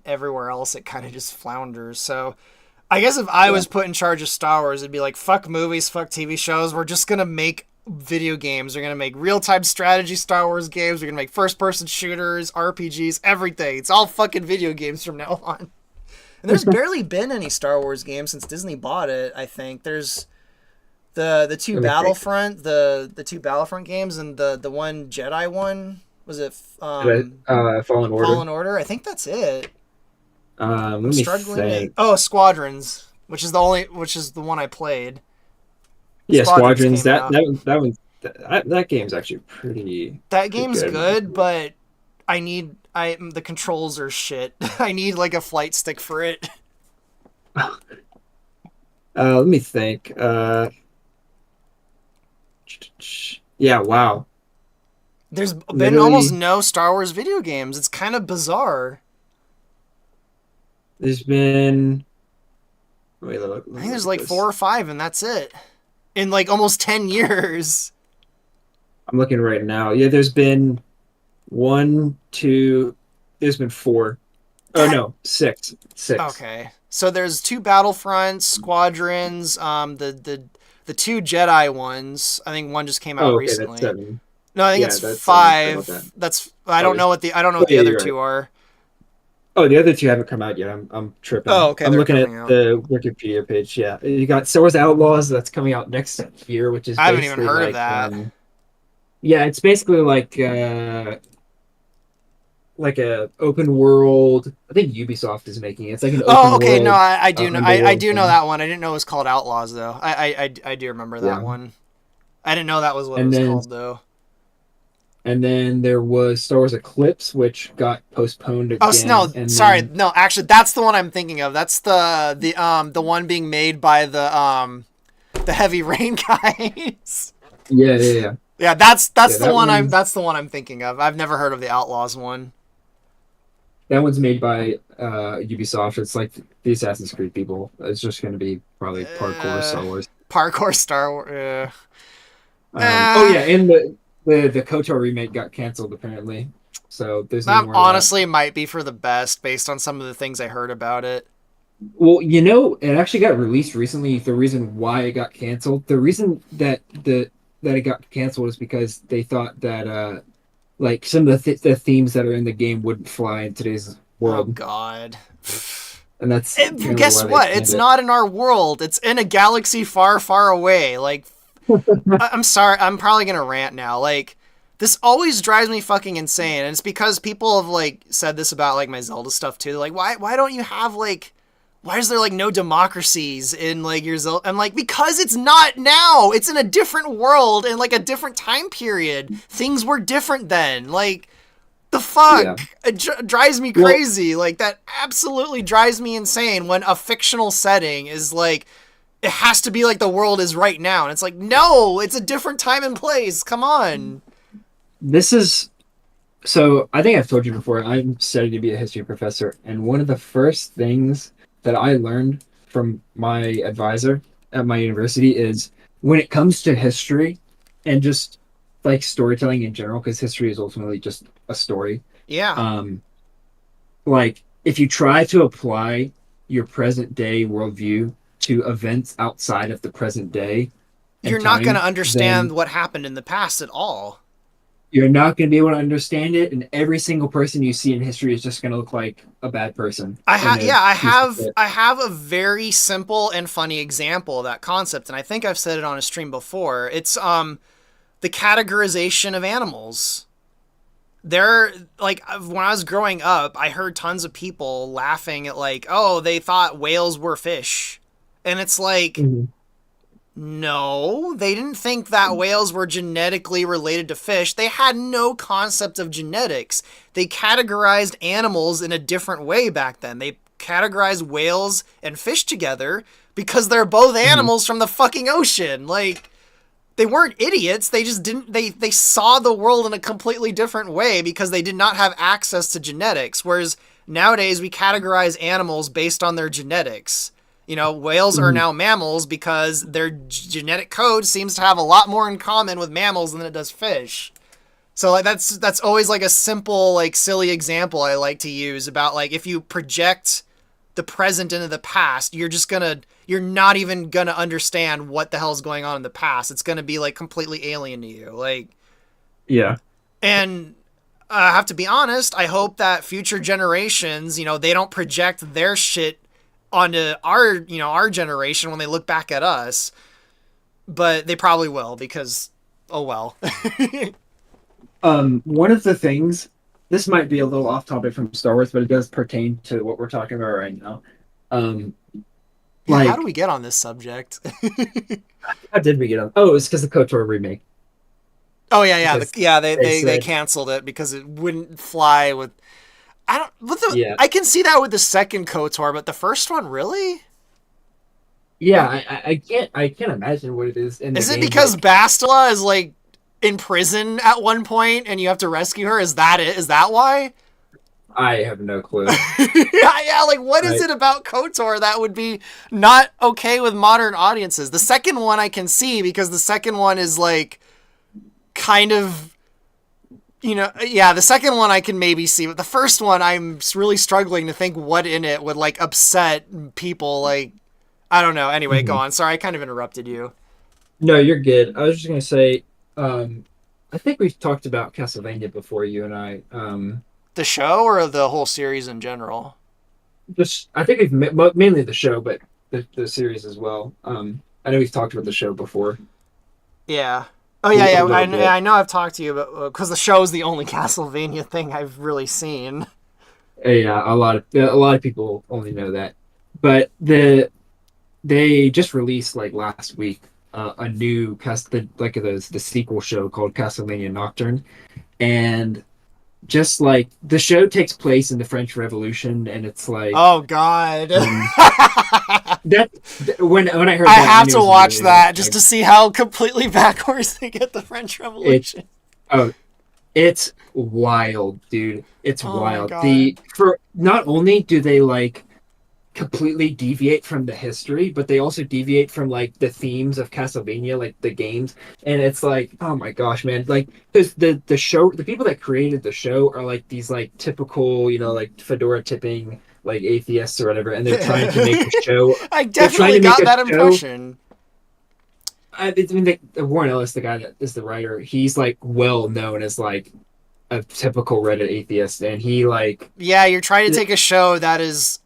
A: everywhere else it kind of just flounders. So I guess if I
B: Yeah.
A: was put in charge of Star Wars, it'd be like, fuck movies, fuck TV shows. We're just gonna make video games. We're gonna make real time strategy Star Wars games. We're gonna make first person shooters, RPGs, everything. It's all fucking video games from now on. And there's barely been any Star Wars games since Disney bought it. I think there's the two
B: Let me think.
A: the two Battlefront games and the one Jedi one. Was it
B: Fallen Order.
A: Fallen Order? I think that's it. I'm
B: Let me
A: struggling to.
B: think.
A: Oh, Squadrons, which is the one I played.
B: Yeah,
A: Squadrons
B: Squadrons.
A: came out.
B: That game's actually pretty
A: That
B: pretty
A: game's
B: good.
A: good, but I the controls are shit. I need like a flight stick for it.
B: Let me think. Yeah, wow.
A: There's been almost
B: Literally,
A: no Star Wars video games. It's kind of bizarre.
B: there's been. Wait, let
A: I
B: me
A: think
B: look
A: there's
B: at
A: like four
B: this.
A: or five, and that's it. In like almost 10 years.
B: I'm looking right now. Yeah, there's been one, two. There's been four. Oh
A: That
B: no, six. Six.
A: okay. So there's two Battlefronts, Squadrons, the two Jedi ones. I think one just came out
B: Oh, okay, that's
A: recently.
B: seven.
A: No, I think
B: Yeah,
A: it's
B: that's seven. Sorry about that.
A: five. That's
B: Oh, there's.
A: I don't know
B: Oh,
A: what the
B: yeah,
A: other
B: you're right.
A: two are.
B: Oh, the other two haven't come out yet. I'm
A: Oh,
B: tripping.
A: okay,
B: I'm
A: they're
B: looking at
A: coming out.
B: the Wikipedia page. Yeah, you got Star Wars Outlaws that's coming out next year, which is
A: I haven't even
B: basically
A: heard of
B: like
A: that.
B: yeah, it's basically like a open world. I think Ubisoft is making it. It's like an
A: Oh,
B: open
A: okay. No,
B: world
A: I do know. I
B: underworld
A: do know
B: thing.
A: that one. I didn't know it was called Outlaws though. I do remember that
B: Yeah,
A: one. I didn't know that was what it
B: and
A: was
B: then
A: called though.
B: there was Star Wars Eclipse, which got postponed
A: Oh
B: again,
A: no,
B: and
A: sorry,
B: then
A: no. Actually, that's the one I'm thinking of. That's the one being made by the Heavy Rain guys.
B: yeah, yeah, yeah,
A: Yeah, that's
B: yeah.
A: that's the one I'm thinking of. I've never heard of the Outlaws one.
B: That one's made by Ubisoft. It's like the Assassin's Creed people. It's just going to be probably parkour
A: Uh,
B: Star Wars.
A: Parkour Star Wars.
B: Oh
A: Eh,
B: yeah, and the KOTOR remake got canceled apparently, so there's no
A: that
B: more of that.
A: honestly might be for the best based on some of the things I heard about it.
B: Well, it actually got released recently. The reason why it got canceled, the reason that it got canceled is because they thought that like some of the themes that are in the game wouldn't fly in today's
A: Oh
B: world,
A: God.
B: and that's apparently
A: Guess
B: why they
A: what? It's
B: banned it.
A: not in our world. It's in a galaxy far, far away. Like, I'm sorry. I'm probably gonna rant now. Like, this always drives me fucking insane, and it's because people have like said this about like my Zelda stuff too. Like, why don't you have like why is there like no democracies in like your Zelda? I'm like, because it's not now. It's in a different world and like a different time period. Things were different then. Like, the
B: Yeah.
A: fuck? It drives me
B: Well,
A: crazy. Like, that absolutely drives me insane when a fictional setting is like, it has to be like the world is right now. And it's like, no, it's a different time and place. Come on.
B: this is so. I think I've told you before. I'm studying to be a history professor, and one of the first things that I learned from my advisor at my university is when it comes to history and just like storytelling in general, because history is ultimately just a story.
A: Yeah.
B: Um, like if you try to apply your present day worldview to events outside of the present day
A: You're
B: and
A: not going to
B: time,
A: understand
B: then
A: what happened in the past at all.
B: you're not going to be able to understand it, and every single person you see in history is just going to look like a bad person and a
A: Yeah,
B: piece of shit.
A: I have a very simple and funny example of that concept, and I think I've said it on a stream before. It's the categorization of animals. There, like, when I was growing up, I heard tons of people laughing at like, oh, they thought whales were fish. And it's like,
B: Mhm.
A: no, they didn't think that whales were genetically related to fish. They had no concept of genetics. They categorized animals in a different way back then. They categorized whales and fish together because they're both
B: Mhm.
A: animals from the fucking ocean. Like, they weren't idiots. They just didn't they saw the world in a completely different way because they did not have access to genetics. Whereas nowadays we categorize animals based on their genetics. You know, whales are
B: Mhm.
A: now mammals because their genetic code seems to have a lot more in common with mammals than it does fish. So like that's always like a simple like silly example I like to use about like if you project the present into the past, you're not even gonna understand what the hell's going on in the past. It's gonna be like completely alien to you. Like,
B: Yeah.
A: and I have to be honest, I hope that future generations, you know, they don't project their shit onto our generation when they look back at us. But they probably will because oh well.
B: One of the things, this might be a little off topic from Star Wars, but it does pertain to what we're talking about right now. Um,
A: Yeah, how do
B: like,
A: we get on this subject?
B: how did we get on? Oh, it's because the KOTOR remake.
A: Oh yeah,
B: Because they
A: they
B: said,
A: canceled it because it wouldn't fly with I don't. But
B: yeah,
A: I can see that with the second Kotor, but the first one really?
B: yeah, I can't imagine what it is in the
A: Is it
B: game.
A: because
B: Like,
A: Bastila is like in prison at one point and you have to rescue her? Is that it? Is that why?
B: I have no clue.
A: Yeah. Like what is
B: Right?
A: it about Kotor that would be not okay with modern audiences? The second one I can see because the second one is like kind of. You know, yeah, the second one I can maybe see, but the first one I'm really struggling to think what in it would like upset people. Like, I don't know. Anyway, go
B: Mhm.
A: on. Sorry, I kind of interrupted you.
B: No, you're good. I was just gonna say, I think we've talked about Castlevania before, you and I.
A: The show or the whole series in general?
B: Just I think mainly the show, but the series as well. I know we've talked about the show before
A: Yeah. Oh
B: a,
A: yeah,
B: a
A: yeah.
B: little bit.
A: I know I've talked to you about because the show is the only Castlevania thing I've really seen.
B: Yeah, a lot of people only know that, but they just released like last week a new the sequel show called Castlevania Nocturne, and just like the show takes place in the French Revolution, and it's like
A: Oh God.
B: um, that when I heard
A: I
B: that, I
A: have
B: knew it
A: to
B: was gonna be
A: watch
B: really good.
A: that just to see how completely backwards they get the French
B: It
A: Revolution.
B: oh, it's wild, dude. It's
A: Oh my
B: wild.
A: God.
B: For not only do they like completely deviate from the history, but they also deviate from like the themes of Castlevania, like the games. And it's like, oh my gosh, man! Like, because the show, the people that created the show are like these like typical, like fedora tipping like atheists or whatever, and they're trying to make the show.
A: I
B: They're trying
A: definitely
B: to make
A: got
B: a
A: that
B: show.
A: impression.
B: I mean, Warren Ellis, the guy that is the writer, he's like well known as like a typical Reddit atheist, and he like,
A: Yeah, you're trying to take a show that is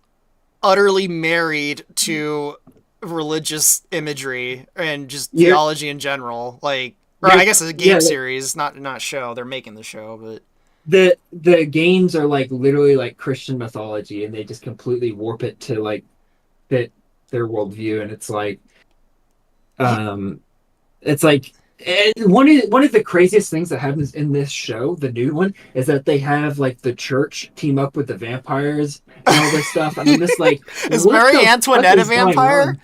A: utterly married to religious imagery and just
B: you're,
A: theology in general. Like, or
B: you're
A: I guess it's a game
B: yeah,
A: series, not show. They're making the show, but
B: the games are like literally like Christian mythology, and they just completely warp it to like fit their worldview, and um, it's like one of the craziest things that happens in this show, the new one, is that they have like the church team up with the vampires and all this stuff, and I'm just like,
A: is
B: what
A: Marie
B: the fuck
A: Antoinette a
B: is going
A: vampire?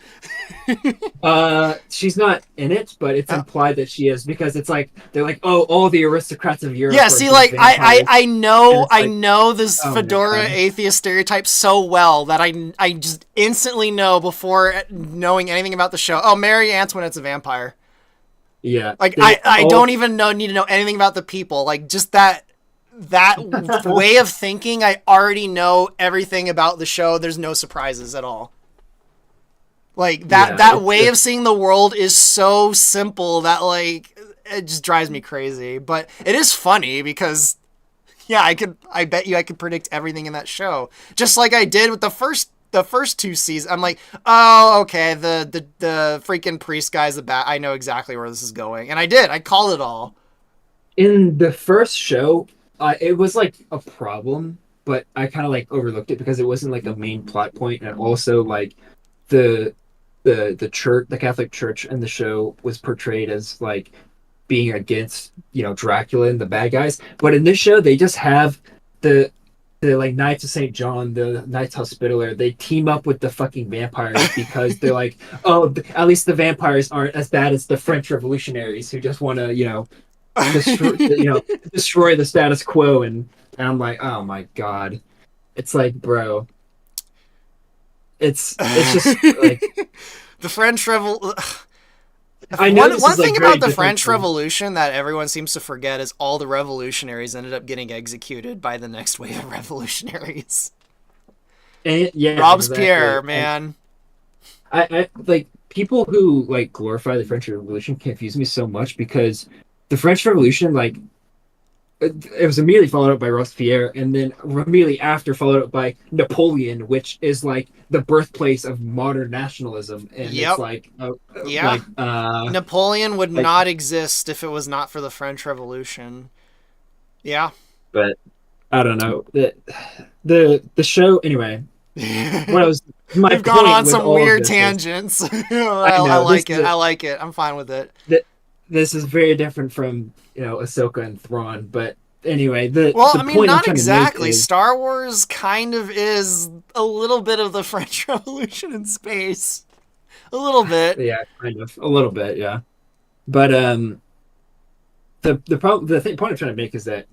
B: on? She's not in it, but it's
A: Oh.
B: implied that she is because it's like they're like, oh, all the aristocrats of Europe
A: Yeah,
B: are
A: see,
B: just
A: like
B: vampires,
A: I
B: and
A: know
B: it's like,
A: this
B: oh my
A: fedora
B: god,
A: atheist stereotype so well that I just instantly know before knowing anything about the show. Oh, Mary Antoinette's a vampire.
B: yeah,
A: Like
B: they
A: I
B: all
A: don't even need to know anything about the people. Like just that way of thinking, I already know everything about the show. There's no surprises at all. Like
B: yeah,
A: that way of seeing the world is so simple that like it just drives me crazy. But it is funny because yeah, I bet you I could predict everything in that show. Just like I did with the first two seasons. I'm like, "Oh, okay, the freaking priest guy's the bat. I know exactly where this is going." And I did. I called it all.
B: in the first show, it was like a problem, but I kind of like overlooked it because it wasn't like a main plot point, and also like the the church, the Catholic Church in the show was portrayed as like being against Dracula and the bad guys, but in this show they just have the like Knights of St. John, the Knights Hospitaller, they team up with the fucking vampires because they're like, oh, at least the vampires aren't as bad as the French revolutionaries who just want to, destroy, destroy the status quo. And I'm like, oh my god, it's like, bro, it's just like,
A: The French Revolution.
B: I know
A: One
B: this is like
A: thing
B: very
A: about the
B: different
A: French
B: from,
A: Revolution that everyone seems to forget is all the revolutionaries ended up getting executed by the next wave of revolutionaries.
B: and, yeah, exactly.
A: Robespierre, man.
B: I like people who like glorify the French Revolution confuse me so much because the French Revolution, like, it was immediately followed up by Robespierre, and then immediately after followed up by Napoleon, which is like the birthplace of modern nationalism, and it's
A: Yep.
B: like,
A: Yeah.
B: like,
A: Napoleon would
B: like,
A: not exist if it was not for the French Revolution. Yeah.
B: but I don't know the show anyway. What I was My
A: We've gone
B: point
A: on
B: with
A: some
B: all of
A: weird
B: this is,
A: tangents.
B: I
A: I
B: know this
A: like
B: is
A: it. I like it. I'm fine with it.
B: that this is very different from Ahsoka and Thrawn, but anyway, the
A: Well,
B: the
A: I mean,
B: point I'm
A: not
B: trying to make
A: exactly.
B: is,
A: Star Wars kind of is a little bit of the French Revolution in space. A little bit.
B: yeah, kind of a little bit, yeah. But point I'm trying to make is that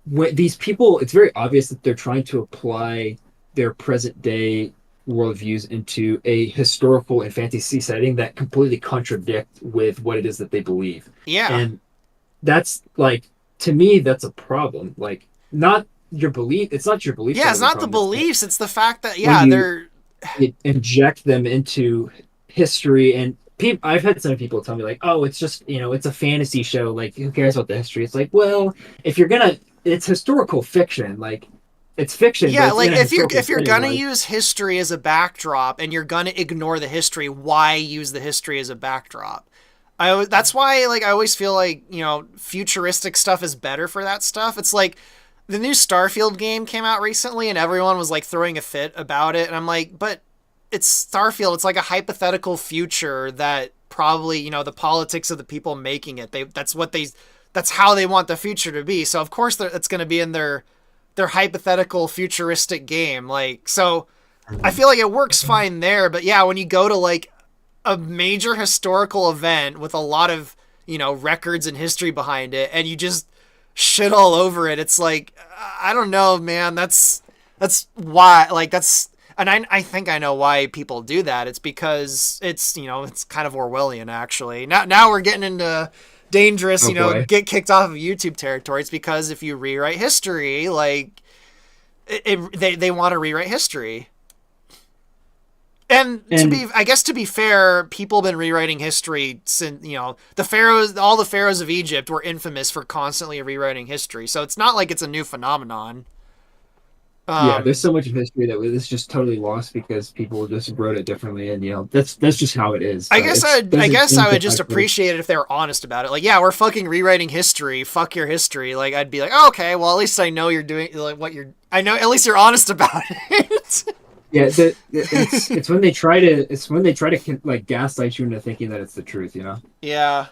B: when these people, it's very obvious that they're trying to apply their present day worldviews into a historical and fantasy setting that completely contradict with what it is that they believe.
A: Yeah.
B: And that's like, to me, that's a problem. Like, not your belief, it's not your beliefs
A: Yeah,
B: that
A: it's
B: are the
A: not the
B: problem. It's that
A: beliefs, it's the fact that,
B: when
A: yeah,
B: you
A: they're.
B: inject them into history, and I've had some people tell me like, oh, it's just, it's a fantasy show, like who cares about the history? It's like, well, if you're gonna, it's historical fiction, like it's fiction, but
A: Yeah,
B: it's in
A: like
B: a historical
A: if you're
B: setting,
A: gonna
B: like,
A: use history as a backdrop and you're gonna ignore the history, why use the history as a backdrop? That's why like I always feel like futuristic stuff is better for that stuff. It's like the new Starfield game came out recently and everyone was like throwing a fit about it, and I'm like, but it's Starfield. It's like a hypothetical future that probably the politics of the people making it. That's how they want the future to be. So of course it's going to be in their hypothetical futuristic game. Like, so I feel like it works fine there. But yeah, when you go to like a major historical event with a lot of records and history behind it, and you just shit all over it, it's like, I don't know, man. That's why, like, that's and I think I know why people do that. It's because it's, it's kind of Orwellian, actually. Now we're getting into dangerous,
B: Oh boy.
A: get kicked off of YouTube territory. It's because if you rewrite history, like they want to rewrite history. And
B: And
A: I guess to be fair, people have been rewriting history since, the pharaohs, all the pharaohs of Egypt were infamous for constantly rewriting history. So it's not like it's a new phenomenon.
B: yeah, there's
A: Um,
B: so much of history that was just totally lost because people just wrote it differently, and that's just how it is. It's
A: I
B: doesn't
A: guess I
B: change the
A: would just
B: fact that
A: appreciate it if they were honest about it. Like, yeah, we're fucking rewriting history. Fuck your history. Like, I'd be like, oh, okay, well, at least I know you're doing like what you're. I know at least you're honest about it.
B: yeah, it's when they try to like gaslight you into thinking that it's the truth, you know.
A: Yeah.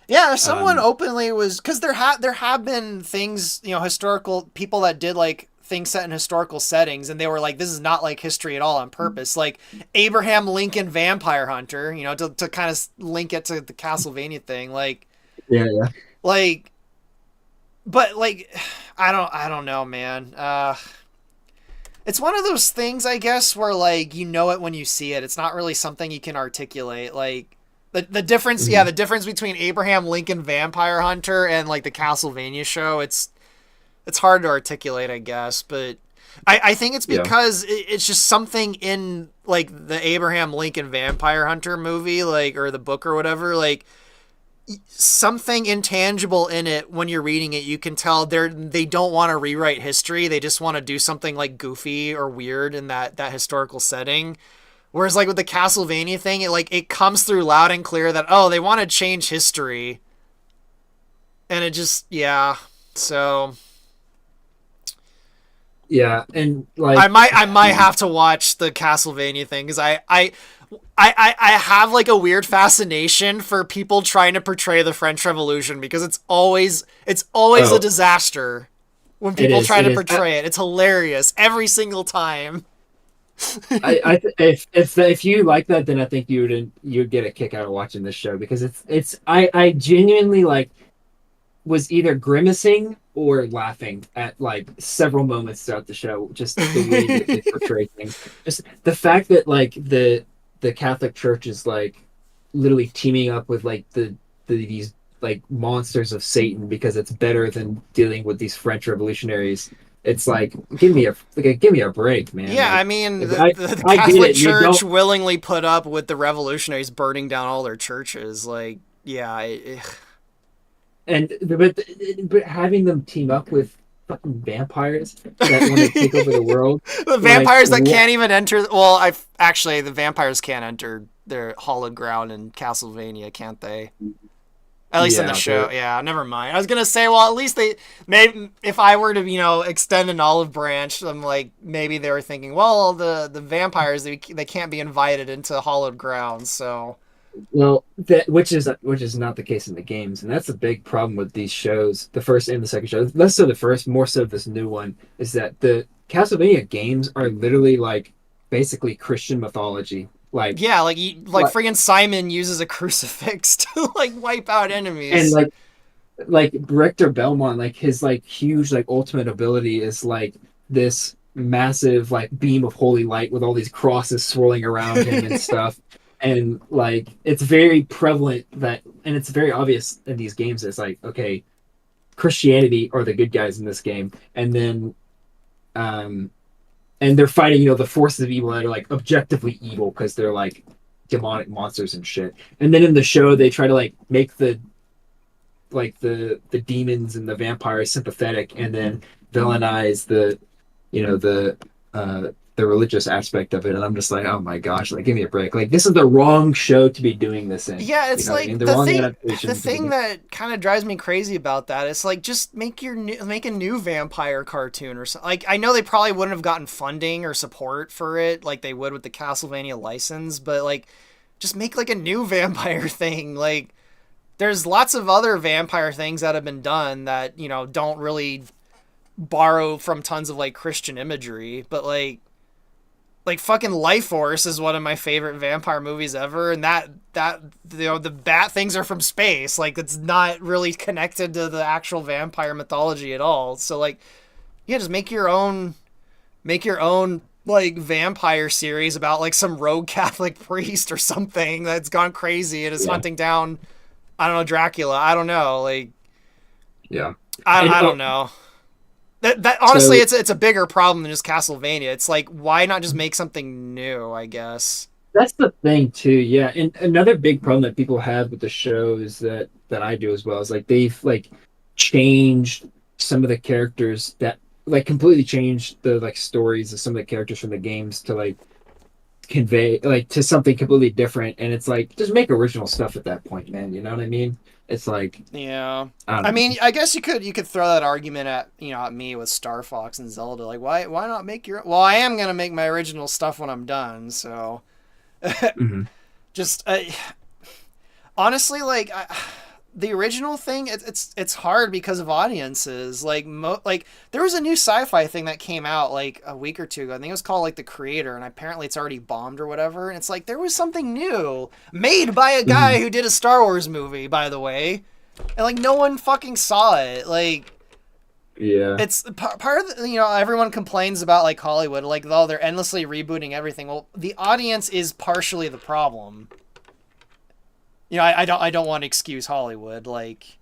A: Yeah, if someone
B: Um,
A: openly was, because there have been things, historical people that did like things set in historical settings, and they were like, this is not like history at all on purpose. Like Abraham Lincoln Vampire Hunter, to kind of link it to the Castlevania thing,
B: yeah, yeah,
A: like, but like, I don't know, man. It's one of those things, I guess, where like you know it when you see it. It's not really something you can articulate, like. The difference, yeah,
B: mhm,
A: the difference between Abraham Lincoln Vampire Hunter and like the Castlevania show, it's hard to articulate, I guess, but I think it's
B: yeah,
A: because it's just something in like the Abraham Lincoln Vampire Hunter movie, like, or the book or whatever, like something intangible in it. When you're reading it, you can tell they don't want to rewrite history. They just want to do something like goofy or weird in that historical setting. Whereas like with the Castlevania thing, it comes through loud and clear that, oh, they want to change history, and it just, yeah. So
B: yeah, and like
A: I might have to watch the Castlevania thing, because I have like a weird fascination for people trying to portray the French Revolution, because it's always a
B: oh,
A: disaster when people try
B: it
A: to
B: is.
A: portray it. It's hilarious every single time.
B: If you like that, then I think you'd get a kick out of watching this show because I genuinely like was either grimacing or laughing at like several moments throughout the show. Just the way that they portray things, just the fact that like the Catholic Church is like literally teaming up with like these like monsters of Satan because it's better than dealing with these French revolutionaries. It's like give me a break, man.
A: Yeah, I mean,
B: Like
A: the
B: I get
A: Catholic
B: it. You
A: Church
B: don't
A: willingly put up with the revolutionaries burning down all their churches. Like, yeah,
B: and but having them team up with fucking vampires that want to take over the world,
A: the
B: like
A: vampires that
B: what?
A: can't even enter. Well, actually the vampires can't enter their hallowed ground in Castlevania, can't they? At least in the
B: Yeah,
A: show.
B: they're
A: Yeah, never mind. I was gonna say, well, at least they maybe if I were to extend an olive branch, I'm like maybe they were thinking, well, the vampires they can't be invited into hallowed ground, so.
B: well that which is not the case in the games, and that's a big problem with these shows, the first and the second show. Less so the first, more so this new one, is that the Castlevania games are literally like basically Christian mythology.
A: Yeah, like
B: Like
A: friggin' Simon uses a crucifix to like wipe out
B: and
A: enemies.
B: like Richter Belmont, like his like huge like ultimate ability is like this massive like beam of holy light with all these crosses swirling around him and stuff. And like it's very prevalent that and it's very obvious in these games. It's like, okay, Christianity are the good guys in this game. And then um and they're fighting, the forces of evil that are like objectively evil because they're like demonic monsters and shit. And then in the show they try to like make the demons and the vampires sympathetic and then villainize the religious aspect of it, and I'm just like, oh my gosh, like give me a break. Like this is the wrong show to be doing this in.
A: Yeah,
B: You
A: it's
B: know what I mean?
A: like
B: The
A: the
B: wrong
A: thing the
B: adaptation to
A: thing
B: begin.
A: that kind of drives me crazy about that is like just make a new vampire cartoon or something. Like I know they probably wouldn't have gotten funding or support for it like they would with the Castlevania license, but like just make like a new vampire thing. Like there's lots of other vampire things that have been done that, don't really borrow from tons of like Christian imagery, but like fucking Life Force is one of my favorite vampire movies ever, and that the bat things are from space. Like it's not really connected to the actual vampire mythology at all. So like, yeah, just make your own like vampire series about like some rogue Catholic priest or something that's gone crazy and is
B: Yeah,
A: hunting down, I don't know, Dracula. I don't know. Like
B: yeah. And
A: I don't know. That honestly,
B: so
A: it's a bigger problem than just Castlevania. It's like, why not just make something new? I guess.
B: that's the thing too. Yeah, and another big problem that people have with the show is that I do as well is like they've like changed some of the characters that like completely changed the like stories of some of the characters from the games to like convey like to something completely different, and it's like just make original stuff at that point, man. You know what I mean? It's like
A: Yeah.
B: I
A: I
B: don't
A: mean,
B: know.
A: I guess you could throw that argument at at me with Star Fox and Zelda. Like, why not make your? Well, I am gonna make my original stuff when I'm done. So
B: Hmm.
A: just honestly, like the original thing, it's hard because of audiences. Like like there was a new sci-fi thing that came out like a week or two ago. I think it was called like The Creator, and apparently it's already bombed or whatever. And it's like there was something new made by a guy
B: Hmm.
A: who did a Star Wars movie, by the way, and like no one fucking saw it. Like
B: Yeah.
A: it's part of the, everyone complains about like Hollywood, like oh they're endlessly rebooting everything. Well, the audience is partially the problem. I don't want to excuse Hollywood, like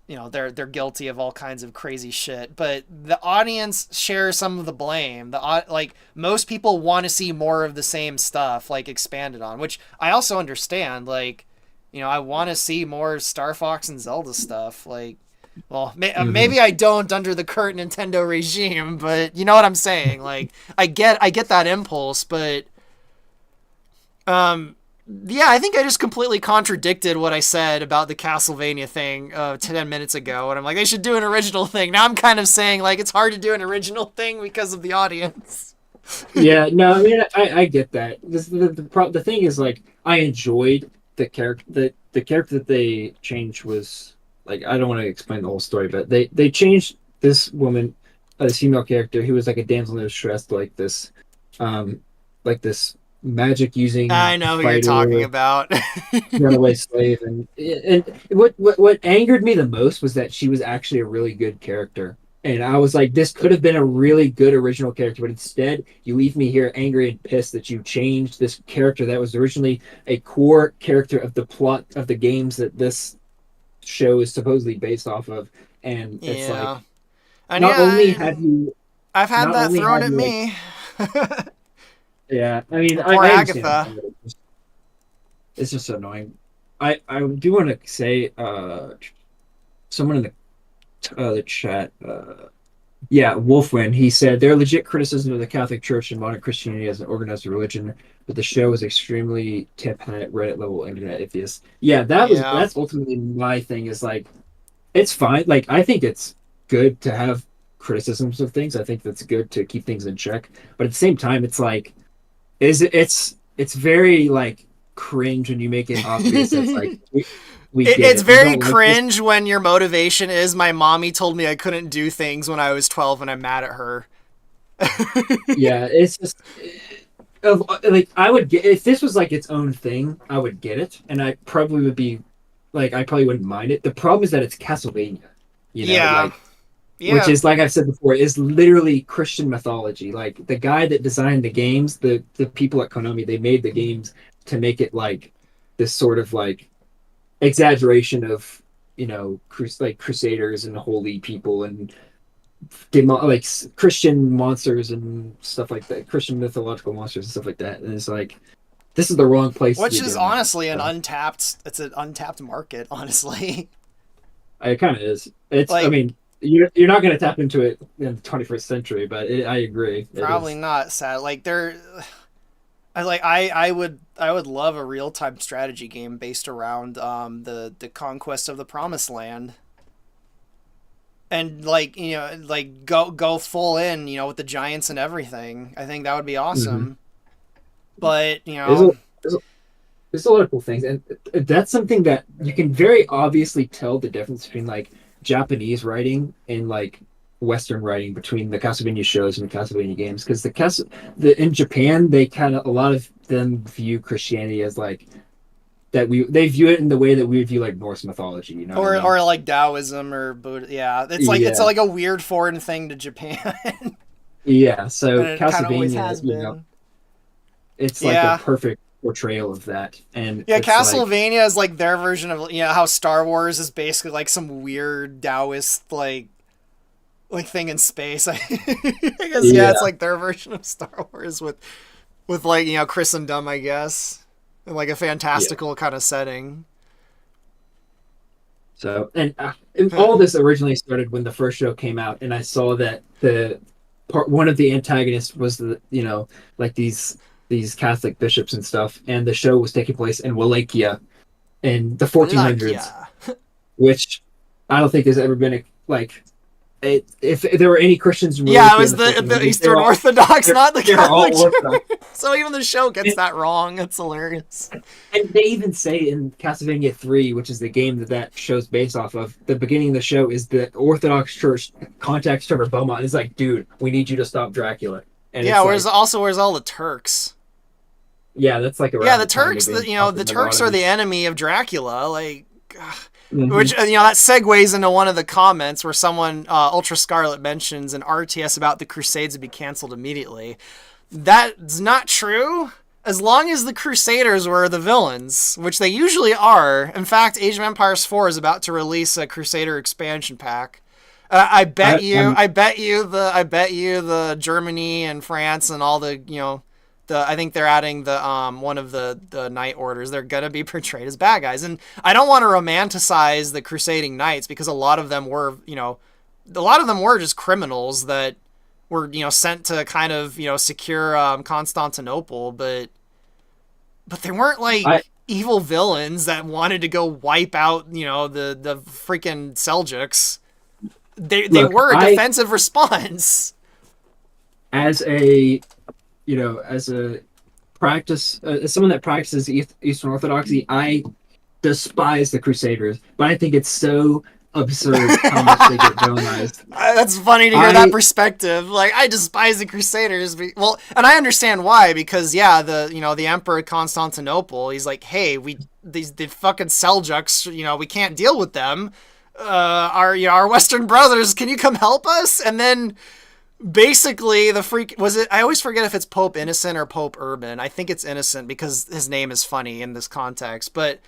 A: they're guilty of all kinds of crazy shit, but the audience shares some of the blame. Like most people want to see more of the same stuff like expanded on, which I also understand. Like I want to see more Star Fox and Zelda stuff. Like, well,
B: Hmm.
A: maybe I don't under the current Nintendo regime, but you know what I'm saying. Like, I get that impulse, but um, yeah, I think I just completely contradicted what I said about the Castlevania thing 10 minutes ago. And I'm like, they should do an original thing. Now I'm kind of saying, like, it's hard to do an original thing because of the audience.
B: Yeah, no, I mean, I get that. The thing is, like, I enjoyed the character that they changed was like I don't want to explain the whole story, but they changed this woman, this female character who was like a damsel in distress, um, like this magic using
A: I know who you're talking
B: fighter
A: about.
B: runaway slave, and what angered me the most was that she was actually a really good character, and I was like, this could have been a really good original character, but instead you leave me here angry and pissed that you changed this character that was originally a core character of the plot of the games that this show is supposedly based off of, and it's
A: Yeah.
B: like
A: And
B: not only have
A: yeah,
B: you
A: I've had
B: not
A: that
B: only
A: thrown
B: have
A: at
B: you like
A: me.
B: yeah, I mean
A: Poor
B: I understand
A: Agatha.
B: it's just annoying. I do want to say someone in the chat. Yeah, Wolfwin. He said there are legit criticism of the Catholic Church and modern Christianity as an organized religion, but the show is extremely tip at Reddit level internet atheist. Yeah,
A: Yeah.
B: that's ultimately my thing. Is like it's fine. Like I think it's good to have criticisms of things. I think that's good to keep things in check. But at the same time, it's like it's very like cringe when you make it obvious. That's like we get
A: It's
B: it. We
A: very
B: don't like this.
A: cringe when your motivation is my mommy told me I couldn't do things when I was 12 and I'm mad at her.
B: Yeah, it's just like I would get if this was like its own thing, I would get it, and I probably would be like I probably wouldn't mind it. The problem is that it's Castlevania,
A: Yeah.
B: like which
A: Yeah.
B: is like I've said before, is literally Christian mythology. Like the guy that designed the games, the people at Konami, they made the games to make it like this sort of like exaggeration of like crusaders and holy people and like Christian monsters and stuff like that, Christian mythological monsters and stuff like that. And it's like this is the wrong place to
A: Which
B: be
A: is
B: doing that.
A: honestly
B: So
A: it's an untapped market, honestly.
B: it kind of is. It's I
A: Like
B: mean you're not going to tap into it in the 21st century, but I agree it
A: probably
B: is.
A: not sad. Like I would love a real-time strategy game based around the conquest of the promised land. And like, like go full in, with the giants and everything. I think that would be
B: Hmm.
A: awesome. But,
B: There's a, there's a there's a lot of cool things, and that's something that you can very obviously tell the difference between like Japanese writing and like Western writing between the Castlevania shows and the Castlevania games. Because the in Japan, they kind of a lot of them view Christianity as like that they view it in the way that we would view like Norse mythology. You know what I mean?
A: or like Taoism or Buddha. Yeah, it's
B: Yeah,
A: like a weird foreign thing to Japan.
B: Yeah,
A: and
B: so
A: it kind of always
B: Castlevania,
A: has been.
B: it's like a
A: Yeah.
B: perfect portrayal of that. And
A: Yeah,
B: it's like,
A: Castlevania is like their version of how Star Wars is basically like some weird Taoist like thing in space. I guess yeah, it's
B: yeah.
A: like their version of Star Wars with like Christendom, I guess, in like a
B: Yeah.
A: fantastical kind of setting.
B: So, and all this originally started when the first show came out, and I saw that one of the antagonists was like these Catholic bishops and stuff, and the show was taking place in Wallachia in the 1400s,
A: Wallachia.
B: which I don't think has ever been like if there were any Christians in
A: Yeah, it
B: Wallachia in
A: was
B: the
A: the
B: 1400s,
A: Eastern Orthodox, not the
B: they're all
A: Catholic
B: Orthodox.
A: Church. So even the show gets
B: And,
A: that wrong. It's hilarious.
B: and they even say in Castlevania 3, which is the game that show's based off of, the beginning of the show is the Orthodox Church contacts Trevor Beaumont and is like, dude, we need you to stop Dracula. And
A: Yeah,
B: it's like,
A: where's all the Turks?
B: yeah, that's like
A: Yeah,
B: around
A: the
B: the time they've
A: Turks.
B: been
A: The
B: talking about
A: Turks
B: him.
A: are the enemy of Dracula. Like,
B: Mhm.
A: which that segues into one of the comments where someone Ultra Scarlet mentions an RTS about the Crusades would be canceled immediately. That's not true. As long as the Crusaders were the villains, which they usually are. In fact, Age of Empires 4 is about to release a Crusader expansion pack.
B: I'm
A: I bet you the Germany and France and all the I think they're adding the one of the knight orders. They're gonna be portrayed as bad guys, and I don't want to romanticize the crusading knights because a lot of them were just criminals that were sent to kind of secure Constantinople, but they weren't
B: I
A: like evil villains that wanted to go wipe out the freaking Seljuks. They
B: look,
A: were a
B: I
A: defensive response.
B: as a as a practice as someone that practices Eastern Orthodoxy, I despise the Crusaders, but I think it's so absurd how much they get villainized.
A: That's funny to hear that
B: I
A: perspective. Like I despise the Crusaders. Well, and I understand why because yeah, the Emperor of Constantinople, he's like, hey, the fucking Seljuks, we can't deal with them. Our Western brothers, can you come help us? And then basically the freak was it. I always forget if it's Pope Innocent or Pope Urban. I think it's Innocent because his name is funny in this context, but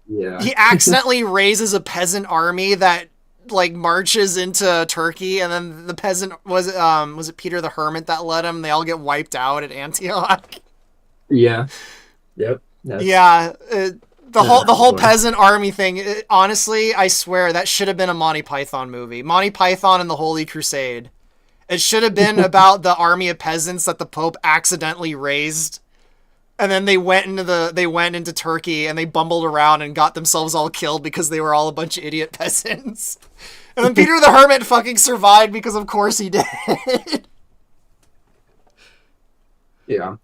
B: yeah.
A: he accidentally raises a peasant army that like marches into Turkey, and then the peasant was it Peter the Hermit that led him? They all get wiped out at Antioch.
B: Yeah. Yep. That's
A: Yeah, the whole
B: boy.
A: peasant army thing. Honestly, I swear that should have been a Monty Python movie. Monty Python and the Holy Crusade. It should have been about the army of peasants that the Pope accidentally raised, and then they went into Turkey and they bumbled around and got themselves all killed because they were all a bunch of idiot peasants. And then Peter the Hermit fucking survived because of course he did.
B: Yeah.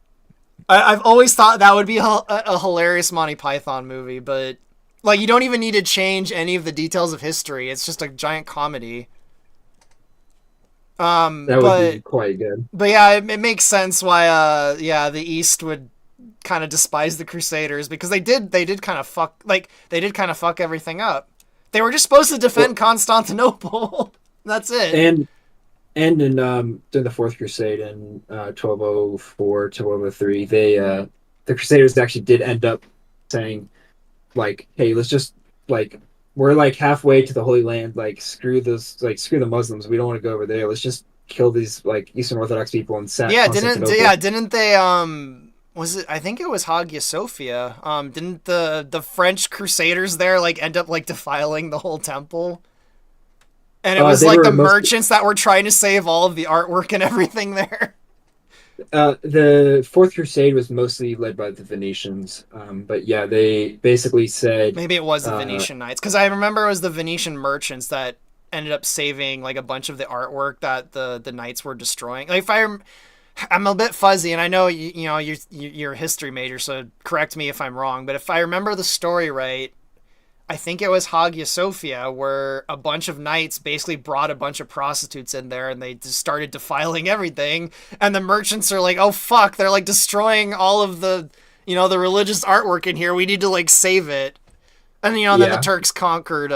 A: I've always thought that would be a hilarious Monty Python movie, but like you don't even need to change any of the details of history. It's just a giant comedy.
B: That would be quite good.
A: But yeah, it makes sense why the East would kind of despise the Crusaders because they did kind of fuck everything up. They were just supposed to
B: Well,
A: defend Constantinople. That's it.
B: and in during the Fourth Crusade in 1204 to 1203, the Crusaders actually did end up saying like, "Hey, let's just like we're like halfway to the Holy Land. Like, screw the Muslims. We don't want to go over there. Let's just kill these like Eastern Orthodox people and sack Constantinople."
A: Didn't they was it I think it was Hagia Sophia. Didn't the French Crusaders there like end up like defiling the whole temple? And it was
B: They
A: like
B: were
A: the
B: mostly
A: merchants that were trying to save all of the artwork and everything there.
B: the Fourth Crusade was mostly led by the Venetians. But yeah, they basically said,
A: Maybe it was the
B: uh,
A: Venetian Knights because I remember it was the Venetian merchants that ended up saving like a bunch of the artwork that the knights were destroying. Like if I'm a bit fuzzy, and I know you're a history major, so correct me if I'm wrong. But if I remember the story right, I think it was Hagia Sophia where a bunch of knights basically brought a bunch of prostitutes in there and they just started defiling everything. And the merchants are like, oh fuck, they're like destroying all of the religious artwork in here. We need to like save it. And then the
B: yeah,
A: Turks conquered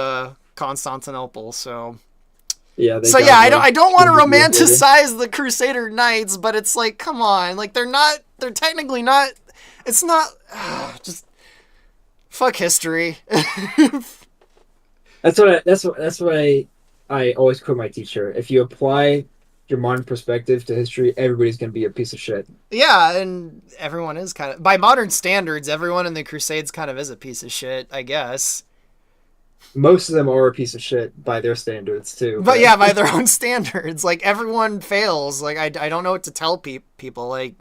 A: Constantinople. So
B: Yeah, they
A: So yeah,
B: got
A: I
B: like
A: don't want to
B: 200 years later.
A: romanticize the Crusader Knights, but it's like, come on, like they're technically not. It's not. Just fuck history.
B: That's what I always quote my teacher. If you apply your modern perspective to history, everybody's gonna be a piece of shit.
A: Yeah, and everyone is kind of by modern standards. Everyone in the Crusades kind of is a piece of shit, I guess.
B: Most of them are a piece of shit by their standards too,
A: But
B: but
A: yeah, by their own standards, like everyone fails. Like I don't know what to tell people. Like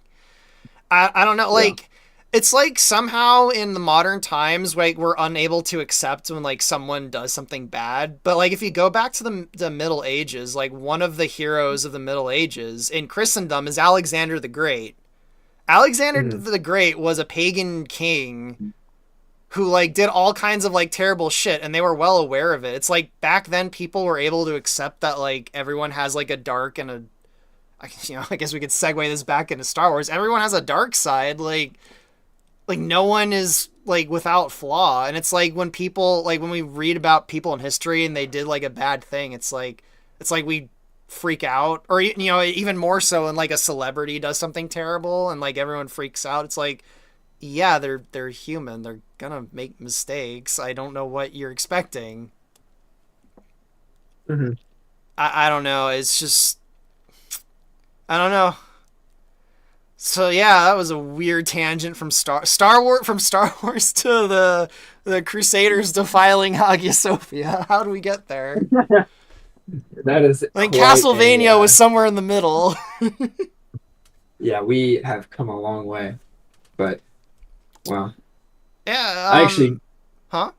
A: I don't know.
B: yeah.
A: Like it's like somehow in the modern times, like we're unable to accept when like someone does something bad. But like if you go back to the Middle Ages, like one of the heroes of the Middle Ages in Christendom is Alexander the Great. Alexander
B: Mhm.
A: the Great was a pagan king who like did all kinds of like terrible shit, and they were well aware of it. It's like back then people were able to accept that like everyone has like a dark and a, I guess we could segue this back into Star Wars. Everyone has a dark side. Like no one is like without flaw, and it's like when people like when we read about people in history and they did like a bad thing, it's like we freak out, or even more so when like a celebrity does something terrible and like everyone freaks out. It's like, yeah, they're human. They're gonna make mistakes. I don't know what you're expecting.
B: Mhm.
A: I don't know. It's just I don't know. So yeah, that was a weird tangent from Star Wars to the Crusaders defiling Hagia Sophia. How do we get there?
B: That is
A: I think
B: quite a
A: Castlevania was somewhere in the middle.
B: yeah, we have come a long way. But wow. I
A: Yeah.
B: actually
A: Huh?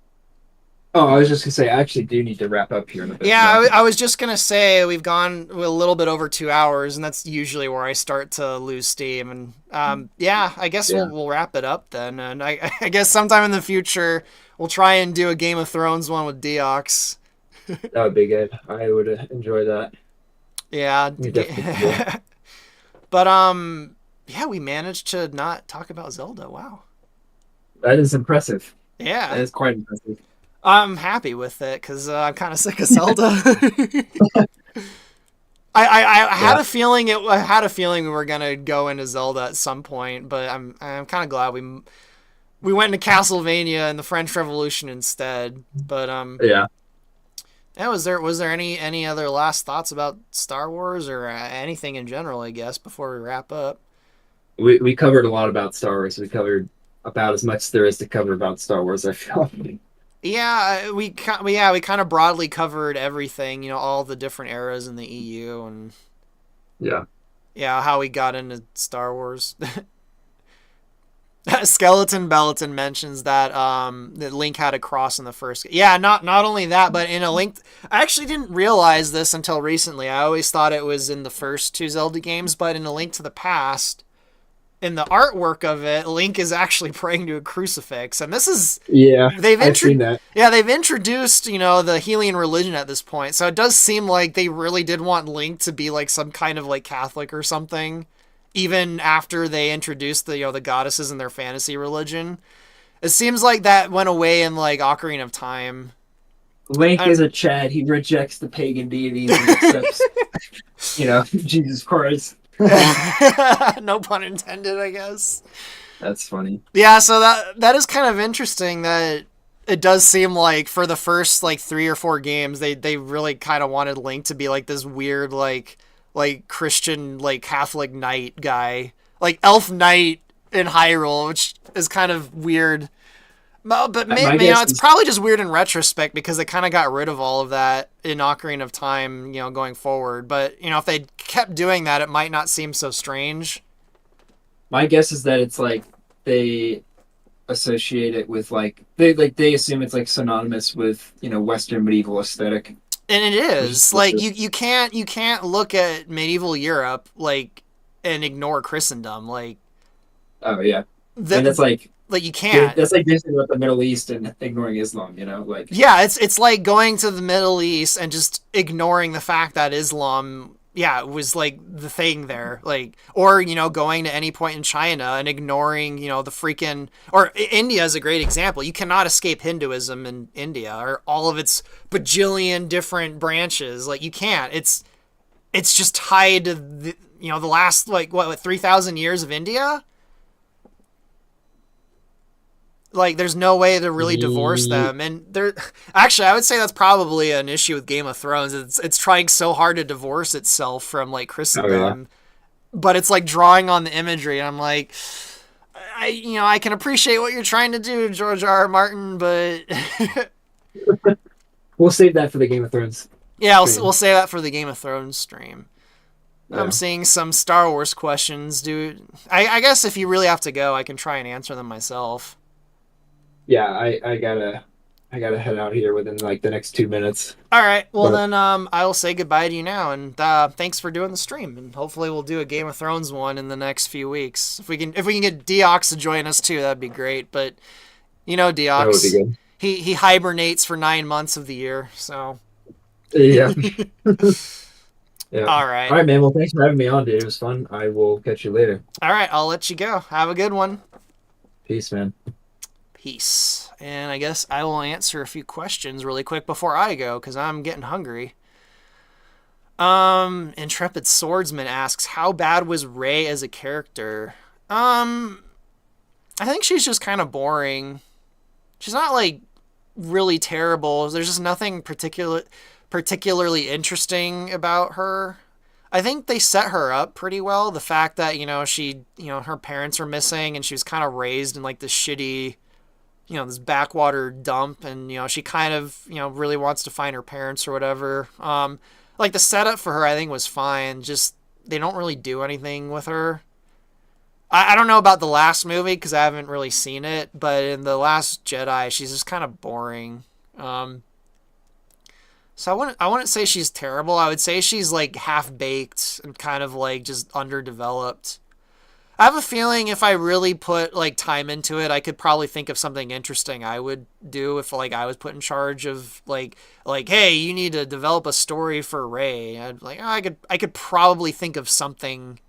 B: oh, I was just gonna say I actually do need to wrap up here in a bit.
A: Yeah,
B: No.
A: I was just gonna say we've gone a little bit over 2 hours, and that's usually where I start to lose steam. And yeah, I guess
B: Yeah,
A: we'll wrap it up then. And I guess sometime in the future we'll try and do a Game of Thrones one with Deox.
B: that would be good. I would enjoy that.
A: Yeah,
B: We definitely do.
A: but yeah, we managed to not talk about Zelda. Wow.
B: That is impressive. That
A: Yeah,
B: is quite impressive.
A: I'm happy with it because I'm kind of sick of Zelda. I had
B: Yeah.
A: a feeling I had a feeling we were gonna go into Zelda at some point, but I'm kind of glad we went into Castlevania and the French Revolution instead. But
B: Yeah.
A: yeah, was there any other last thoughts about Star Wars or anything in general? I guess before we wrap up.
B: We covered a lot about Star Wars. We covered about as much as there is to cover about Star Wars, I feel.
A: Yeah, we kind of broadly covered everything. All the different eras in the EU and
B: Yeah.
A: yeah, how we got into Star Wars. Skeleton Belleton mentions that Link had a cross in the first. Yeah, not only that, but in a Link, I actually didn't realize this until recently. I always thought it was in the first two Zelda games, but in A Link to the Past, in the artwork of it, Link is actually praying to a crucifix, and this is
B: Yeah.
A: they've
B: I've seen
A: intro
B: that.
A: yeah, they've introduced the Helian religion at this point, so it does seem like they really did want Link to be like some kind of like Catholic or something, even after they introduced the goddesses in their fantasy religion. It seems like that went away in like Ocarina of Time.
B: Link
A: I,
B: is a Chad. He rejects the pagan deities and accepts, Jesus Christ.
A: no pun intended, I guess.
B: That's funny.
A: Yeah, so that is kind of interesting that it does seem like for the first like 3 or 4 games they really kind of wanted Link to be like this weird like Christian like Catholic knight guy, like elf knight in Hyrule, which is kind of weird. But
B: My
A: maybe
B: guess
A: it's
B: is
A: probably just weird in retrospect because they kind of got rid of all of that in Ocarina of Time, going forward. But if they kept doing that, it might not seem so strange.
B: my guess is that it's like they associate it with they assume it's like synonymous with Western medieval aesthetic,
A: And it
B: which is
A: is like
B: bullshit.
A: you can't look at medieval Europe like and ignore Christendom like
B: Oh yeah, I mean
A: that like you can't.
B: that's like basically about the Middle East and ignoring Islam. Like
A: Yeah, it's like going to the Middle East and just ignoring the fact that Islam yeah, it was like the thing there. Like, or, going to any point in China and ignoring, the freaking, or India is a great example. You cannot escape Hinduism in India or all of its bajillion different branches. Like, you can't. It's just tied to the last, like, what 3,000 years of India. Like, there's no way to really divorce
B: Ye-
A: them. And there, actually, I would say that's probably an issue with Game of Thrones. It's trying so hard to divorce itself from like
B: Oh yeah.
A: Christendom, but it's like drawing on the imagery. And I'm like, I can appreciate what you're trying to do, George R. R. Martin, but
B: We'll save that for the Game of Thrones
A: yeah, we'll
B: stream.
A: say that for the Game of Thrones stream. I'm
B: Yeah.
A: seeing some Star Wars questions, dude. I guess if you really have to go, I can try and answer them myself.
B: Yeah, I gotta head out here within like the next 2 minutes.
A: All right. Well,
B: But
A: then I will say goodbye to you now, and thanks for doing the stream. And hopefully, we'll do a Game of Thrones one in the next few weeks. If we can get Deox to join us too, that'd be great. But
B: that would be
A: Deox,
B: good.
A: he hibernates for 9 months of the year. So
B: Yeah. Yeah.
A: all right,
B: All right, man. Well, thanks for having me on, dude. It was fun. I will catch you later.
A: all right. I'll let you go. Have a good one.
B: Peace, man.
A: Peace. And I guess I will answer a few questions really quick before I go because I'm getting hungry. Intrepid Swordsman asks, how bad was Rey as a character? I think she's just kind of boring. She's not like really terrible. There's just nothing particularly interesting about her. I think they set her up pretty well. The fact that, her parents were missing and she was kind of raised in like this shitty, this backwater dump, and she kind of really wants to find her parents or whatever. Like the setup for her I think was fine, just they don't really do anything with her. I don't know about the last movie because I haven't really seen it, but in the Last Jedi she's just kind of boring. um so I wouldn't say she's terrible. I would say she's like half baked and kind of like just underdeveloped. I have a feeling if I really put like time into it, I could probably think of something interesting I would do if like I was put in charge of like hey, you need to develop a story for Rey. I'd like, oh, I could probably think of something.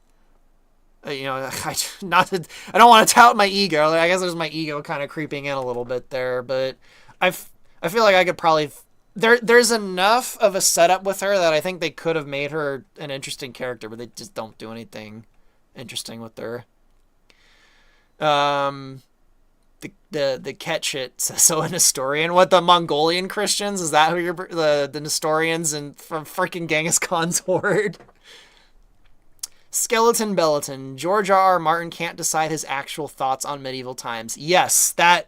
A: I don't want to tout my ego. I guess there's my ego kind of creeping in a little bit there, but I feel like I could probably there's enough of a setup with her that I think they could have made her an interesting character, but they just don't do anything interesting with her. Um, the Ketchit says, so a Nestorian. What, the Mongolian Christians? Is that who you're the Nestorians and from freaking Genghis Khan's horde? Skeleton Belleton. George R. R. Martin can't decide his actual thoughts on medieval times. Yes, that.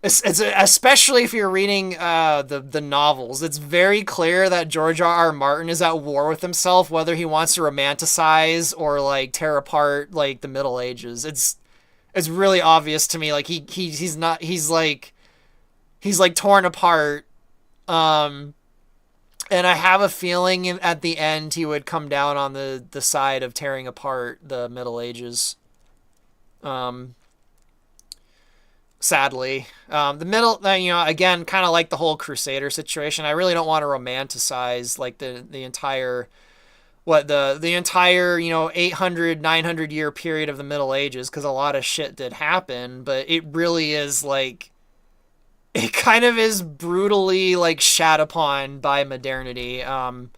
A: It's especially if you're reading the novels. It's very clear that George R. R. Martin is at war with himself, whether he wants to romanticize or like tear apart like the Middle Ages. It's really obvious to me. Like he's not he's like torn apart. Um, and I have a feeling at the end he would come down on the side of tearing apart the Middle Ages. Um, Sadly, the middle, again, kind of like the whole Crusader situation. I really don't want to romanticize like the entire the entire 800 900 year period of the Middle Ages, because a lot of shit did happen, but it really is like it kind of is brutally like shat upon by modernity. And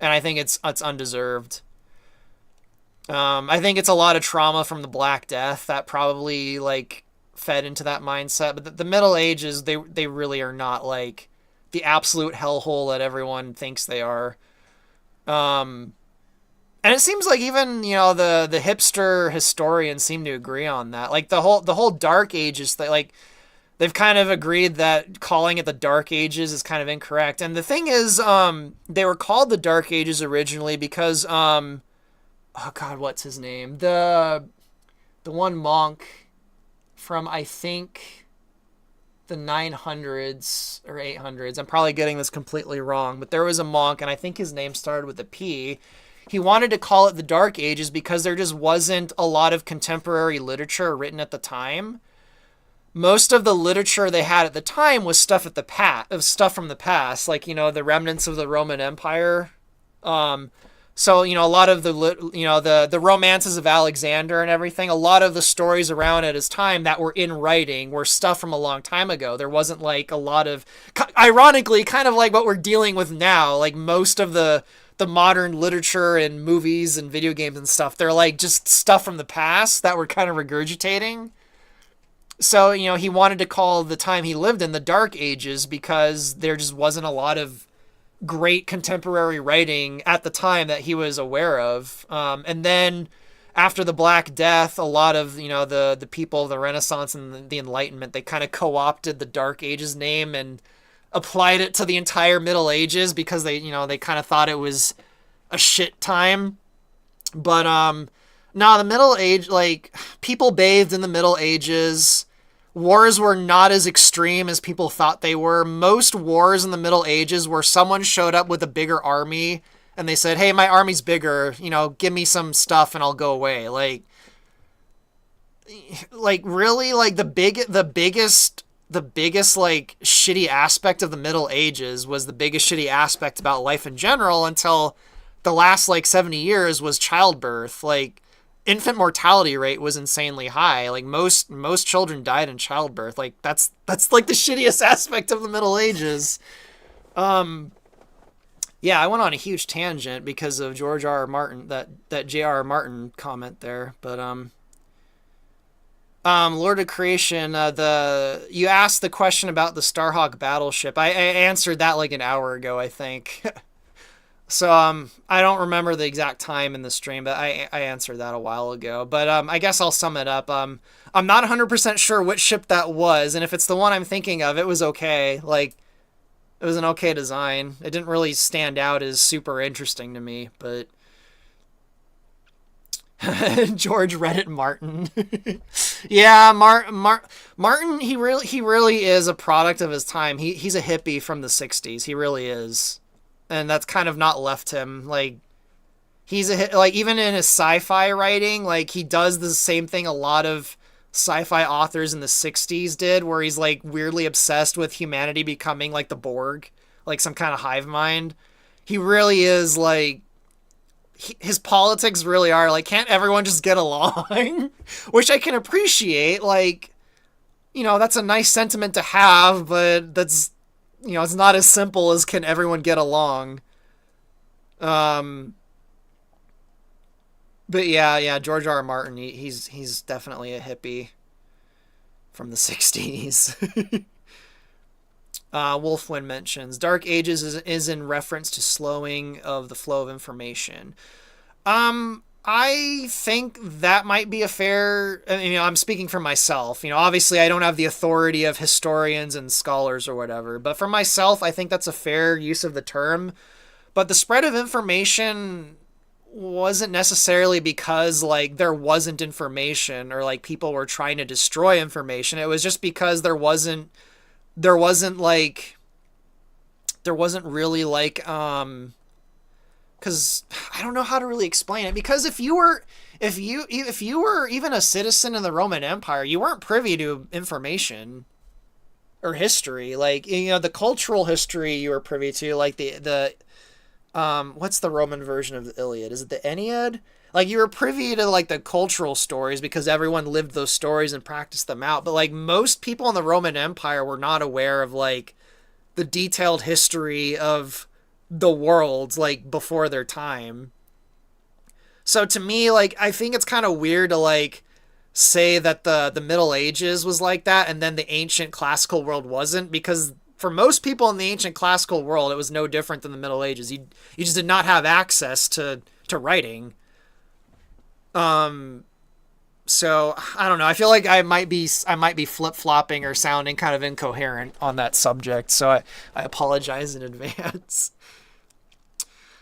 A: I think it's undeserved. I think it's a lot of trauma from the Black Death that probably like fed into that mindset. But the Middle Ages, they really are not like the absolute hellhole that everyone thinks they are. Um, and it seems like even the hipster historians seem to agree on that. Like the whole Dark Ages thing, like they've kind of agreed that calling it the Dark Ages is kind of incorrect. And the thing is, they were called the Dark Ages originally because oh god, what's his name? The one monk from, I think, the 900s or 800s. I'm probably getting this completely wrong, but there was a monk, and I think his name started with a P. He wanted to call it the Dark Ages because there just wasn't a lot of contemporary literature written at the time. Most of the literature they had at the time was stuff from the past, like the remnants of the Roman Empire.
C: So, you know, a lot of the romances of Alexander and everything, a lot of the stories around at his time that were in writing were stuff from a long time ago. There wasn't like a lot of, ironically, kind of like what we're dealing with now. Like most of the modern literature and movies and video games and stuff, they're like just stuff from the past that we're kind of regurgitating. So, you know, he wanted to call the time he lived in the Dark Ages because there just wasn't a lot of great contemporary writing at the time that he was aware of. And then after the Black Death, a lot of, you know, the people of the Renaissance and the Enlightenment, they kind of co-opted the Dark Ages name and applied it to the entire Middle Ages because they, you know, they kind of thought it was a shit time. But no, the Middle Age, like, people bathed in the Middle Ages. Wars were not as extreme as people thought they were. Most wars in the Middle Ages where someone showed up with a bigger army and they said, "Hey, my army's bigger, you know, give me some stuff and I'll go away." Like really, like the biggest like shitty aspect of the Middle Ages was the biggest shitty aspect about life in general until the last like 70 years was childbirth. Like infant mortality rate was insanely high. Like most children died in childbirth. Like that's like the shittiest aspect of the Middle Ages. Yeah, I went on a huge tangent because of George R. R. Martin, that J.R.R. Martin comment there. But Lord of Creation, you asked the question about the Starhawk battleship. I answered that like an hour ago, I think. So I don't remember the exact time in the stream, but I answered that a while ago. But I guess I'll sum it up. I'm not 100% sure which ship that was, and if it's the one I'm thinking of, it was okay. Like it was an okay design. It didn't really stand out as super interesting to me, but George Reddit Martin. Yeah, Martin, he really is a product of his time. He's a hippie from the 60s. He really is. And that's kind of not left him. Like he's like even in his sci-fi writing, like he does the same thing a lot of sci-fi authors in the 60s did, where he's like weirdly obsessed with humanity becoming like the Borg, like some kind of hive mind. He really is like his politics really are like, can't everyone just get along? Which I can appreciate. Like, you know, that's a nice sentiment to have, but that's, you know, it's not as simple as can everyone get along. But yeah, George R. R. Martin, he's definitely a hippie from the 60s. Wolfwind mentions Dark Ages is in reference to slowing of the flow of information. I think that might be a fair. You know, I'm speaking for myself. You know, obviously I don't have the authority of historians and scholars or whatever, but for myself, I think that's a fair use of the term. But the spread of information wasn't necessarily because like there wasn't information or like people were trying to destroy information. It was just because there wasn't really like because I don't know how to really explain it. Because if you were even a citizen in the Roman Empire, you weren't privy to information or history. Like, you know, the cultural history you were privy to, like the what's the Roman version of the Iliad? Is it the Aeneid? Like you were privy to like the cultural stories because everyone lived those stories and practiced them out. But like most people in the Roman Empire were not aware of like the detailed history of the world like before their time. So to me, like I think it's kind of weird to like say that the Middle Ages was like that and then the ancient classical world wasn't, because for most people in the ancient classical world it was no different than the Middle Ages. You just did not have access to writing. So I don't know. I feel like I might be flip-flopping or sounding kind of incoherent on that subject. So I apologize in advance.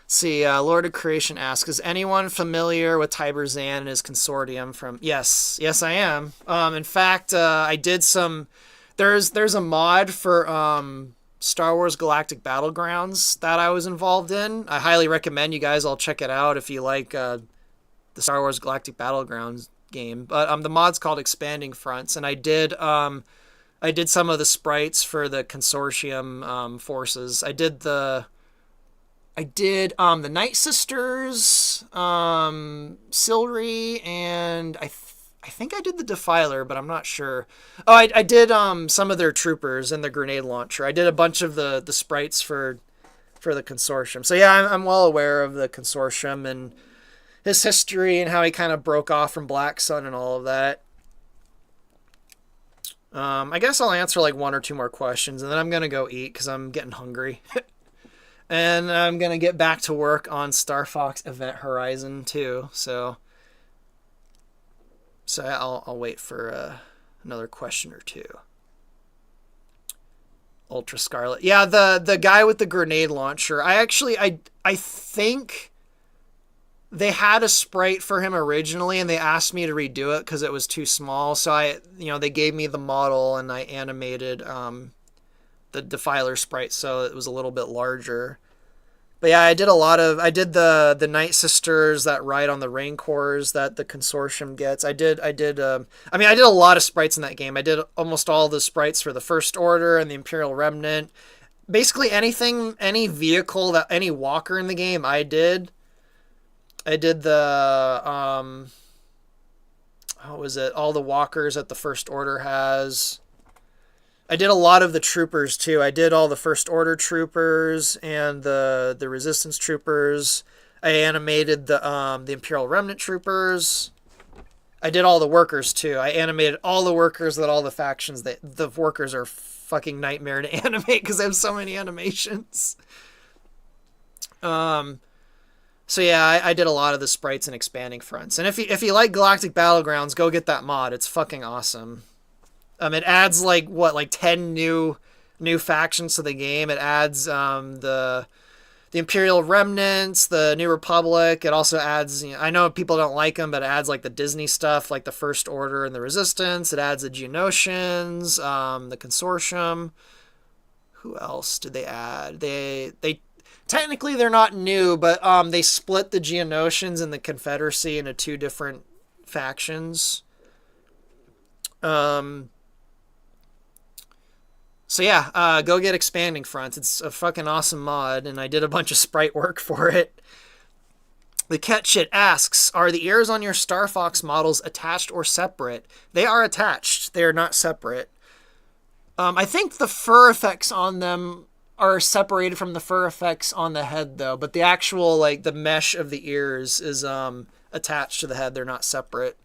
C: See, Lord of Creation asks, is anyone familiar with Tiber Zan and his consortium from... Yes, I am. In fact, I did some... There's a mod for Star Wars Galactic Battlegrounds that I was involved in. I highly recommend you guys all check it out if you like the Star Wars Galactic Battlegrounds game. But the mod's called Expanding Fronts, and I did some of the sprites for the consortium forces. I did the I did the Night Sisters, Silry, and I think I did the Defiler, but I'm not sure. Oh, I did some of their troopers and the grenade launcher. I did a bunch of the sprites for the consortium. So yeah, I'm well aware of the consortium and his history and how he kind of broke off from Black Sun and all of that. I guess I'll answer like one or two more questions, and then I'm gonna go eat because I'm getting hungry. And I'm gonna get back to work on Star Fox Event Horizon too. So I'll wait for another question or two. Ultra Scarlet. Yeah, the guy with the grenade launcher. I think they had a sprite for him originally, and they asked me to redo it because it was too small. So they gave me the model, and I animated the Defiler sprite so it was a little bit larger. But yeah, I did the Night Sisters that ride on the Rancors that the consortium gets. I did a lot of sprites in that game. I did almost all the sprites for the First Order and the Imperial Remnant. Basically any vehicle any walker in the game, I did. I did the what was it? All the walkers that the First Order has. I did a lot of the troopers too. I did all the First Order troopers and the Resistance troopers. I animated the Imperial Remnant troopers. I did all the workers too. I animated all the workers that all the factions. The workers are fucking nightmare to animate because they have so many animations. So yeah, I did a lot of the sprites and expanding fronts. And if you like Galactic Battlegrounds, go get that mod. It's fucking awesome. It adds like 10 new factions to the game. It adds the Imperial Remnants, the New Republic. It also adds, I know people don't like them, but it adds like the Disney stuff, like the First Order and the Resistance. It adds the Geonosians, the Consortium. Who else did they add? They technically they're not new, but they split the Geonosians and the Confederacy into two different factions. So yeah, go get Expanding Front. It's a fucking awesome mod, and I did a bunch of sprite work for it. The Cat Shit asks, are the ears on your Star Fox models attached or separate? They are attached. They are not separate. I think the fur effects on them are separated from the fur effects on the head, though. But the actual, the mesh of the ears is attached to the head. They're not separate.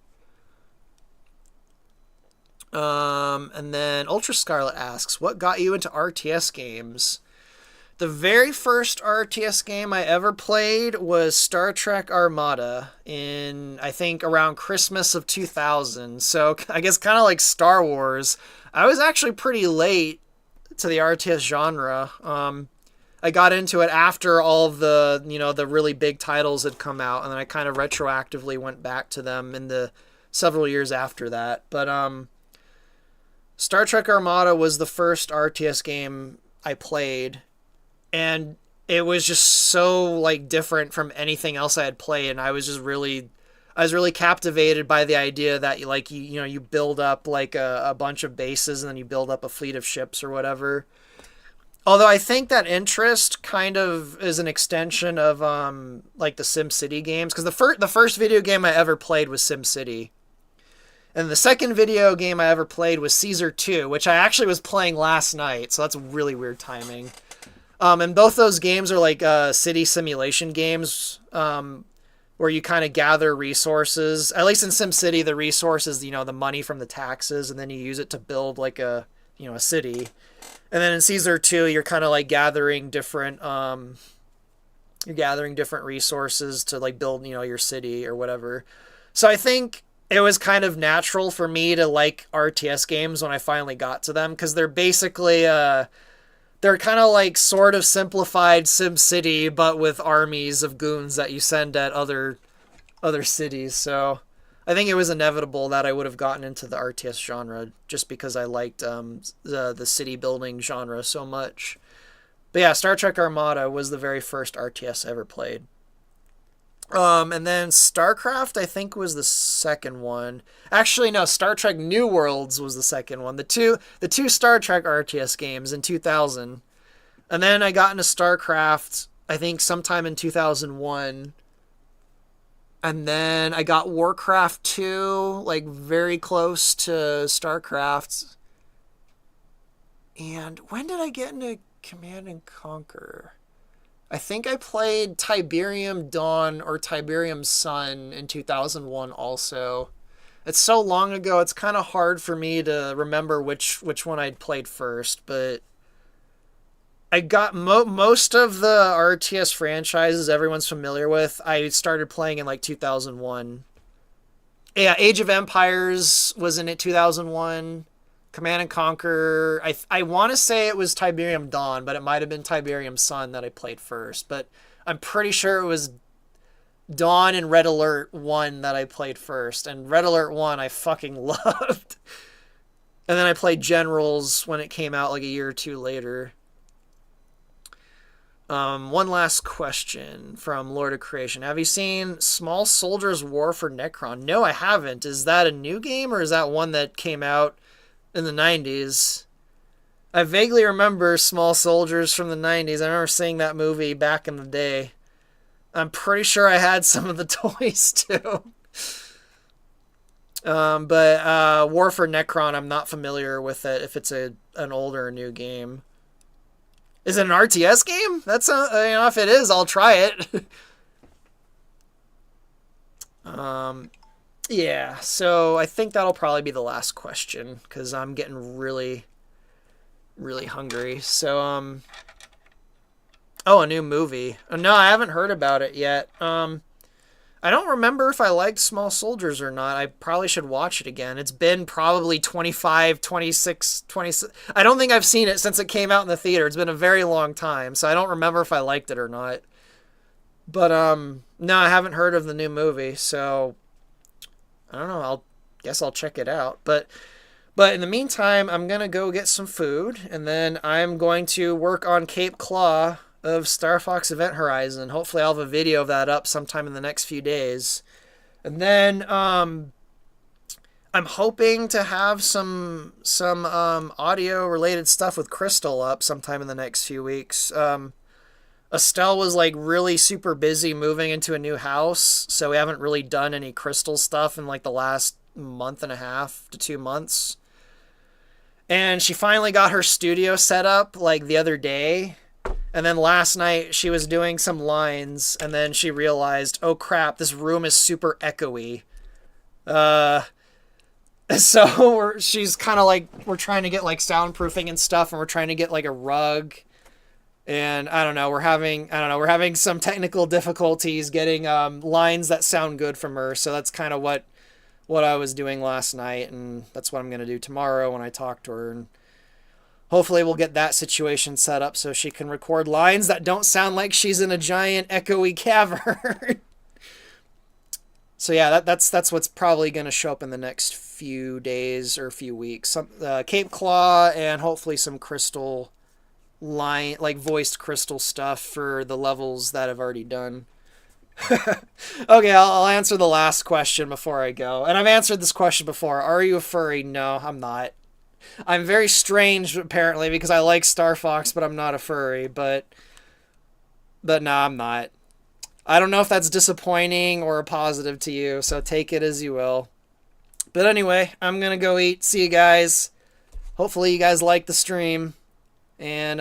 C: And then Ultra Scarlet asks, what got you into RTS games? The very first RTS game I ever played was Star Trek Armada in, I think, around Christmas of 2000. So I guess kind of like Star Wars. I was actually pretty late to the RTS genre. I got into it after all of the, the really big titles had come out, and then I kind of retroactively went back to them in the several years after that. But, Star Trek Armada was the first RTS game I played, and it was just so different from anything else I had played, and I was really captivated by the idea that you build up a bunch of bases and then you build up a fleet of ships or whatever. Although I think that interest kind of is an extension of the SimCity games, because the first video game I ever played was SimCity. And the second video game I ever played was Caesar 2, which I actually was playing last night, so that's really weird timing. And both those games are city simulation games, where you kind of gather resources. At least in SimCity, the resources, the money from the taxes, and then you use it to build a city. And then in Caesar 2, you're kind of gathering different resources to build, your city or whatever. So I think it was kind of natural for me to like RTS games when I finally got to them, because they're basically they're kind of sort of simplified SimCity, but with armies of goons that you send at other cities. So I think it was inevitable that I would have gotten into the RTS genre just because I liked the city building genre so much. But yeah, Star Trek Armada was the very first RTS I ever played. And then StarCraft, I think, was the second one. Actually, no, Star Trek New Worlds was the second one. The two Star Trek RTS games in 2000. And then I got into StarCraft I think sometime in 2001. And then I got Warcraft 2, like very close to StarCraft. And when did I get into Command and Conquer? I think I played Tiberium Dawn or Tiberium Sun in 2001 also. It's so long ago, it's kind of hard for me to remember which one I'd played first, but I got most of the RTS franchises everyone's familiar with. I started playing in like 2001. Yeah, Age of Empires was in it 2001. Command and Conquer. I want to say it was Tiberium Dawn, but it might have been Tiberium Sun that I played first. But I'm pretty sure it was Dawn and Red Alert 1 that I played first. And Red Alert 1 I fucking loved. And then I played Generals when it came out like a year or two later. One last question from Lord of Creation. Have you seen Small Soldiers War for Necron? No, I haven't. Is that a new game or is that one that came out in the 90s? I vaguely remember Small Soldiers from the 90s. I remember seeing that movie back in the day. I'm pretty sure I had some of the toys too. But War for Necron, I'm not familiar with it if it's an older or new game. Is it an RTS game? That's if it is, I'll try it. Yeah, so I think that'll probably be the last question because I'm getting really, really hungry. So, oh, a new movie. No, I haven't heard about it yet. I don't remember if I liked Small Soldiers or not. I probably should watch it again. It's been probably 25, 26, 26. I don't think I've seen it since it came out in the theater. It's been a very long time, so I don't remember if I liked it or not. But, no, I haven't heard of the new movie, so I don't know. Guess I'll check it out. But in the meantime, I'm going to go get some food, and then I'm going to work on Cape Claw of Star Fox Event Horizon. Hopefully I'll have a video of that up sometime in the next few days. And then I'm hoping to have some audio related stuff with Crystal up sometime in the next few weeks. Estelle was like really super busy moving into a new house, so we haven't really done any Crystal stuff in like the last month and a half to 2 months. And she finally got her studio set up like the other day. And then last night she was doing some lines and then she realized, oh crap, this room is super echoey. So she's kind of like, we're trying to get like soundproofing and stuff, and we're trying to get like a rug. And I don't know, we're having some technical difficulties getting lines that sound good from her. So that's kind of what I was doing last night, and that's what I'm going to do tomorrow when I talk to her. And hopefully we'll get that situation set up so she can record lines that don't sound like she's in a giant echoey cavern. So yeah, that's what's probably going to show up in the next few days or few weeks. Some Cape Claw and hopefully some Crystal line, like voiced Crystal stuff for the levels that I've already done. Okay, I'll answer the last question before I go. And I've answered this question before. Are you a furry? No, I'm not. I'm very strange, apparently, because I like Star Fox, but I'm not a furry. But no, I'm not. I don't know if that's disappointing or a positive to you, so take it as you will. But anyway, I'm going to go eat. See you guys. Hopefully you guys like the stream. And